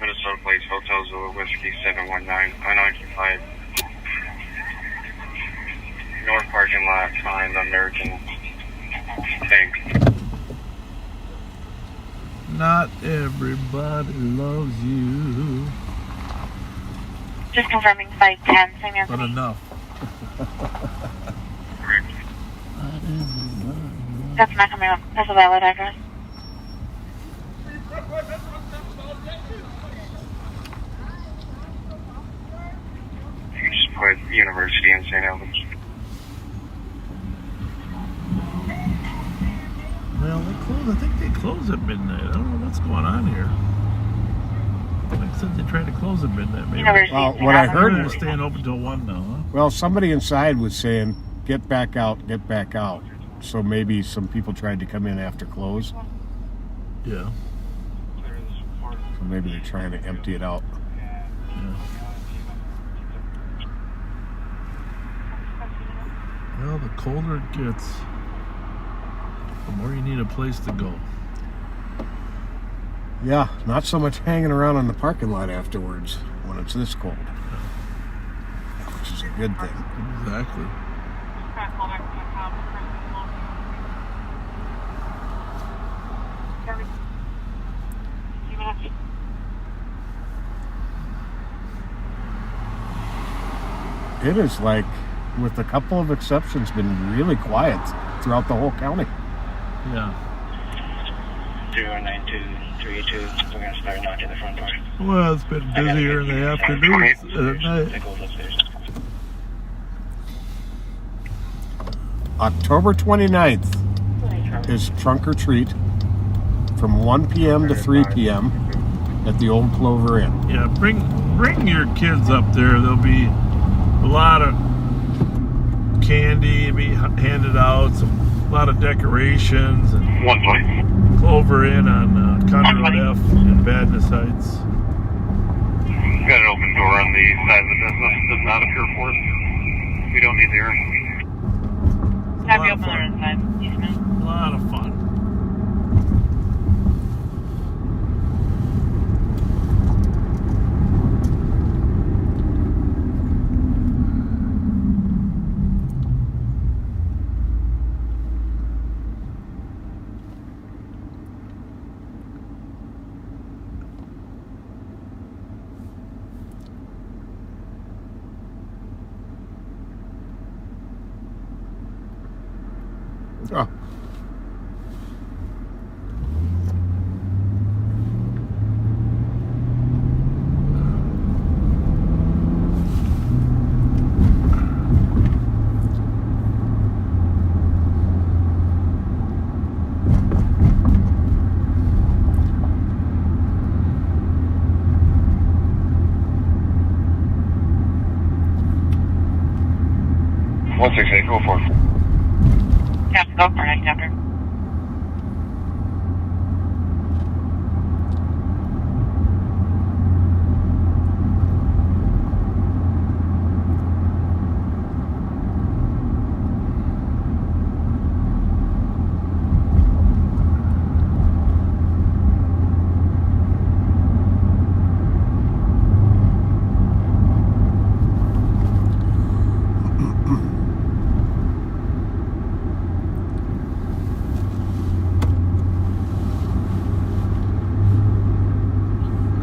Minnesota Place, Hotel Zulu, Whiskey 719, I-95. North parking lot behind the American Bank. Not everybody loves you, Just confirming 510, St. but Anthony. enough. That's not coming up. That's a valid address. You just put University in St. Albans. Well, they close. I think they close at midnight. I don't know what's going on here. Like I said, they tried to close at midnight. Maybe. University. Well, what I heard They're was, staying open till 1 now, huh? well, somebody inside was saying, "Get back out, get back out." So maybe some people tried to come in after close. Yeah. So maybe they're trying to empty it out. Yeah. Well, the colder it gets, the more you need a place to go. Yeah, not so much hanging around in the parking lot afterwards when it's this cold, which is a good thing. Exactly. It is, like, with a couple of exceptions, been really quiet throughout the whole county. Yeah. 09232, we're going to start knocking the front door. Well, it's been busier in the afternoons than at night. That goes upstairs. October 29th is Trunk or Treat from 1 p.m. to 3 p.m. at the Old Clover Inn. Yeah, bring your kids up there. There'll be a lot of candy be handed out, a lot of decorations, and 120. Clover Inn on Conroe F in Badness Heights. Got an open door on the side of the business. Does not appear for us. We don't need the air. Have you open on the inside, Eastman? A lot of fun. Oh. One 168, go for it. Yeah, go for it, chapter.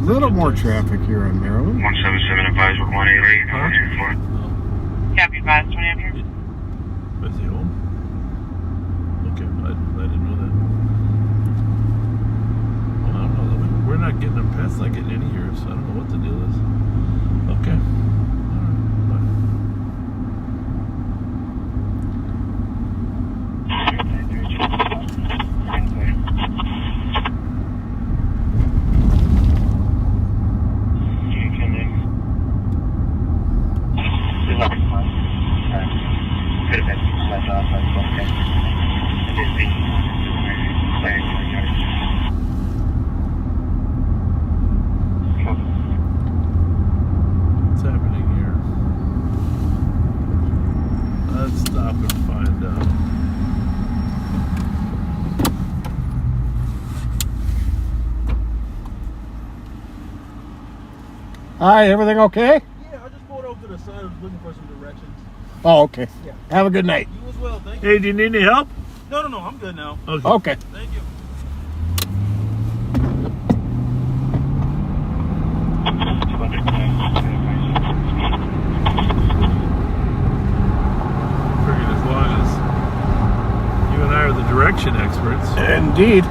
A little more traffic here on Maryland. 177 advised with 188, 424. Copy, advised, 20 up here. Is he home? Okay, I didn't know that. Well, I don't know. We're not getting them. Pat's not getting any here, so I don't know what the deal is. Okay. All right. stop and find out. Hi, everything okay? Yeah, I just pulled over to the side. I was looking for some directions. Oh, okay. Yeah. Have a good night. You as well. Thank you. Hey, do you need any help? No, I'm good now. Okay. Thank you. Figured as long as you and I are the direction experts. Indeed.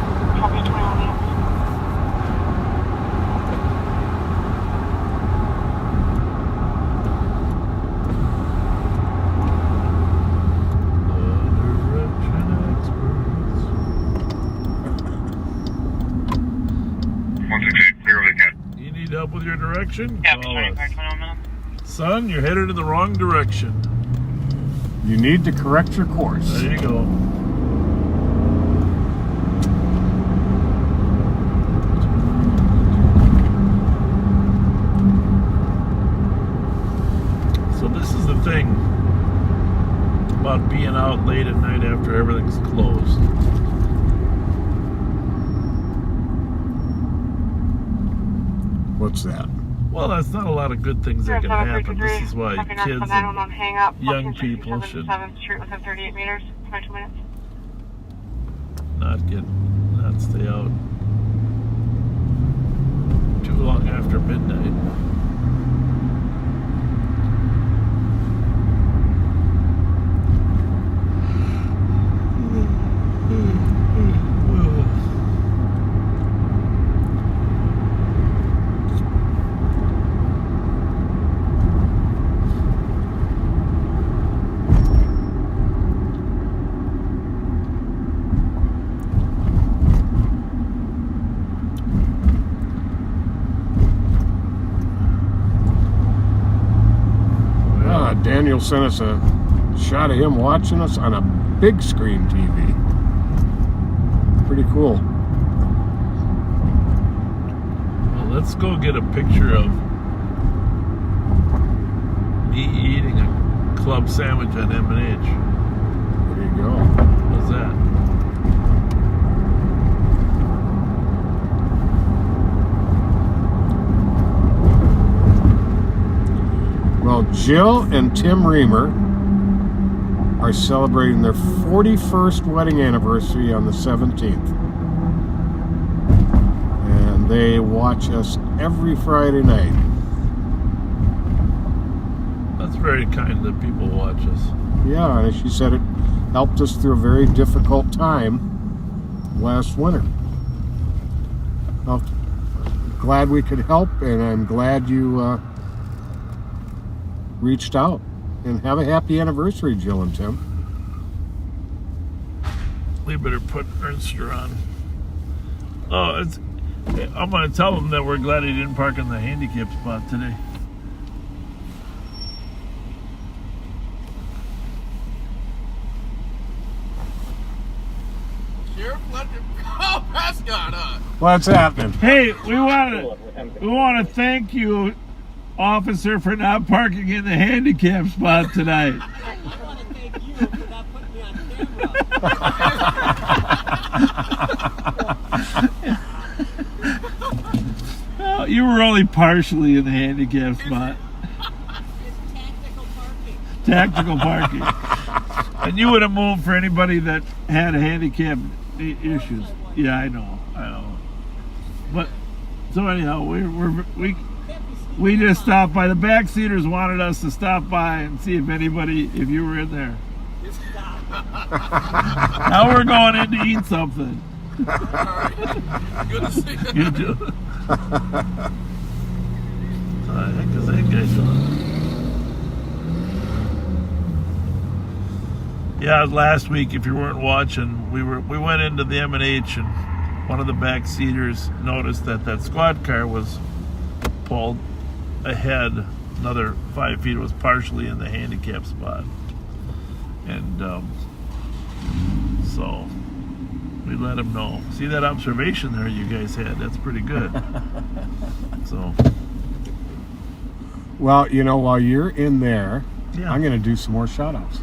You need help with your direction? Yeah, Call us. 25, 20 minutes. Son, you're headed in the wrong direction. You need to correct your course. There you go. So this is the thing about being out late at night after everything's closed. What's that? Well, that's not a lot of good things that can happen. This is why kids and hang up. young people should 7th Street within 38 meters. 22 minutes. not stay out too long after midnight. Daniel sent us a shot of him watching us on a big screen TV. Pretty cool. Well, let's go get a picture of me eating a club sandwich at M&H. There you go. What's that? Well, Jill and Tim Reamer are celebrating their 41st wedding anniversary on the 17th. And they watch us every Friday night. That's very kind that people watch us. Yeah, and she said it helped us through a very difficult time last winter. Well, glad we could help, and I'm glad you reached out. And have a happy anniversary, Jill and Tim. We better put Ernster on. Oh, I'm going to tell him that we're glad he didn't park in the handicap spot today. Sheriff Fletcher. Oh, Prescott, What's happening? Hey, we want to thank you, officer, for not parking in the handicap spot tonight. I want to thank you for not putting me on camera. Well, you were only partially in the handicap spot. It's tactical parking. Tactical parking. And you would have moved for anybody that had handicap issues. Yeah, I know. But so anyhow, we just stopped by. The backseaters wanted us to stop by and see if you were in there. Now we're going in to eat something. Good to see you. You too. What the heck is that guy doing? Yeah, last week, if you weren't watching, we went into the M&H, and one of the backseaters noticed that squad car was pulled ahead another 5 feet. It was partially in the handicap spot, and so we let him know. See that observation there you guys had? That's pretty good. So, Well, while you're in there, yeah. I'm going to do some more shout outs.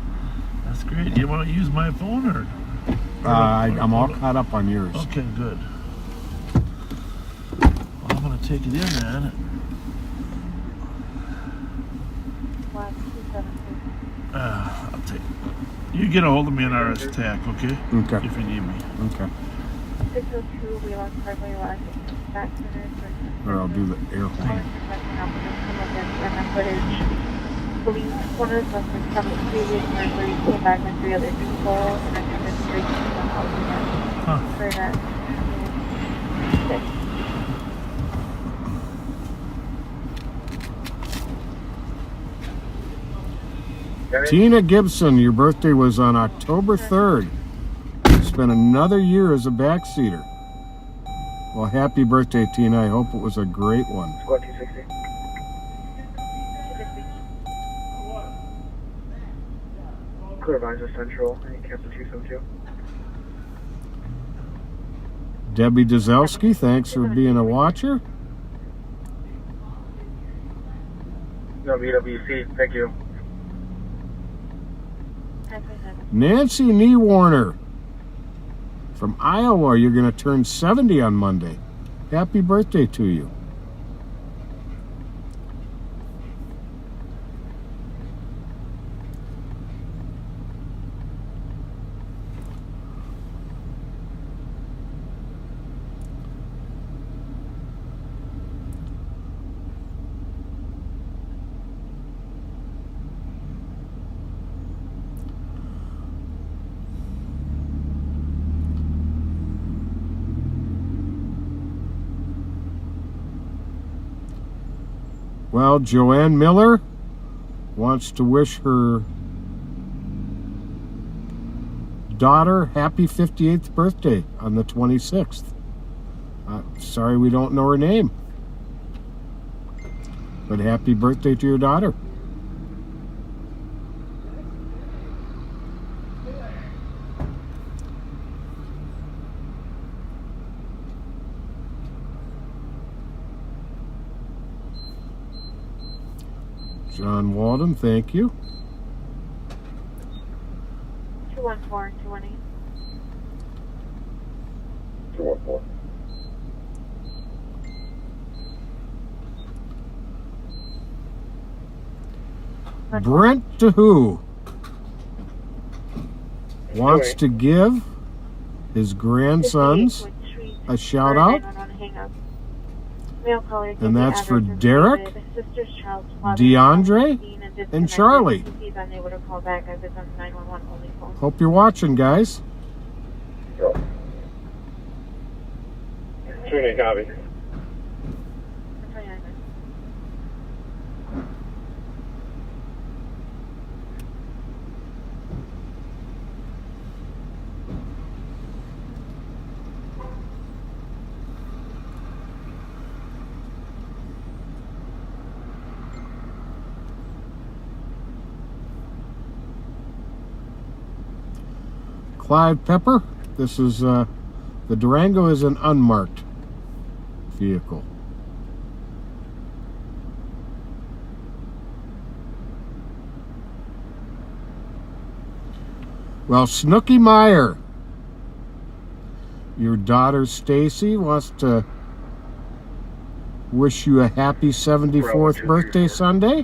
That's great. You want to use my phone or? I'm all caught up on yours. Okay, good. Well, I'm gonna take it in then. I'll take. You get a hold of me in RS TAC, okay? Okay. If you need me. Okay. 602, we lost Parkway West. Back to the Or I'll do the airplane. Police one of us was from the previous burglary came back with 3 other people and I took a straight to the house again. For that. Tina Gibson, your birthday was on October 3rd. You spent another year as a backseater. Well, happy birthday, Tina. I hope it was a great one. Squad 260. Clear Vines Central, Captain 272. Debbie Dzelski, thanks for being a watcher. No, VWC, thank you. Nancy Niewarner from Iowa, you're going to turn 70 on Monday. Happy birthday to you. Well, Joanne Miller wants to wish her daughter happy 58th birthday on the 26th. Sorry we don't know her name, but happy birthday to your daughter. John Walden, thank you. 214, 218. 214. Brent DeHoo wants to give his grandsons a shout out, and that's for Derek, DeAndre, and Charlie. Hope you're watching, guys. Tuning, copy. Clive Pepper, this is the Durango is an unmarked vehicle. Well, Snooky Meyer, your daughter Stacy wants to wish you a happy 74th birthday Sunday,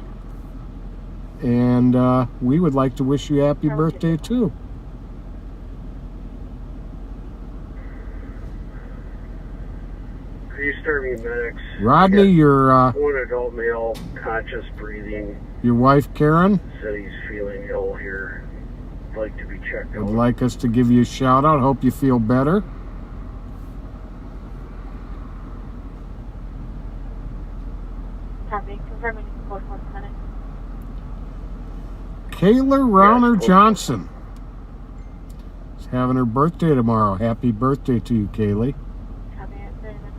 and we would like to wish you a happy birthday too. Disturbing medics. Rodney, your one adult male, conscious breathing. Your wife Karen Said he's feeling ill here. Like to be checked out. would like us to give you a shout out. Hope you feel better. Copy. Confirming code 1 minute. Kayla Rauner Johnson is having her birthday tomorrow. Happy birthday to you, Kaylee. Copy. 30 minutes.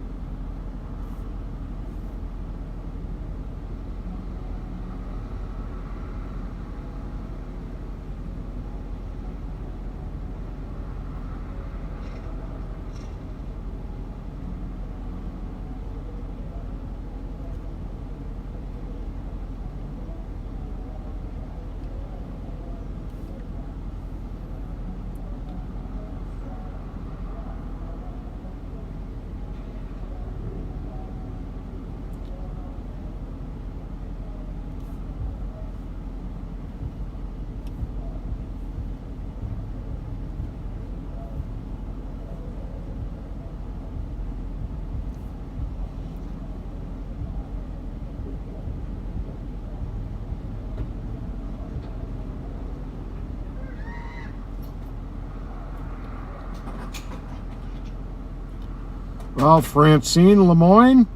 Well, Francine Lemoyne,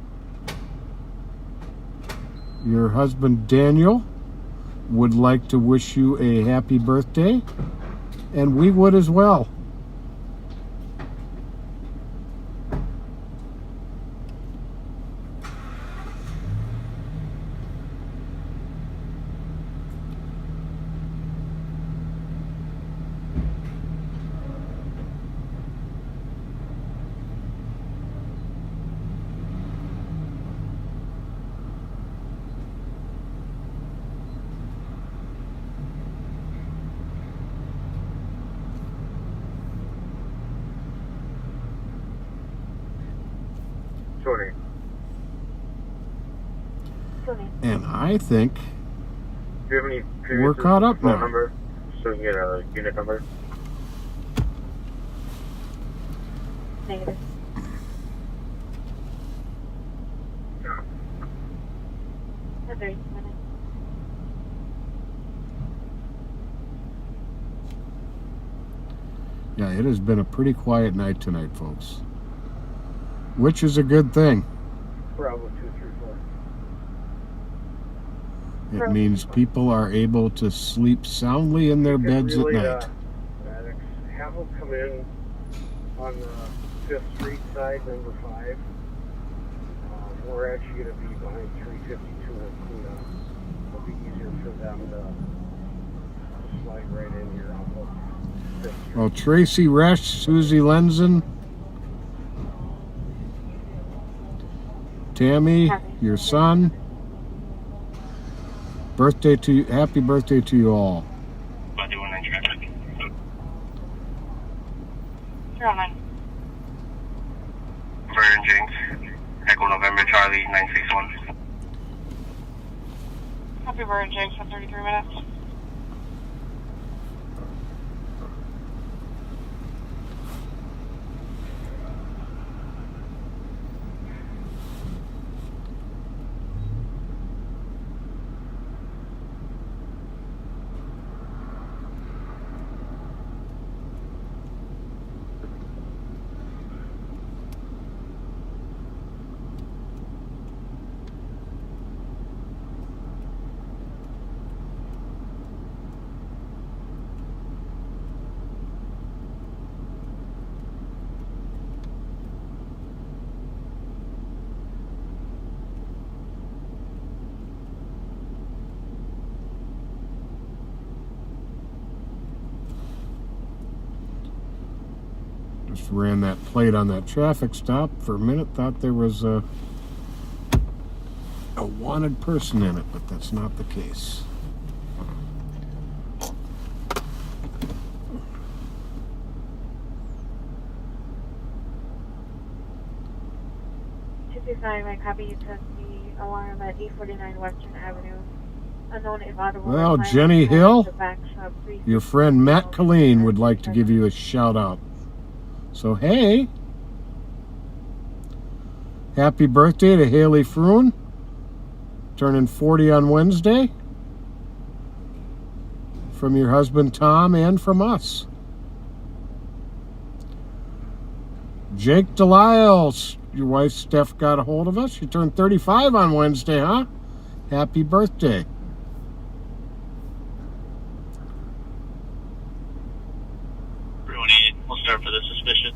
your husband Daniel would like to wish you a happy birthday, and we would as well. Sorry. And I think Do you have any we're caught up phone now. number so we can get a unit number? Negative. Okay. Yeah, it has been a pretty quiet night tonight, folks. Which is a good thing. Bravo 234. It means people are able to sleep soundly in their beds at night. Maddox, have them come in on the 5th Street side, number 5. We're actually going to be behind 352 and Kuna. It'll be easier for them to slide right in here off of 5th Street. Well, Tracy Resch, Susie Lenzen, Tammy, your son. Happy birthday to you all. 09. Vernon James, Echo November Charlie 961. Happy birthday, James, for 33 minutes. Just ran that plate on that traffic stop for a minute. Thought there was a wanted person in it, but that's not the case. I copy you took the alarm at E49 Western Avenue. Unknown if audible. Well, Jenny Hill, your friend Matt Colleen would like to give you a shout out. So, hey, happy birthday to Haley Froon, turning 40 on Wednesday, from your husband Tom and from us. Jake Delisle, your wife Steph got a hold of us. You turned 35 on Wednesday, huh? Happy birthday. We'll start for the suspicion.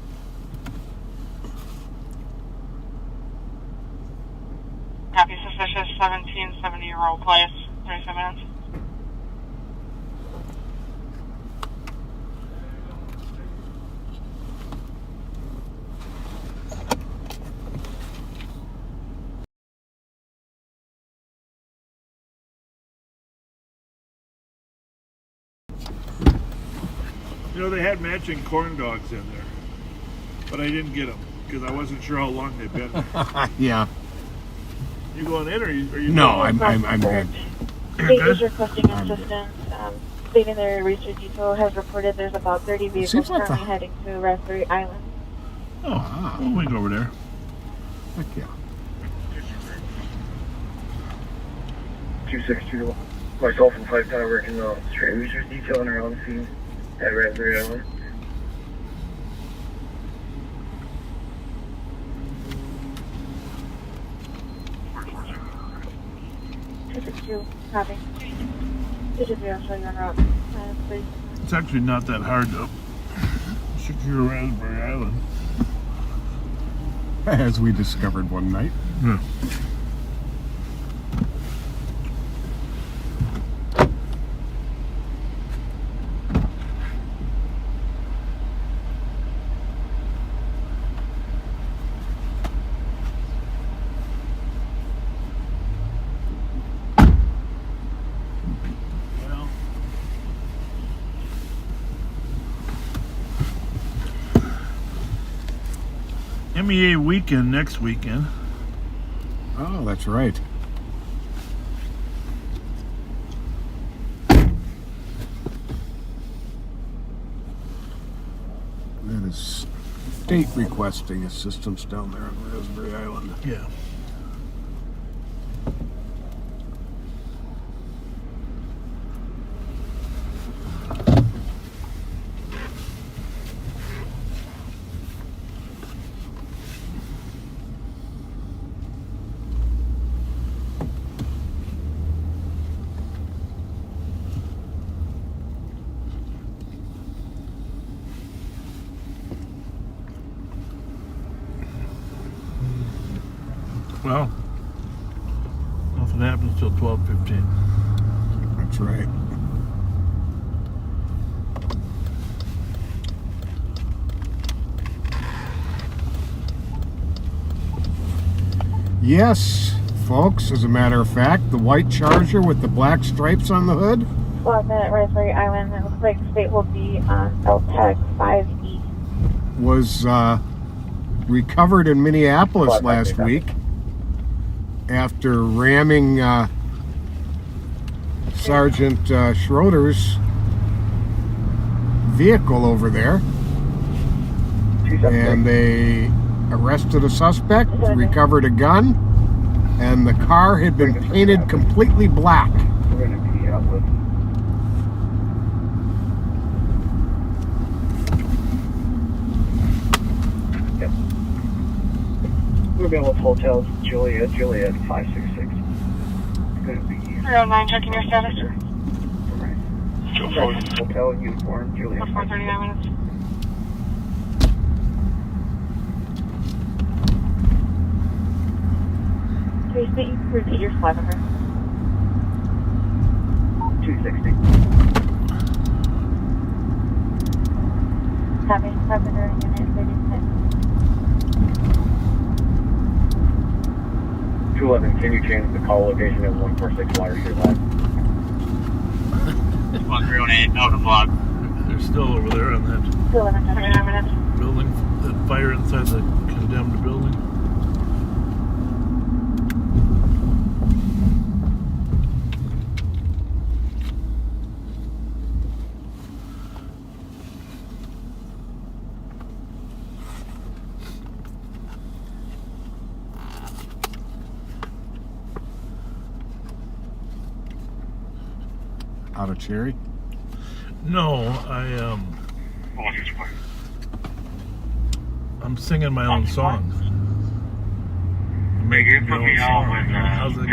Happy suspicious 1770-year-old place. 35 minutes. You know, they had matching corn dogs in there, but I didn't get them because I wasn't sure how long they'd been there. Yeah. You going in, or are you? No, I'm good. State is requesting assistance. State in their research detail has reported there's about 30 vehicles like currently heading to Raspberry Island. Oh, well, we can go over there. Heck yeah. 262. Myself and 5 Tower working the straight research detail and around the scene at Raspberry Island. 2, copy. 220, showing on route. Please. It's actually not that hard to secure Raspberry Island. As we discovered one night. Yeah. MEA weekend next weekend. Oh, that's right. That is state requesting assistance down there on Raspberry Island. Yeah. Well, nothing happens till 12:15. That's right. Yes, folks, as a matter of fact, the white Charger with the black stripes on the hood 12 minute Raspberry Island. It looks like state will be on LTEC 5E. was recovered in Minneapolis last week after ramming Sergeant Schroeder's vehicle over there. And they arrested a suspect, recovered a gun, and the car had been painted completely black. We're going to be out with. Yep. We're going with Hotel Juliet 566. It's going to be. 09, checking your status. Right. Hotel uniform Juliet. 4:39 minutes. Please repeat your flight number. 260. Copy. Passenger unit 36. 211, can you change the call location at 146 Watershire Live? 108, out of vlog. They're still over there on that 211, 39 minutes. building, that fire inside the condemned building. Out of Cherry? No, I'm singing my own song. I'm making my own song. How's it go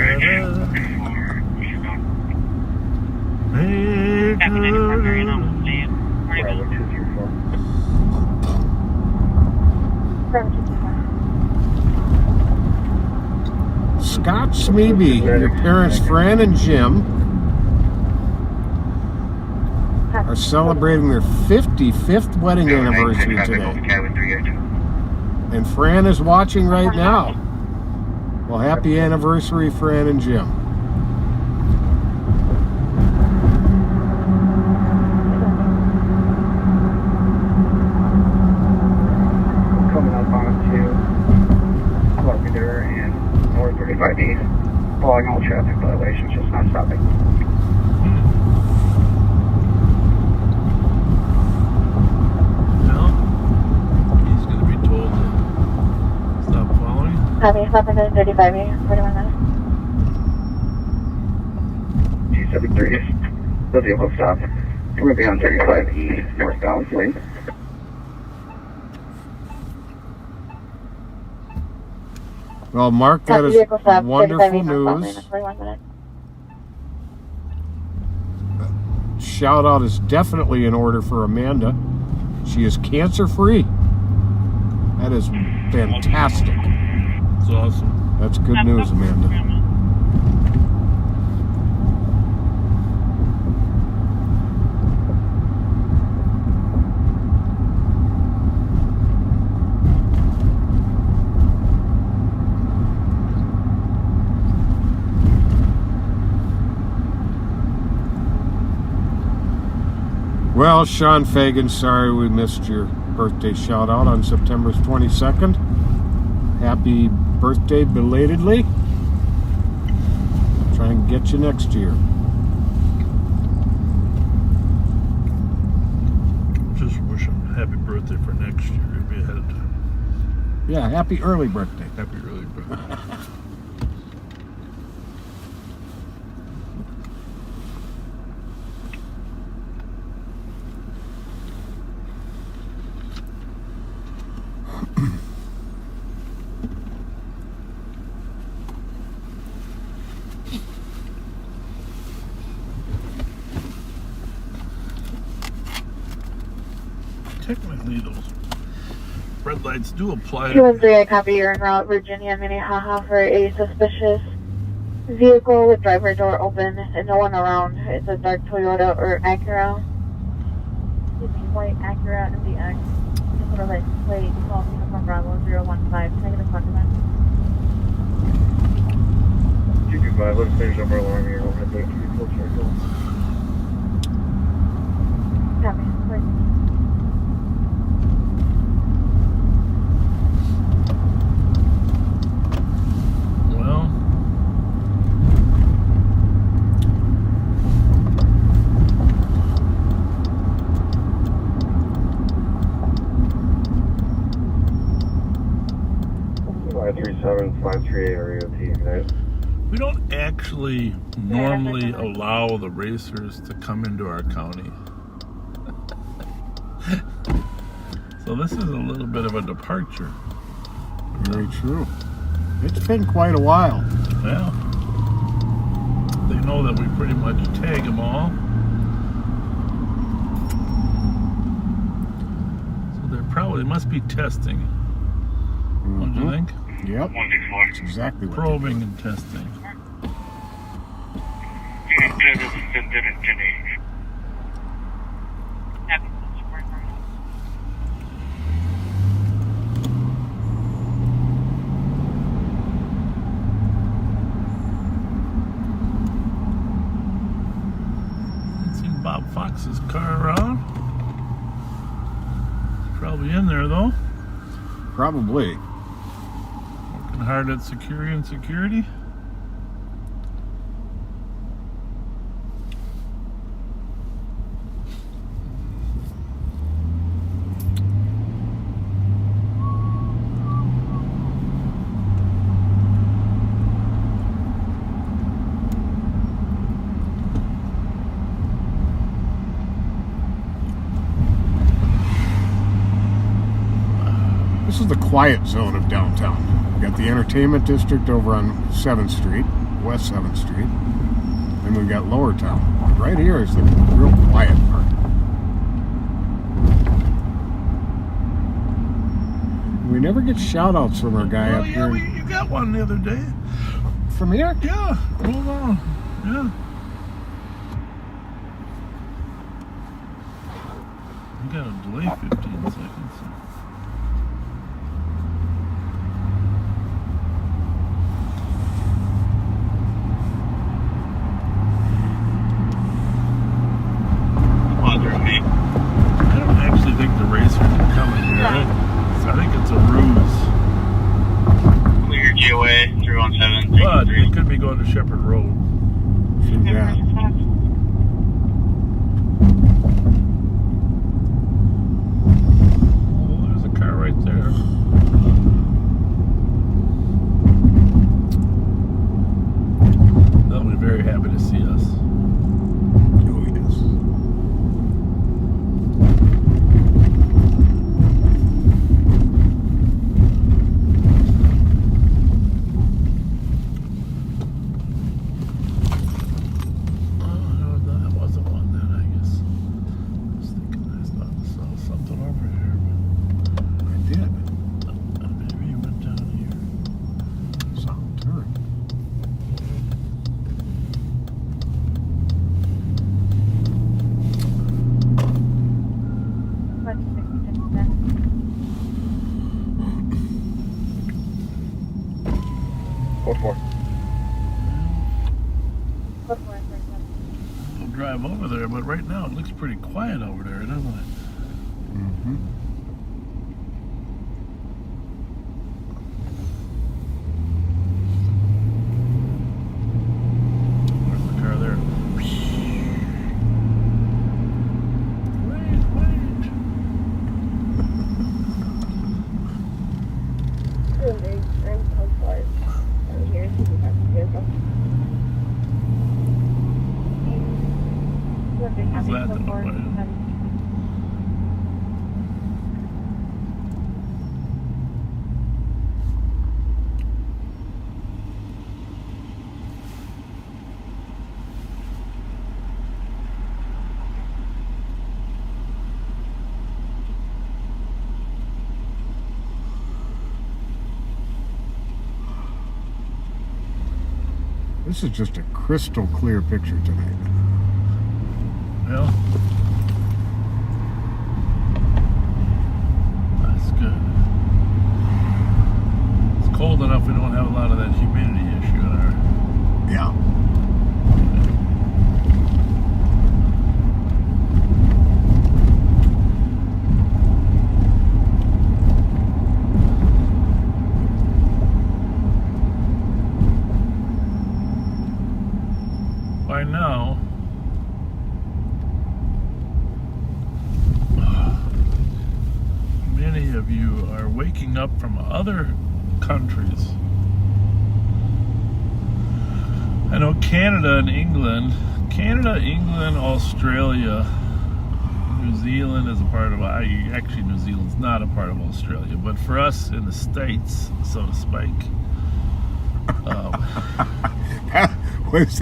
again? Scott Smeby, your parents Fran and Jim are celebrating their 55th wedding anniversary today. And Fran is watching right now. Well, happy anniversary, Fran and Jim. Coming up onto Carpenter and North 35 East. Following all traffic violations, just not stopping. Well, he's going to be told to stop following. Copy. 35 East. 41 minutes. G73, the vehicle stop. We're going to be on 35 East, northbound, please. Well, Mark, that is wonderful news. Shout out is definitely in order for Amanda. She is cancer free. That is fantastic. It's awesome. That's good news, Amanda. Well, Sean Fagan, sorry we missed your birthday shout out on September 22nd. Happy birthday belatedly. Try and get you next year. Just wish him happy birthday for next year. It'd be ahead of time. Yeah, happy early birthday. Happy early birthday. Technically, those red lights do apply. 213, I copy. You're en route, Virginia, Minnehaha, for a suspicious vehicle with driver door open and no one around. It's a dark Toyota or Acura. White Acura MDX. Just like plate 12 Uniform Bravo 015. Can I get a clock of that? 225, let's finish number alarm here. Over at the full circle. Copy. Please. Area T ignite. We don't actually normally allow the racers to come into our county. So this is a little bit of a departure. Very true. It's been quite a while. Well, they know that we pretty much tag them all. So they're probably must be testing. Don't you think? Yep. That's exactly what probing and testing. Seen Bob Fox's car around. Probably in there though. Probably. Hard at security. This is the quiet zone of downtown. We got the entertainment district over on 7th Street, West 7th Street. Then we've got Lower Town. Right here is the real quiet part. We never get shout outs from our guy up here. You got one the other day. From here? Yeah. Hold on. Yeah. You got to delay 15 seconds. I think the racers are coming here. I think it's a ruse. Clear GOA 317. But they could be going to Shepherd Road. Yeah. Oh, there's a car right there. They'll be very happy to see us. Oh, yes. 4-4. We'll drive over there, but right now it looks pretty quiet over there, doesn't it? Mm-hmm. Where's the car there? Wait. What's that? This is just a crystal clear picture tonight. Well, that's good. It's cold enough we don't have a lot of that humidity issue in our... Yeah. By now, many of you are waking up from other countries. I know Canada, England, Australia, New Zealand is a part of, actually New Zealand's not a part of Australia, but for us in the States, so to speak, was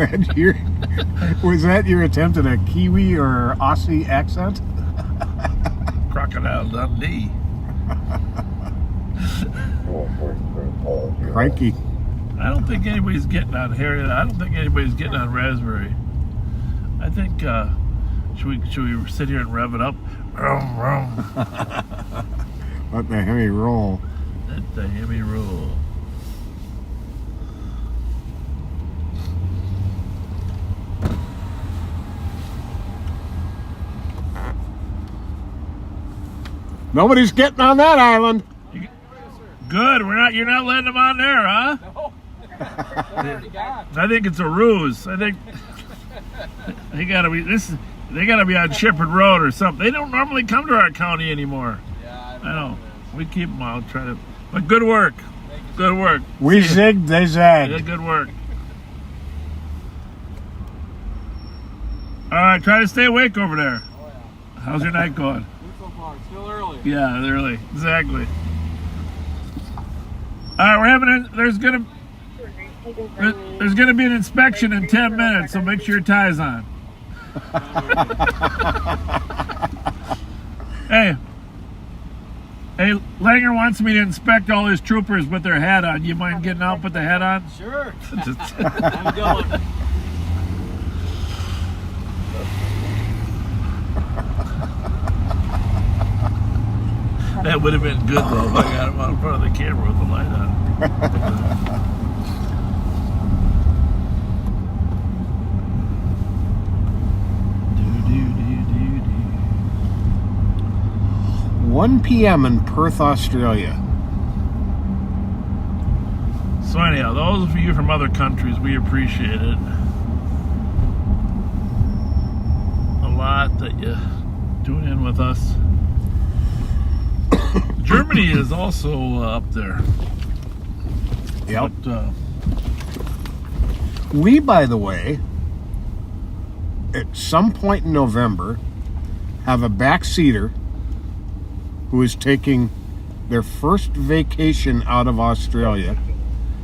that your attempt at a Kiwi or Aussie accent? Crocodile Dundee. Crikey. I don't think anybody's getting on Harriet. I don't think anybody's getting on Raspberry. I think, should we sit here and rev it up? Vroom, vroom. Let the Hemi roll. Let the Hemi roll. Nobody's getting on that island. Good. You're not letting them on there, huh? No. I think it's a ruse. I think they gotta be on Shepherd Road or something. They don't normally come to our county anymore. Yeah, I know. We keep them out, but good work. Good work. We zigged, they zagged. Yeah, good work. All right, try to stay awake over there. Oh, yeah. How's your night going? So far, it's still early. Yeah, early. Exactly. All right, there's gonna be an inspection in 10 minutes, so make sure your tie's on. Hey, Langer wants me to inspect all his troopers with their hat on. You mind getting out, put the hat on? Sure. I'm going. That would have been good though if I got him out in front of the camera with the light on. 1 p.m. in Perth, Australia. So anyhow, those of you from other countries, we appreciate it a lot that you tune in with us. Germany is also up there. Yep. But, we, by the way, at some point in November, have a backseater who is taking their first vacation out of Australia.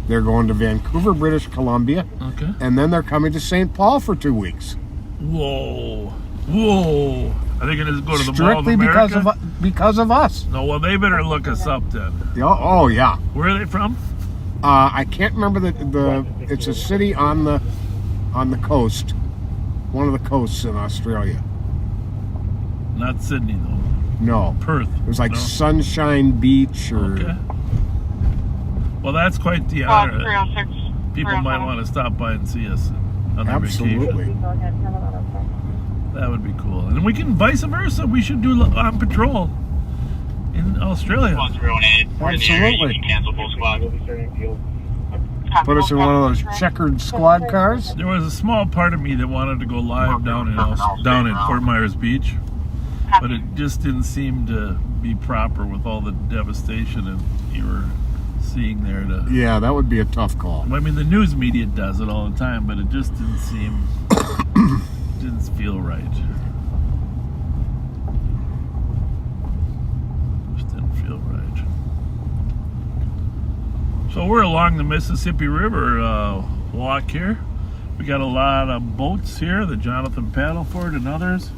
They're going to Vancouver, British Columbia, okay. And then they're coming to St. Paul for 2 weeks. Whoa. Are they going to go to the Mall of Strictly America? because of us. No, well, they better look us up then. Oh yeah. Where are they from? I can't remember the. It's a city on the coast, one of the coasts in Australia. Not Sydney though. No. Perth. It was like No. Sunshine Beach or. Okay. Well, that's quite the honor. 306. people might want to stop by and see us on their Absolutely. vacation. That would be cool. And we can, vice versa, we should do on patrol in Australia. 1318. Absolutely. You can cancel full squad. Put us in one of those checkered squad cars. There was a small part of me that wanted to go live down in Fort Myers Beach, but it just didn't seem to be proper with all the devastation and you were seeing there. Yeah, that would be a tough call. I mean, the news media does it all the time, but it just didn't seem, didn't feel right. Just didn't feel right. So we're along the Mississippi River walk here. We got a lot of boats here, the Jonathan Paddleford and others,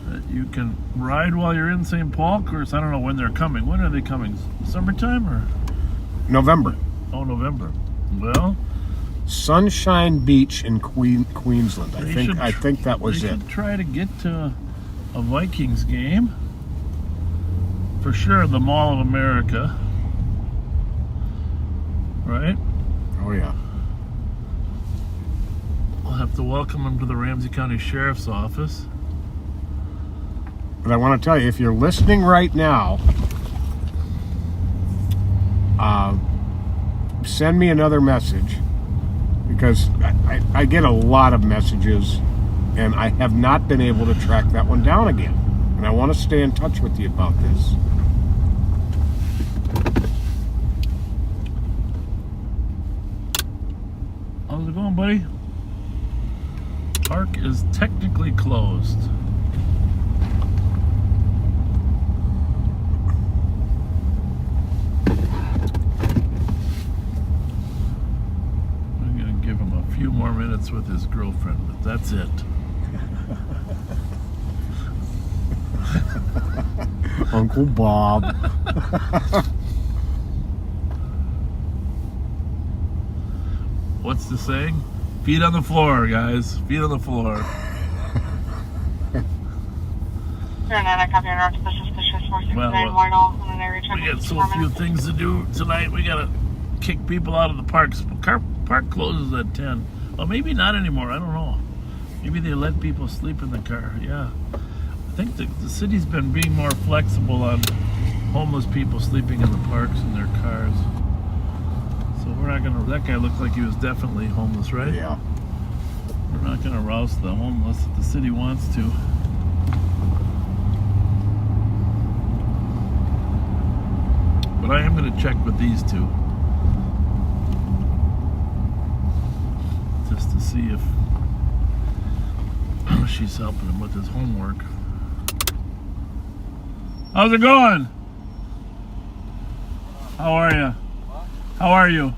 that you can ride while you're in St. Paul. Of course, I don't know when they're coming. When are they coming? Summertime or? November. Oh, November. Well, Sunshine Beach in Queensland. I think that was they it. should try to get to a Vikings game. For sure, the Mall of America. Right? Oh, yeah. We'll have to welcome them to the Ramsey County Sheriff's Office. But I want to tell you, if you're listening right now, send me another message, because I get a lot of messages and I have not been able to track that one down again. And I want to stay in touch with you about this. How's it going, buddy? Park is technically closed. I'm gonna give him a few more minutes with his girlfriend, but that's it. Uncle Bob. What's the saying? Feet on the floor, guys. Feet on the floor. Well, we got so few things to do tonight. We gotta kick people out of the parks. Park closes at 10. Well, maybe not anymore. I don't know. Maybe they let people sleep in the car. Yeah. I think the city's been being more flexible on homeless people sleeping in the parks in their cars. So we're not gonna. That guy looked like he was definitely homeless, right? Yeah. We're not gonna roust the homeless if the city wants to. But I am gonna check with these two, just to see if she's helping him with his homework. How's it going? How are you? How are you?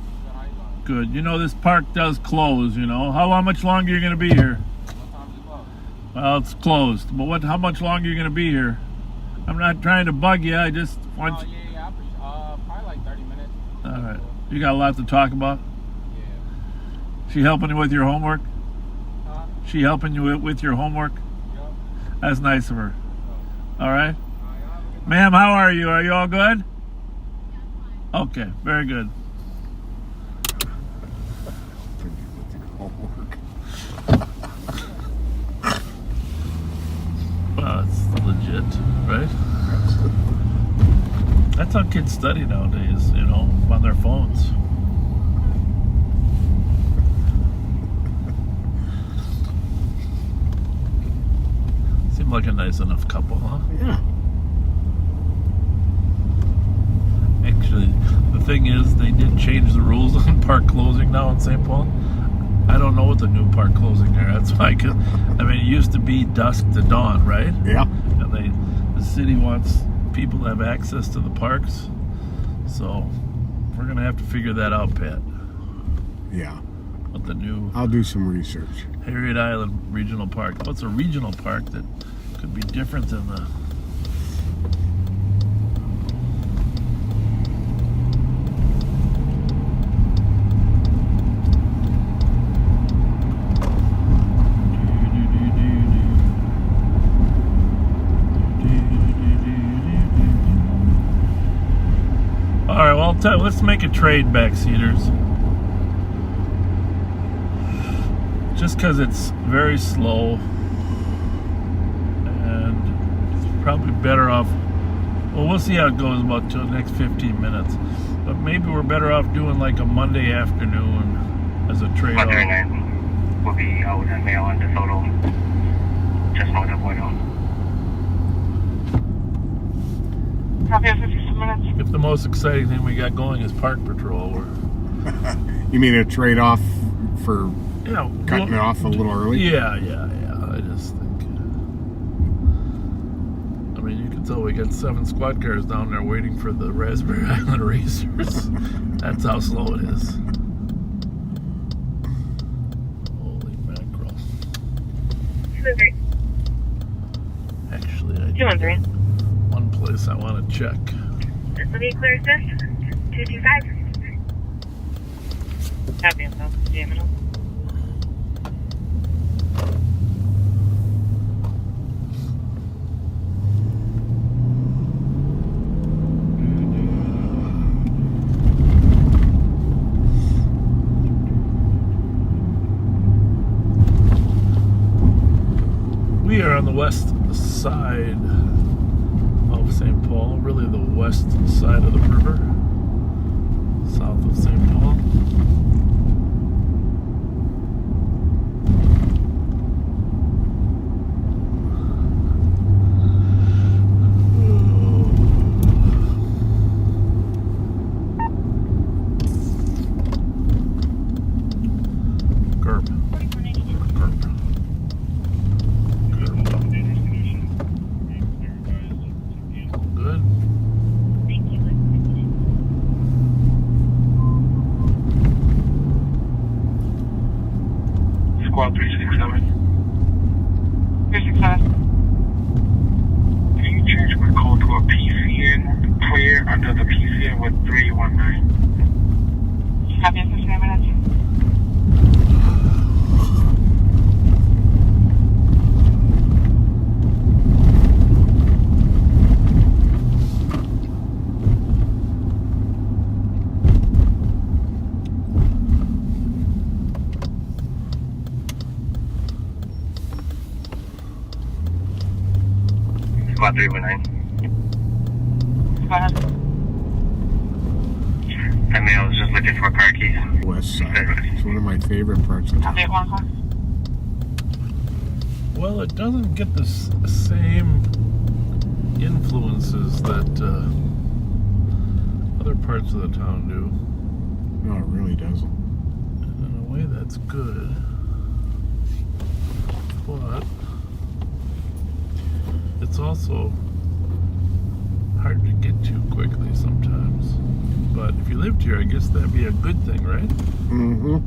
Good. You know, this park does close, you know. How much longer are you going to be here? Well, it's closed. But how much longer are you going to be here? I'm not trying to bug you. I just want you... probably like 30 minutes. All right. You got a lot to talk about? Yeah. She helping you with your homework? Huh? She helping you with your homework? Yep. That's nice of her. All right. Ma'am, how are you? Are you all good? Okay, very good. Well, it's legit, right? That's how kids study nowadays, you know, on their phones. Seemed like a nice enough couple, huh? Yeah. Actually, the thing is, they did change the rules on park closing now in St. Paul. I don't know what the new park closing are. That's why, I mean, it used to be dusk to dawn, right? Yeah. And the city wants people to have access to the parks. So we're going to have to figure that out, Pat. Yeah. What the new... I'll do some research. Harriet Island Regional Park. What's a regional park that could be different than the... All right, well, let's make a trade, backseaters. just because it's very slow, and it's probably better off. Well, we'll see how it goes about till the next 15 minutes. But maybe we're better off doing like a Monday afternoon as a trade-off. Will be out and mail on DeSoto. Just north of Bueno. Copy of 56 minutes. If the most exciting thing we got going is park patrol, You mean a trade-off for yeah, cutting it off a little early? Yeah. I just think. I mean, you can tell we got 7 squad cars down there waiting for the Raspberry Island racers. That's how slow it is. Holy mackerel. 213. Actually, I 213. one place I want to check. This will be clear assist. 225. Copy of 58 minutes. We are on the west side of St. Paul, really the west side of the river, south of St. Paul. Squad 367. 367. Can you change my call to a PCN clear under the PCN with 319? Copy of 58 minutes. Squad 319. Squad. That male is just looking for car keys. West side. It's one of my favorite parts of Copy town. at 1 o'clock. Well, it doesn't get the same influences that other parts of the town do. No, it really doesn't. And in a way, that's good. But it's also hard to get to quickly sometimes. But if you lived here, I guess that'd be a good thing, right? Mm-hmm.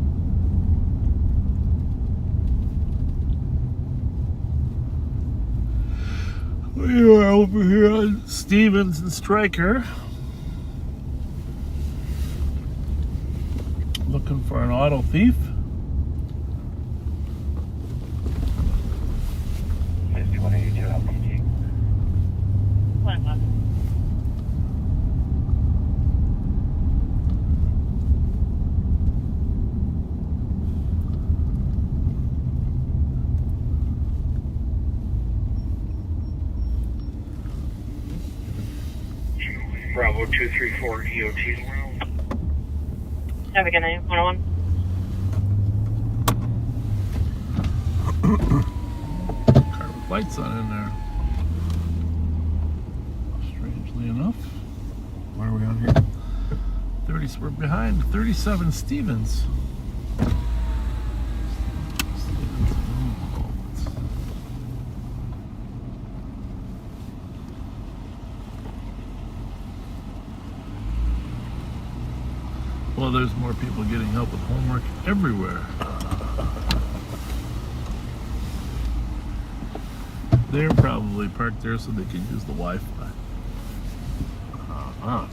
We are over here on Stevens and Stryker, looking for an auto thief. Bravo 234 EOT. Have a good night. 101. Car with lights on in there. Strangely enough. What are we on here? 30, we're behind 37 Stevens. Well, there's more people getting help with homework everywhere. They're probably parked there so they can use the Wi-Fi. Uh-huh.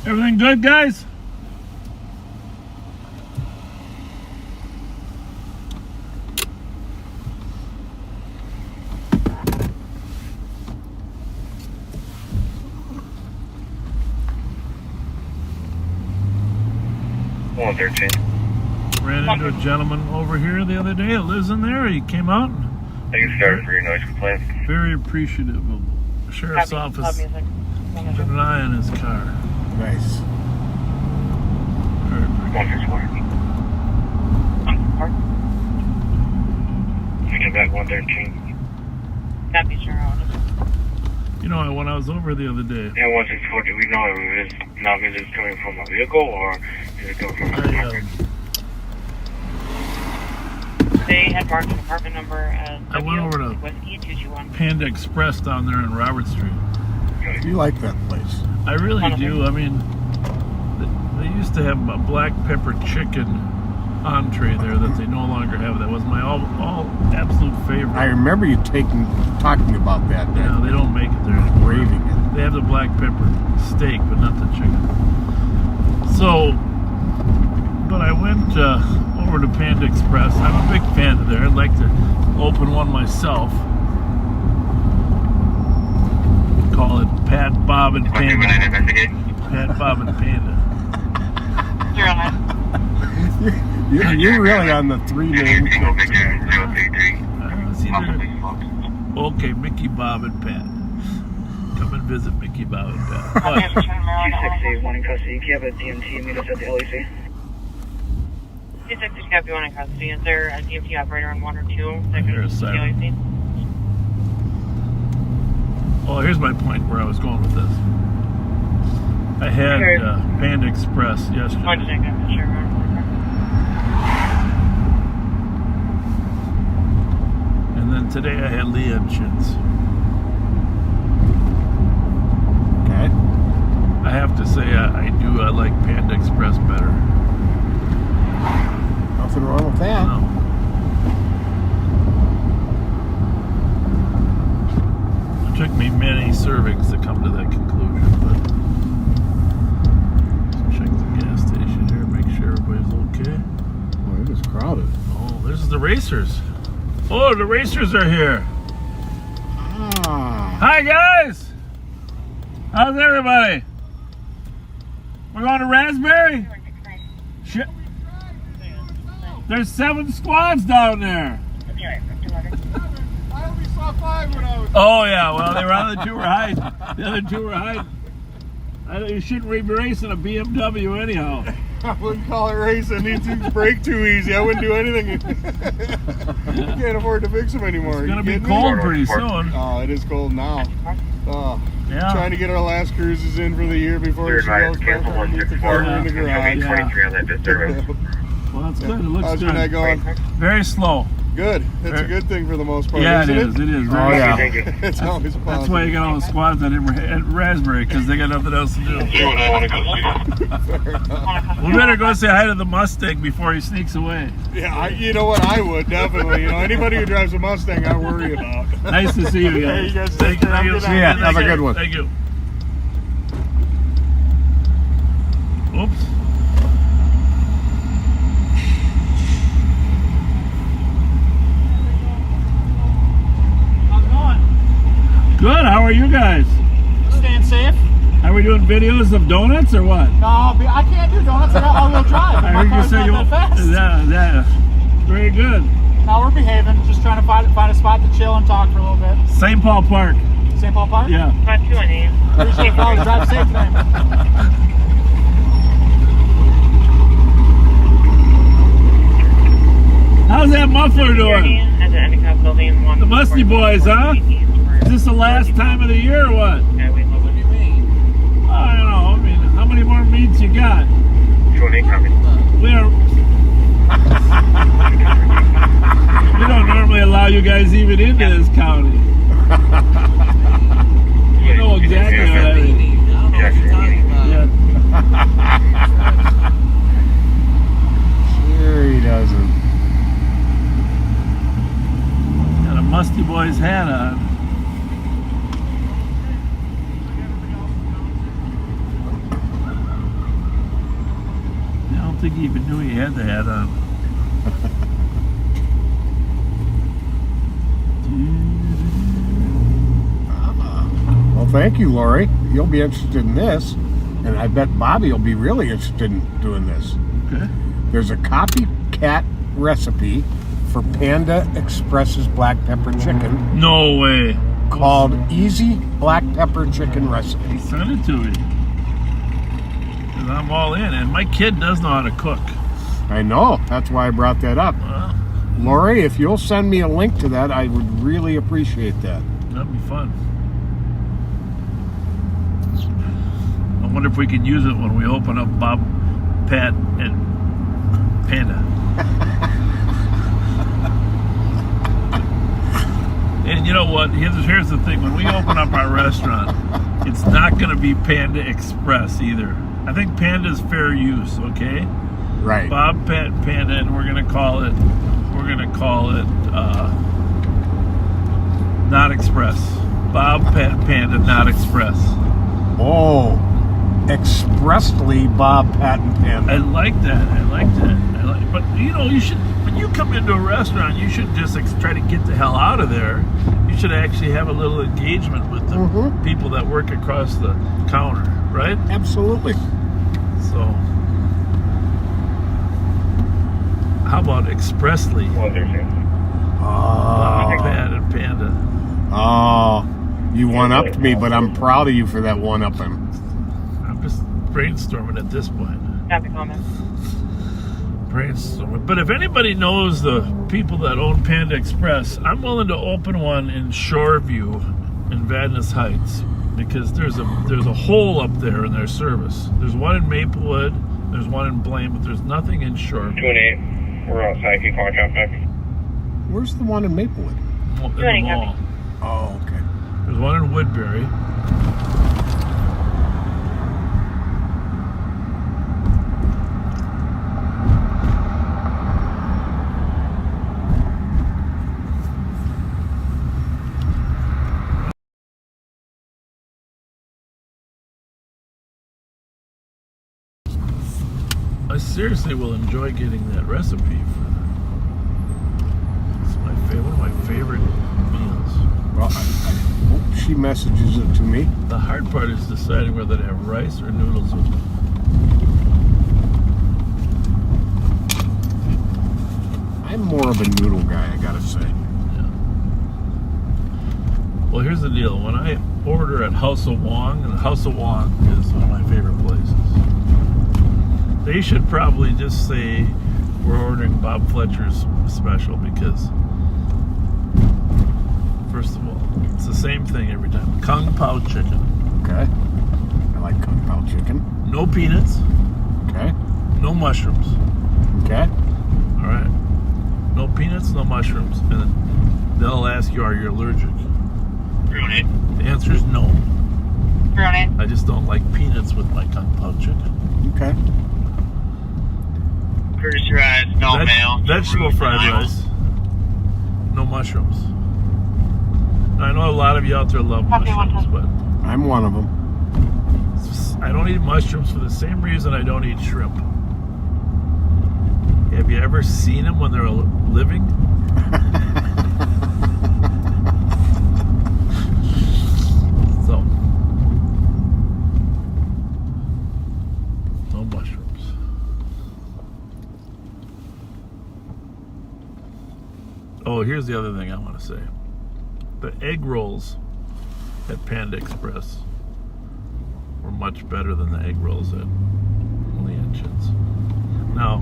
Everything good, guys? Ran into a gentleman over here the other day that lives in there. He came out and Thank you, sir, for your noise complaint. very appreciative of the sheriff's office keeping an eye on his car. Nice. You get back 113. Copy, sure. You know, when I was over the other day, And once it's do we know if it's not if it's coming from a vehicle or is it coming from a truck? They had marked an apartment number as I went over to Whiskey 221. Panda Express down there in Robert Street. You like that place? I really do. I mean, they used to have a black pepper chicken entree there that they no longer have. That was my all absolute favorite. I remember you talking about that. Yeah, they don't make it there anymore. Raving it. They have the black pepper steak, but not the chicken. So, but I went over to Panda Express. I'm a big fan of there. I'd like to open one myself. Call it Pat, Bob, and Panda. Pat, Bob, and Panda. You're on You're really on the 3 names. Okay, Mickey, Bob, and Pat. Come and visit Mickey, Bob, and Pat. G681 in custody. You have a DMT meet us at the LEC. G6 copy 1 in custody. Is there a DMT operator on 1 or 2? That Here, could silent. be Well, here's my point where I was going with this. I had Panda Express yesterday. And then today I had Lienchins. Okay. I have to say I like Panda Express better. Nothing wrong with that. No. It took me many servings to come to that conclusion, but let's check the gas station here, make sure everybody's okay. Well, it is crowded. Oh, this is the racers. Oh, the racers are here. Ah. Hi, guys. How's everybody? We're going to Raspberry? Shit. There's 7 squads down there. I only saw 5 when I was. Oh, yeah. Well, the other 2 were hiding. The other 2 were hiding. You shouldn't be racing a BMW anyhow. I wouldn't call it racing. These things break too easy. I wouldn't do anything. You can't afford to fix them anymore. It's going to be cold pretty soon. Oh, it is cold now. Oh, Yeah. Trying to get our last cruises in for the year before she goes back underneath the cover in the garage. Well, that's good. It looks How's good. your night going? Very slow. Good. That's a good thing for the most part. Yeah, isn't it is. It is. Oh, yeah. It's always positive. That's why you got all the squads at Raspberry, because they got nothing else to do. We better go say hi to the Mustang before he sneaks away. Yeah, you know what? I would definitely. Anybody who drives a Mustang, I worry about. Nice to see you guys. Hey, you guys Thank take care. you. Have a good night. Have a good one. Thank you. Oops. How's it going? Good. How are you guys? Staying safe? Are we doing videos of donuts or what? No, I can't do donuts. I got all-wheel drive. I My heard you car's say not that fast. Yeah. Very good. No, we're behaving. Just trying to find a spot to chill and talk for a little bit. St. Paul Park. St. Paul Park? Yeah. Not too many. Appreciate it, fellas. Drive safe today. How's that muffler doing? The Musty Boys, huh? Is this the last time of the year or what? What do you mean? I don't know. I mean, how many more meets you got? We don't normally allow you guys even into this county. You know exactly what I mean. Yeah. Sure he doesn't. Got a Musty Boys hat on. don't think he even knew he had the hat on. Well, thank you, Lori. You'll be interested in this, and I bet Bobby will be really interested in doing this. Okay. There's a copycat recipe for Panda Express's black pepper chicken. No way. Called Easy Black Pepper Chicken Recipe. Send it to me. 'Cause I'm all in, and my kid does know how to cook. I know. That's why I brought that up. Well, Lori, if you'll send me a link to that, I would really appreciate that. that'd be fun. I wonder if we can use it when we open up Bob, Pat, and Panda. And you know what? Here's the thing. When we open up our restaurant, it's not going to be Panda Express either. I think Panda's fair use, okay? Right. Bob, Pat, Panda, and we're going to call it not Express. Bob, Pat, Panda, not Express. Oh, expressly Bob, Pat, and Panda. I like that. But you know, you should, when you come into a restaurant, you should just try to get the hell out of there. You should actually have a little engagement with the people that work across the counter, right? Absolutely. So, how about expressly? Bob, Pat, and Panda. Oh, you one-upped me, but I'm proud of you for that one-upping. I'm just brainstorming at this point. Happy comment. Brainstorming. But if anybody knows the people that own Panda Express, I'm willing to open one in Shoreview in Vadnais Heights because there's a hole up there in their service. There's one in Maplewood, there's one in Blaine, but there's nothing in Shoreview. 2-8. We're outside. Keep calling traffic. Where's the one in Maplewood? In the mall. Oh, okay. There's one in Woodbury. I seriously will enjoy getting that recipe. It's one of my favorite meals. Well, I hope she messages it to me. The hard part is deciding whether to have rice or noodles with it. I'm more of a noodle guy, I gotta say. Yeah. Well, here's the deal. When I order at House of Wong, and House of Wong is one of my favorite places, they should probably just say we're ordering Bob Fletcher's special because, first of all, it's the same thing every time. Kung Pao chicken. Okay. I like Kung Pao chicken. No peanuts. Okay. No mushrooms. Okay. All right. No peanuts, no mushrooms. And then they'll ask you, are you allergic? Bruni. The answer is no. Bruni. I just don't like peanuts with my Kung Pao chicken. Okay. Curtis rice, no mayo. Vegetable fried rice. No mushrooms. I know a lot of you out there love mushrooms, but I'm one of them. I don't eat mushrooms for the same reason I don't eat shrimp. Have you ever seen them when they're living? So, no mushrooms. Oh, here's the other thing I want to say. The egg rolls at Panda Express were much better than the egg rolls at Leonchins. Now,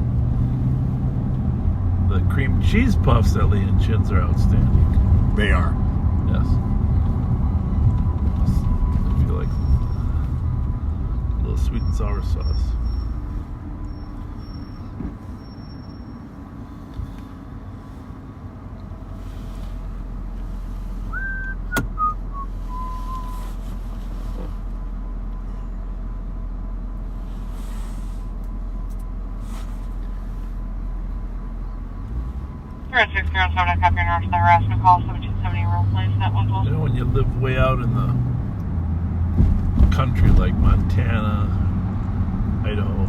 the cream cheese puffs at Leonchins are outstanding. They are. Yes. I feel like a little sweet and sour sauce. Copy north of the harassment call 1770 roll, please. That was You know, when you live way out in the country like Montana, Idaho,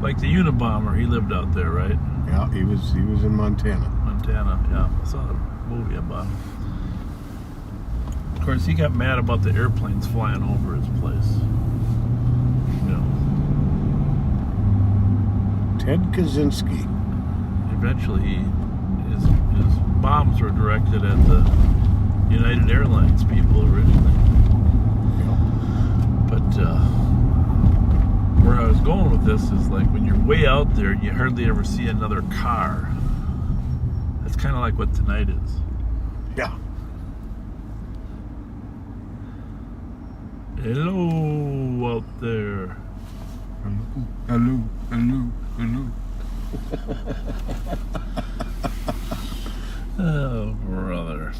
Like the Unabomber, he lived out there, right? Yeah, he was in Montana. Montana, yeah. I saw the movie about him. Of course, he got mad about the airplanes flying over his place. You know. Ted Kaczynski. Eventually, his bombs were directed at the United Airlines people originally. But where I was going with this is like when you're way out there and you hardly ever see another car. That's kind of like what tonight is. Yeah. Hello out there. Hello, hello, hello. Oh, brother.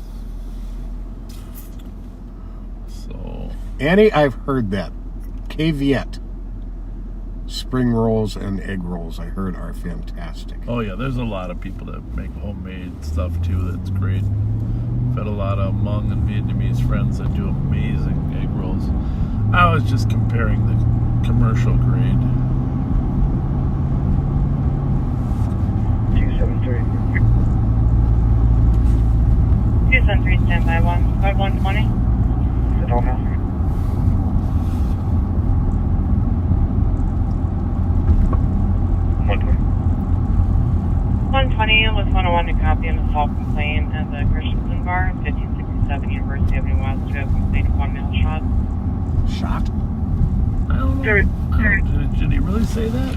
So. Annie, I've heard that. Caveat. Spring rolls and egg rolls, I heard, are fantastic. Oh, yeah, there's a lot of people that make homemade stuff, too, that's great. I've had a lot of Hmong and Vietnamese friends that do amazing egg rolls. I was just comparing the commercial grade. 273, standby 1. Code 120. Is it all now? 120 with 101 to copy an assault complaint at the Christensen Bar, 1567 University Avenue West. We have a complaint of 1 male shot. Shot? I don't know. Did he really say that?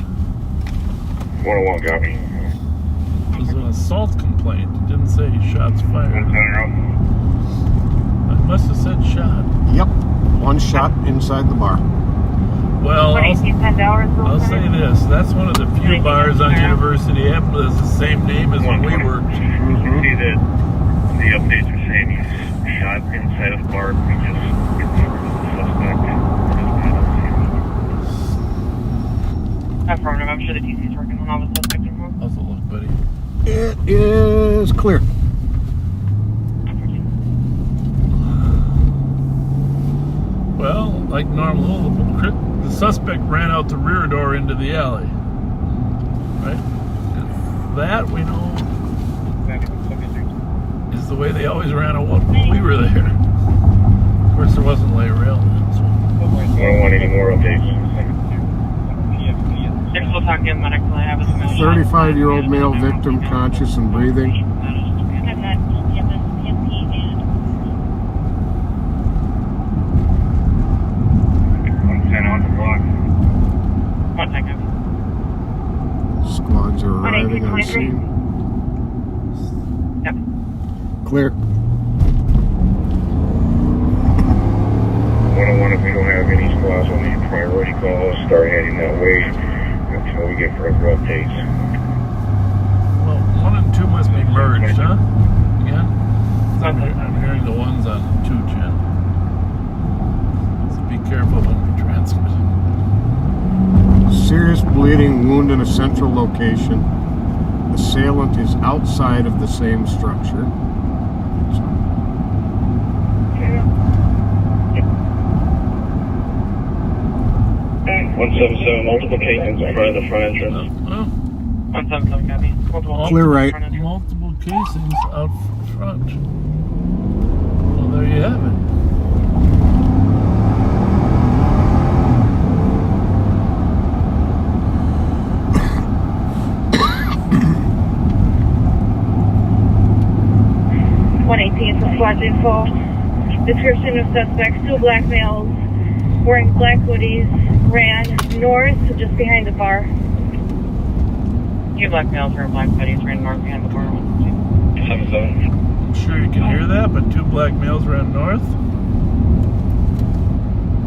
101 copy. It was an assault complaint. It didn't say shots fired. I must have said shot. Yep. One shot inside the bar. Well, I'll say this. That's one of the few bars on University Avenue that's the same name as when we worked. You see that the updates are saying he's shot inside of the bar. We just get the suspect. Affirmative. I'm sure the TC's working on all the suspect info. How's it look, buddy? It is clear. Well, like normal, the suspect ran out the rear door into the alley. Right? And that, we know, is the way they always ran out when we were there. Of course, there wasn't light rail then, so. I don't want any more updates. Next, we'll talk to him medical. I have his 35-year-old male victim, conscious and breathing. One second. Squads are arriving on scene. Yep. Clear. 101, if we don't have any squads on the priority calls, start heading that way until we get further updates. Well, 1 and 2 must be merged, huh? Again? I'm hearing the ones on the 2 channel. So be careful when we transmit. Serious bleeding, wound in a central location. Assailant is outside of the same structure. 177, multiple casings in front of the front entrance. 177, copy. Clear right. Multiple casings out front. Well, there you have it. Squad info. Description of suspects: 2 black males wearing black hoodies ran north just behind the bar. 2 black males wearing black hoodies ran north behind the bar. 77. I'm sure you can hear that, but 2 black males ran north.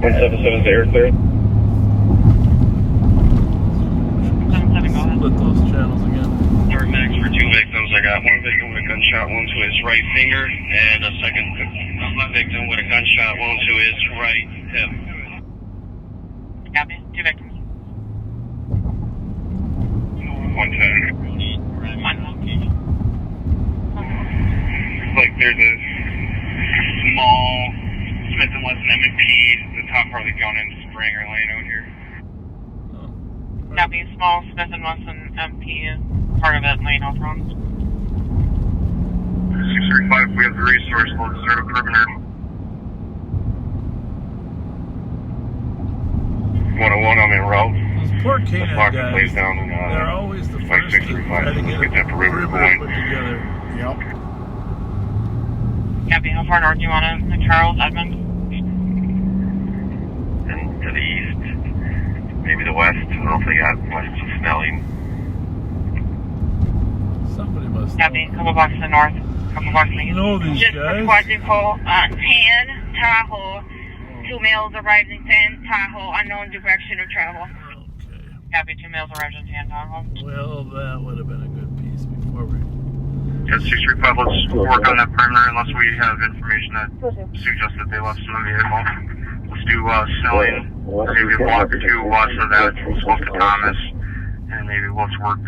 177 is the air clear. 77, go ahead. Split those channels again. Paramedics for 2 victims. I got 1 victim with a gunshot wound to his right finger, and a second victim with a gunshot wound to his right hip. Copy. 2 victims. 110. Looks like there's a small Smith & Wesson M&P, the top partly gone in spring or laying out here. Copy. Small Smith and Wesson MP, part of it, Lane Outron. 635, we have the resource, we'll desert a perimeter. 101, I'm en route. Those poor Let's canine lock the guys, place down and they're always the first to 635, try to let's get get that a perimeter perimeter going. put together. Yep. Copy. How far north do you want to? Charles, Edmund? And to the east, maybe the west. I don't know if they got west of Snelling. Somebody must Copy. Couple blocks to the north. Couple blocks to the east. know these Just guys. for Quadrico, 10 Tahoe. 2 males arrived in 10 Tahoe, unknown direction of travel. Okay. Copy. 2 males arrived in 10 Tahoe. Well, that would have been a good piece before we. Yeah, 635, let's work on that perimeter unless we have information that suggests that they left some vehicle. Let's do Snelling, maybe a block or 2 west of that. Let's go to Thomas, and maybe let's work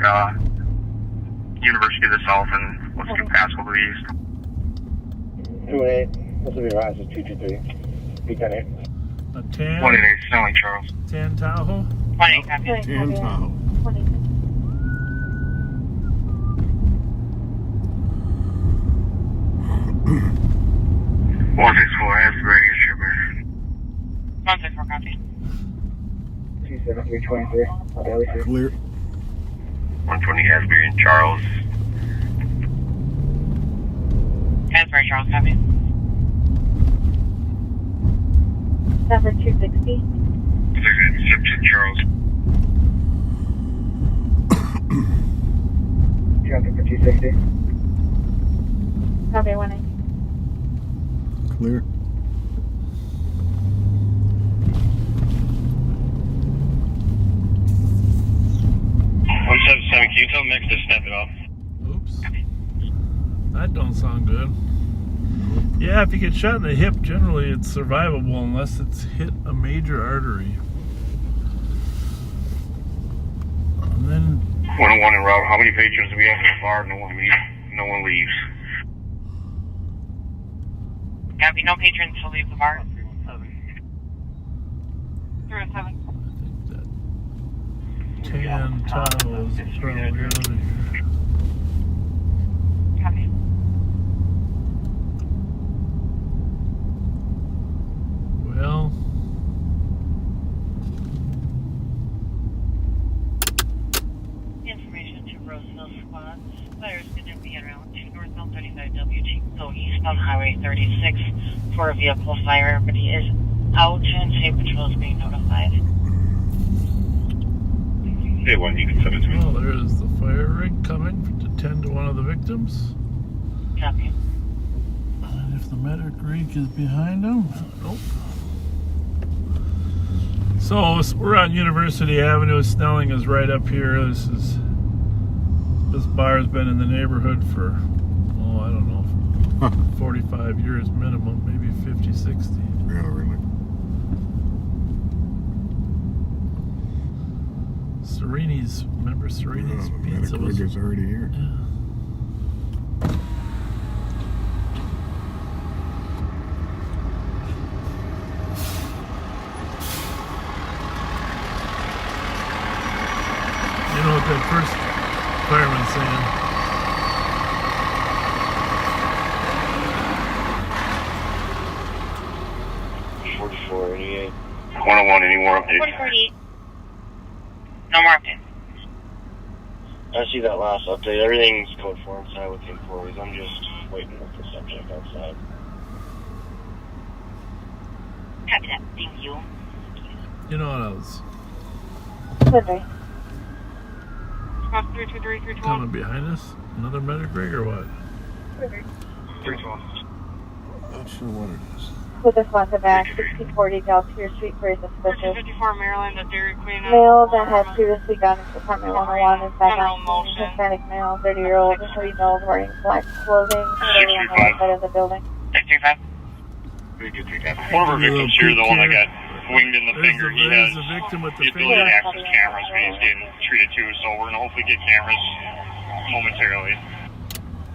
University to the south, and let's do Pascal to the east. 2-8, this will be Rise 223. Peak on 8. A 10. 188, Snelling, Charles. 10 Tahoe. 28, copy. 10 Tahoe. 164, Asbury, Sugar. 164, copy. 27323. Clear. 120, Asbury and Charles. Asbury, Charles, copy. Number 260. Simpson, Charles. Traffic for 260. Copy 1-8. Clear. Can you tell Mix to step it up? Oops. That don't sound good. Yeah, if you get shot in the hip, generally it's survivable unless it's hit a major artery. And then 101 en route. How many patrons do we have in the bar? No one leaves. No one leaves. Copy. No patrons to leave the bar. 307. 10 Tahoe is probably out of here. Copy. Well, Information to Roseville Squad. Fire's going to be around northbound 35W, so eastbound Highway 36 for a vehicle fire. Everybody is out and safe patrol is being notified. Hey, one, you can send it to me. well, there's the fire rig coming to tend to one of the victims. Copy. And if the medic rig is behind him, nope. So we're on University Avenue. Snelling is right up here. This bar's been in the neighborhood for, oh, I don't know, 45 years minimum, maybe 50, 60. Yeah, really. Sereni's, remember Sereni's Pizza Medic was rig is already here. You know what that first fireman's saying? 4488. 101, any more updates? 4048. No more updates. I see that last update. Everything's code 4 inside with inquiries. I'm just waiting for the subject outside. Copy that. Thank you. You know what else? Delivery. Cross 323, Coming behind us? Another medic rig or what? 312. Not sure what it is. With a sponsor back, 1640 Galtier Street, very suspicious. 54 Maryland, a Dairy Queen. Male that had previously gone into Department 101 is back on scene. Hispanic male, 30-year-old, 30 males wearing black clothing, standing on the outside of the building. 635. One of our victims here, the one that got winged in the finger, he has the victim with the the ability finger. to access cameras, but he's getting treated too, so we're going to hopefully get cameras momentarily.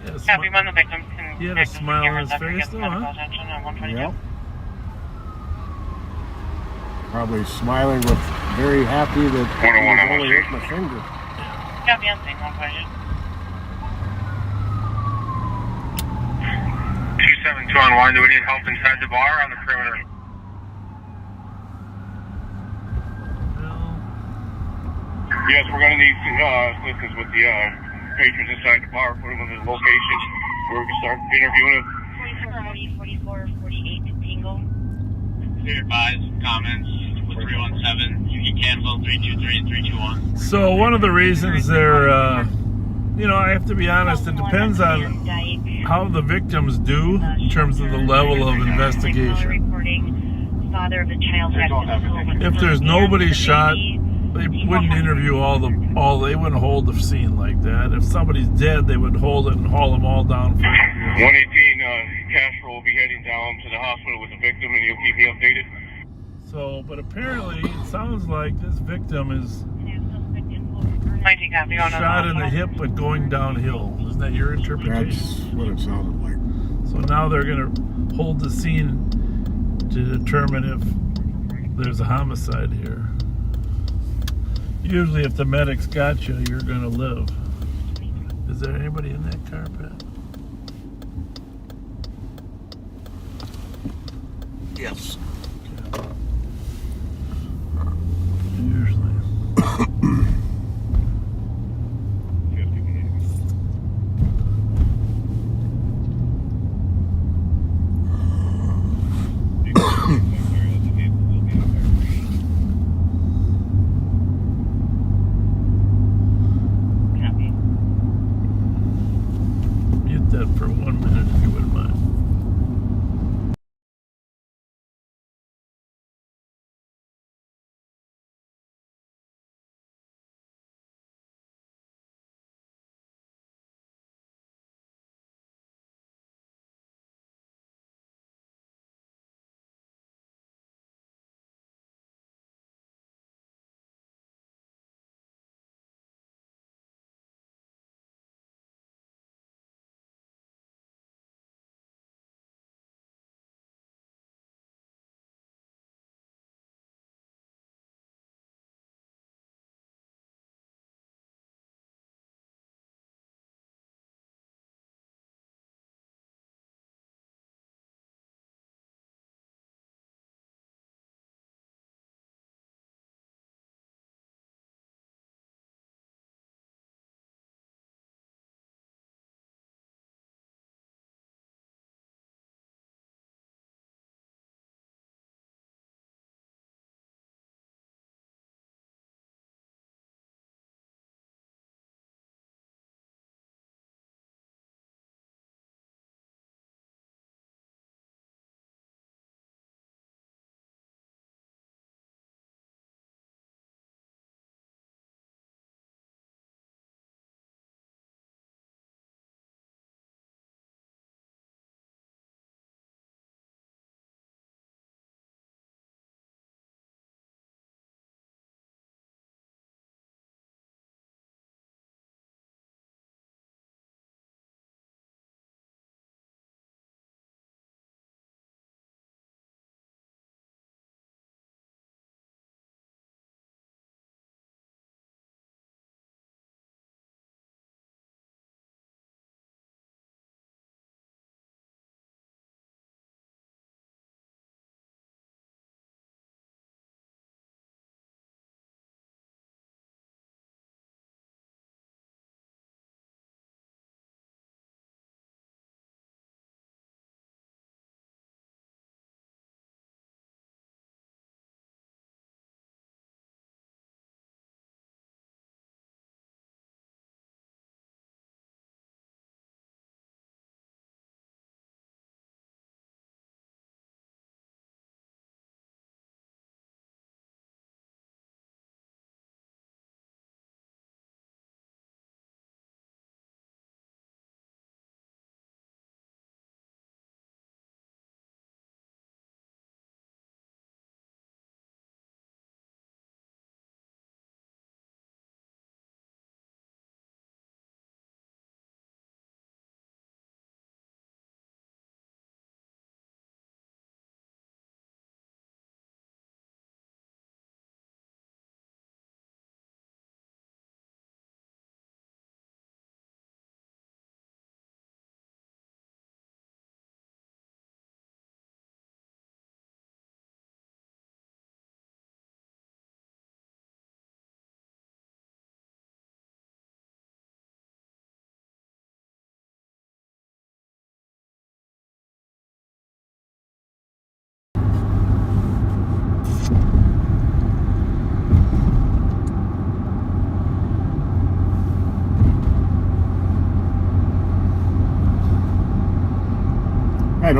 Yeah, Copy, one of the victims can he had a access the smile on cameras his after face getting though, medical huh? attention at 122. Yep. Probably smiling with very happy that he was 101 only MLC. hit my finger. Copy on signal, question. 272 on line. Do we need help inside the bar or on the perimeter? Yes, we're going to need assistance with the patrons inside the bar. Put them in the location where we can start interviewing them. 44, 48 Tingle. Clear advise, comments with 317. You can cancel 323 and 321. So one of the reasons they're, I have to be honest, it depends on how the victims do in terms of the level of investigation. Reporting father of the child had If there's nobody shot, they wouldn't interview they wouldn't hold the scene like that. If somebody's dead, they would hold it and haul them all down for interviews. 118 Castro will be heading down to the hospital with the victim, and he'll keep me updated. So, but apparently it sounds like this victim is 19 copy on shot in the hip but going downhill. Isn't that your interpretation? That's what it sounded like. So now they're going to hold the scene to determine if there's a homicide here. Usually if the medic's got you, you're going to live. Is there anybody in that car, Pat? Yes. Mute that for 1 minute if you wouldn't mind.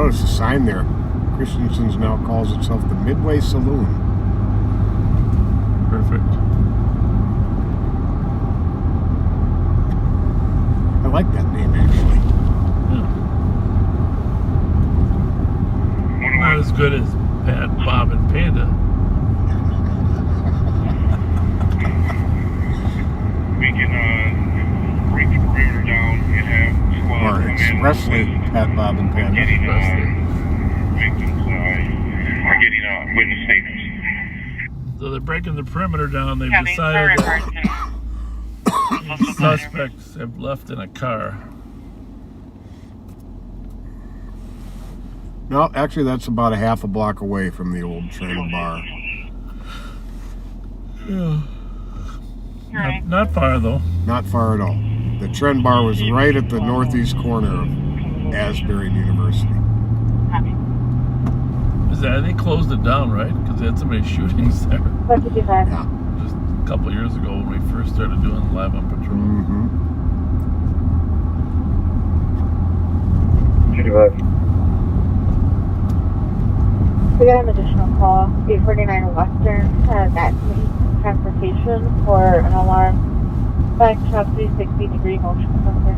notice a sign there. Christensen's now calls itself the Midway Saloon. Perfect. I like that name, actually. Not as good as Pat, Bob, and Panda. We can break the perimeter down and have squad Or come in expressly Pat, Bob, and Panda. getting victims are getting witness statements. So they're breaking the perimeter down. They've Copy. decided Sorry, that suspects have left in a car. No, actually, that's about a half a block away from the old Trend Bar. Yeah. Not far, though. Not far at all. The Trend Bar was right at the northeast corner of Asbury University. They closed it down, right? Because they had so many shootings there. Yeah. Just a couple years ago when we first started doing Live on Patrol. Mm-hmm. 55. We got an additional call, 849 Western, that transportation for an alarm. Back shop 360-degree motion sensor.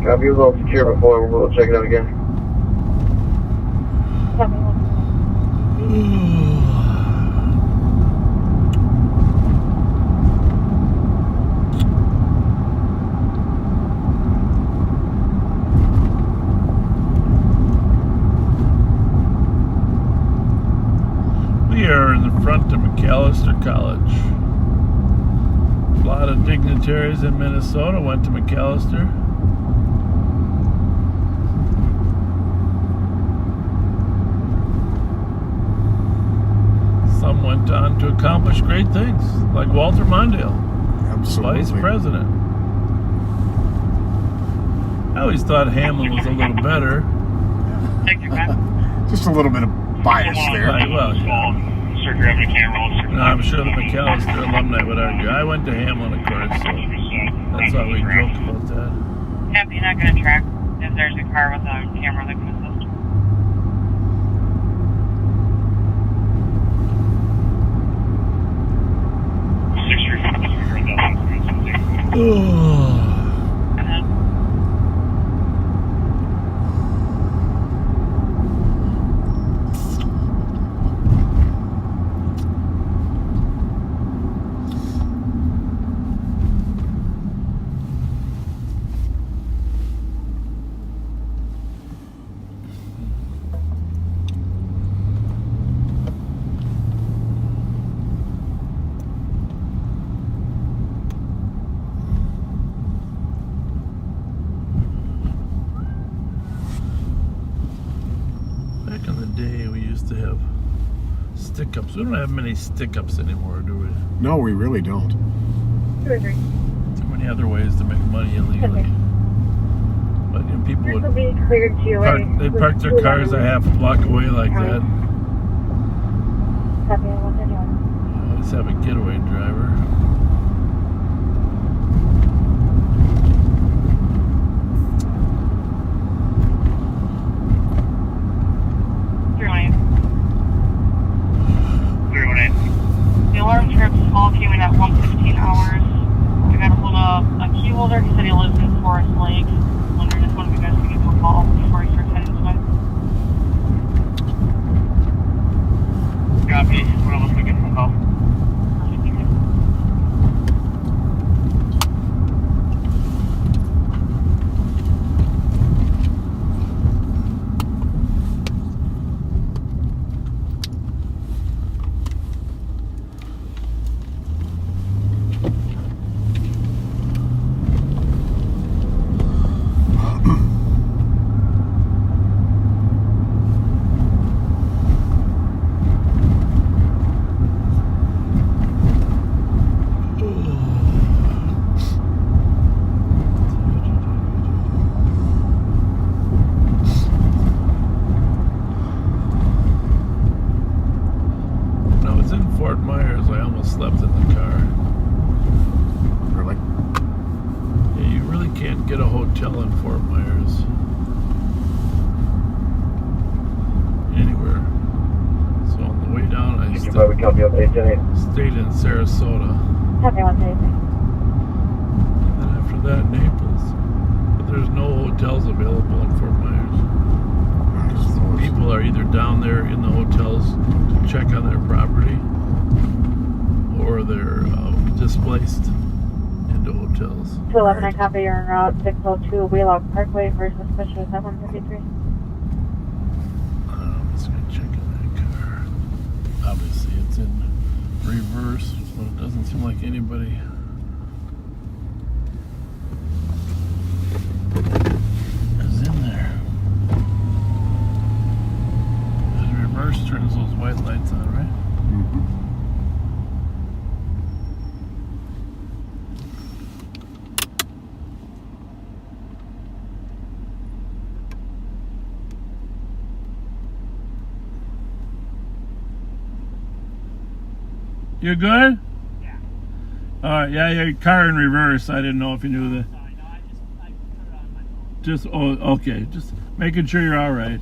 Copy, it was all secure before, we'll check it out again. Copy. We are in the front of McAllister College. A lot of dignitaries in Minnesota went to McAllister. Some went on to accomplish great things, like Walter Mondale, Absolutely. Vice President. I always thought Hamlin was a little better. Just a little bit of bias there. Right, well, yeah. Start grabbing the camera. No, I'm sure the McAllister alumni would argue. I went to Hamlin, of course, so that's why we joked about that. Yep, you're not going to track if there's a car with a camera that can assist. Back in the day, we used to have stick-ups. We don't have many stick-ups anymore, do we? No, we really don't. 2-3. Too many other ways to make money illegally. But you know, people This will would be cleared GOA. they park their cars a half a block away like that. Copy, 131. Always have a getaway driver. The alarm trips all came in at 1:15 hours. I got a hold of a key holder. He said he lives in Forest Lake. Wondering if one of you guys could give him a call before he starts heading this way. Copy. One of us will give him a call. Perfect, thank you. When I was in Fort Myers, I almost slept in the car. Really? Yeah, you really can't get a hotel in Fort Myers. stayed in Sarasota. Happy 133. And then after that, Naples. But there's no hotels available in Fort Myers. People are either down there in the hotels to check on their property, or they're displaced into hotels. 211, I copy. You're en route 602 Wheelock Parkway for suspicious at 153. I'm just going to check in that car. Obviously, it's in reverse, but it doesn't seem like anybody is in there. The reverse turns those white lights on, right? Mm-hmm. You good? Yeah. All right. Yeah, your car in reverse. I didn't know if you knew that. Sorry, no, I put it on my phone. Just okay. Just making sure you're all right.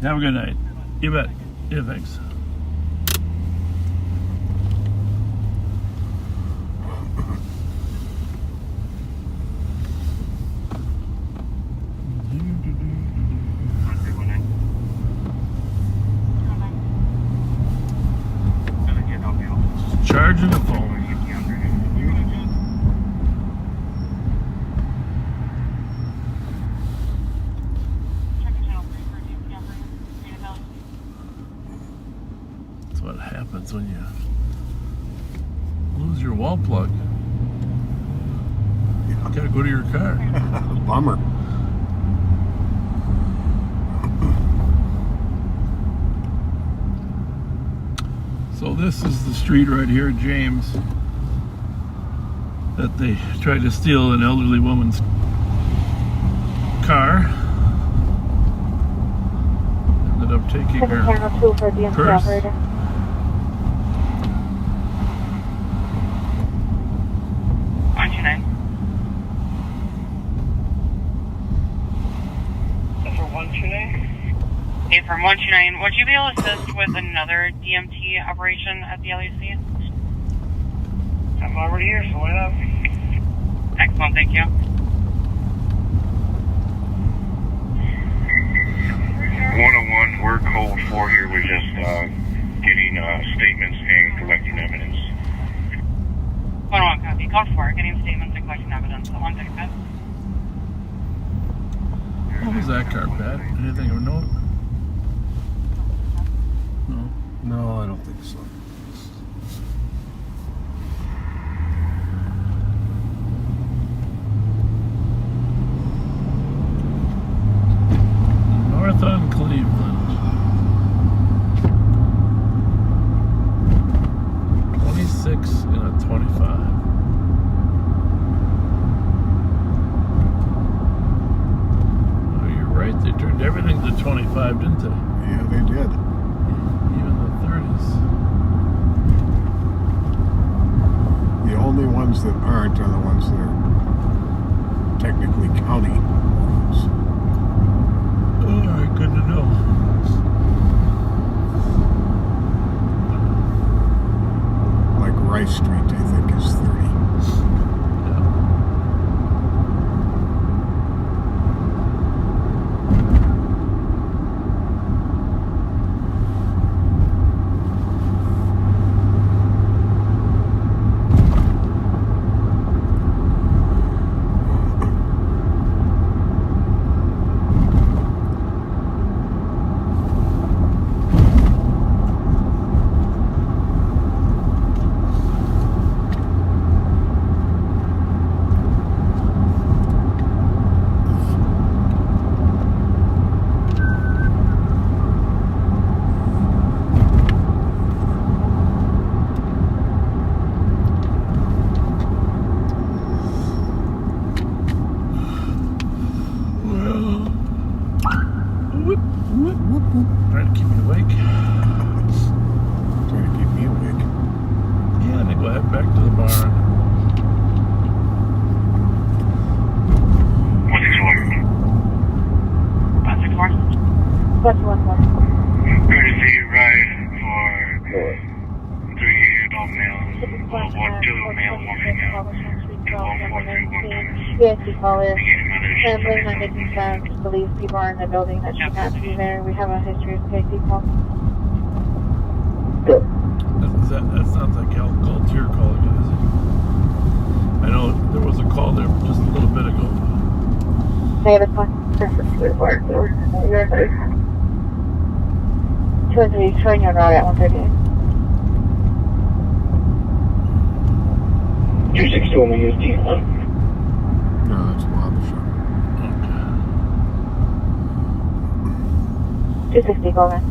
Have a good night. You bet. Yeah, thanks. Charging the phone. That's what happens when you lose your wall plug. You gotta go to your car. Bummer. So this is the street right here, James, that they tried to steal an elderly woman's car. Ended up taking her Channel 2 for DMC purse. operator. Hey, from 129, would you be able to assist with another DMT operation at the LEC? I'm already here, so why not? Excellent, thank you. 101, we're code 4 here. We're just getting statements and collecting evidence. 101, copy. Code 4, getting statements and collecting evidence at 135. What was that car, Pat? Anything of note? No. No, I don't think so. North on Cleveland. 26 and a 25. Oh, you're right. They turned everything to 25, didn't they? Yeah, they did. Even the 30s. The only ones that aren't are the ones that are technically county roads. All right, good to know. Like Rice Street, I think, is 30. Trying to keep me awake. Trying to keep me awake. Yeah, I think we'll head back to the barn. 164. 111. Courtesy ride for CIC caller. Rambling, not making sense. Believes people are in the building that should not be there. We have a history of CIC call. That's not the Galtier call again, is it? I know there was a call there just a little bit ago. Negative one. Report. You're safe. 203, showing your route at 138. 262 only use T1. No, that's Wabasha. 260, go man.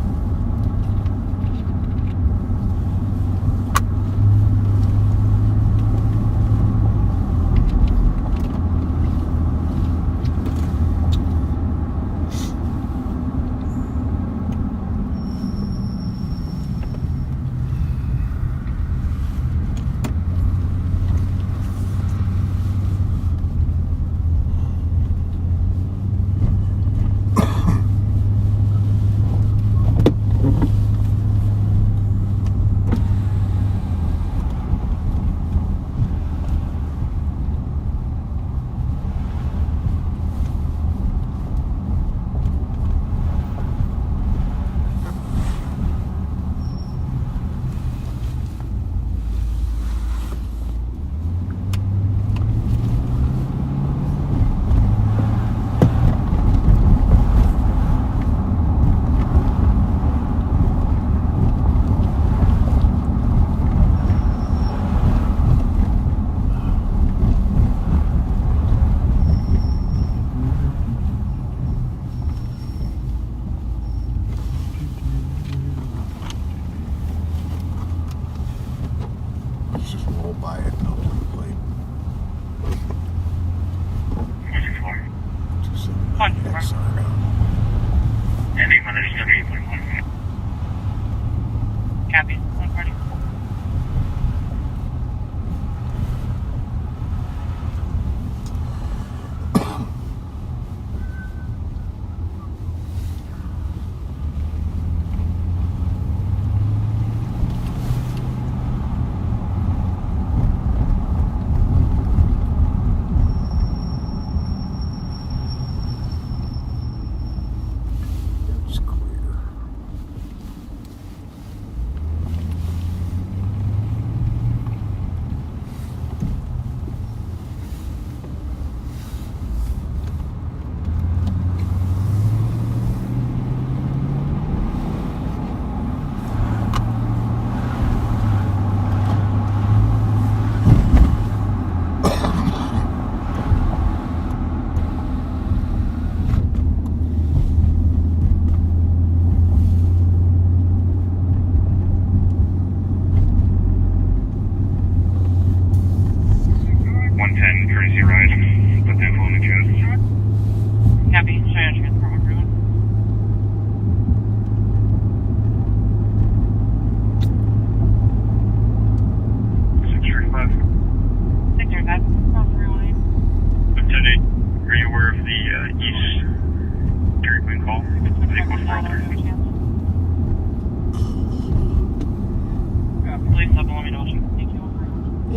Copy. 140.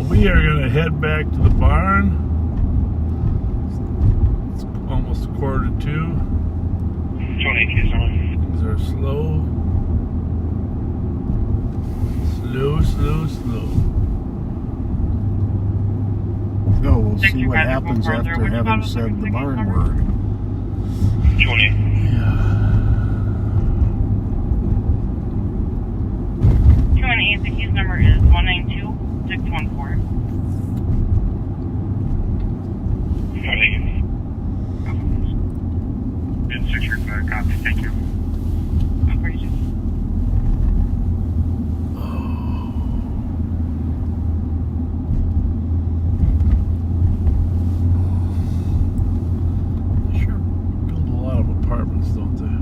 We are going to head back to the barn. It's almost 1:45. Things are slow. Slow. So we'll see what happens after having said the barn word. 20. Yeah. 218, the keys number is 192-614. Been 635, copy, thank you. Operation. Sure build a lot of apartments, don't they?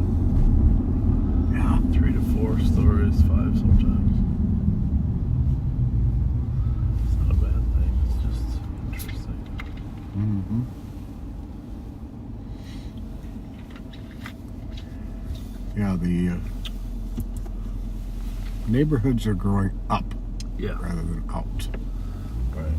Yeah. 3 to 4 stories, 5 sometimes. It's not a bad thing, it's just interesting. Mm-hmm. Yeah, the neighborhoods are growing up rather than out. Right.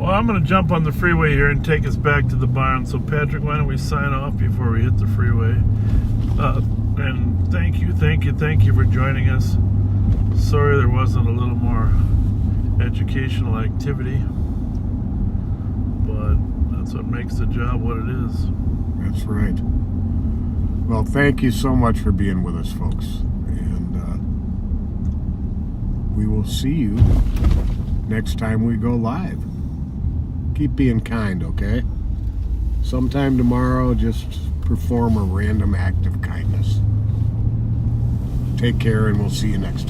Well, I'm going to jump on the freeway here and take us back to the barn. So, Patrick, why don't we sign off before we hit the freeway? And thank you for joining us. Sorry there wasn't a little more educational activity, but that's what makes the job what it is. That's right. Well, thank you so much for being with us, folks. And we will see you next time we go live. Keep being kind, okay? Sometime tomorrow, just perform a random act of kindness. Take care, and we'll see you next time.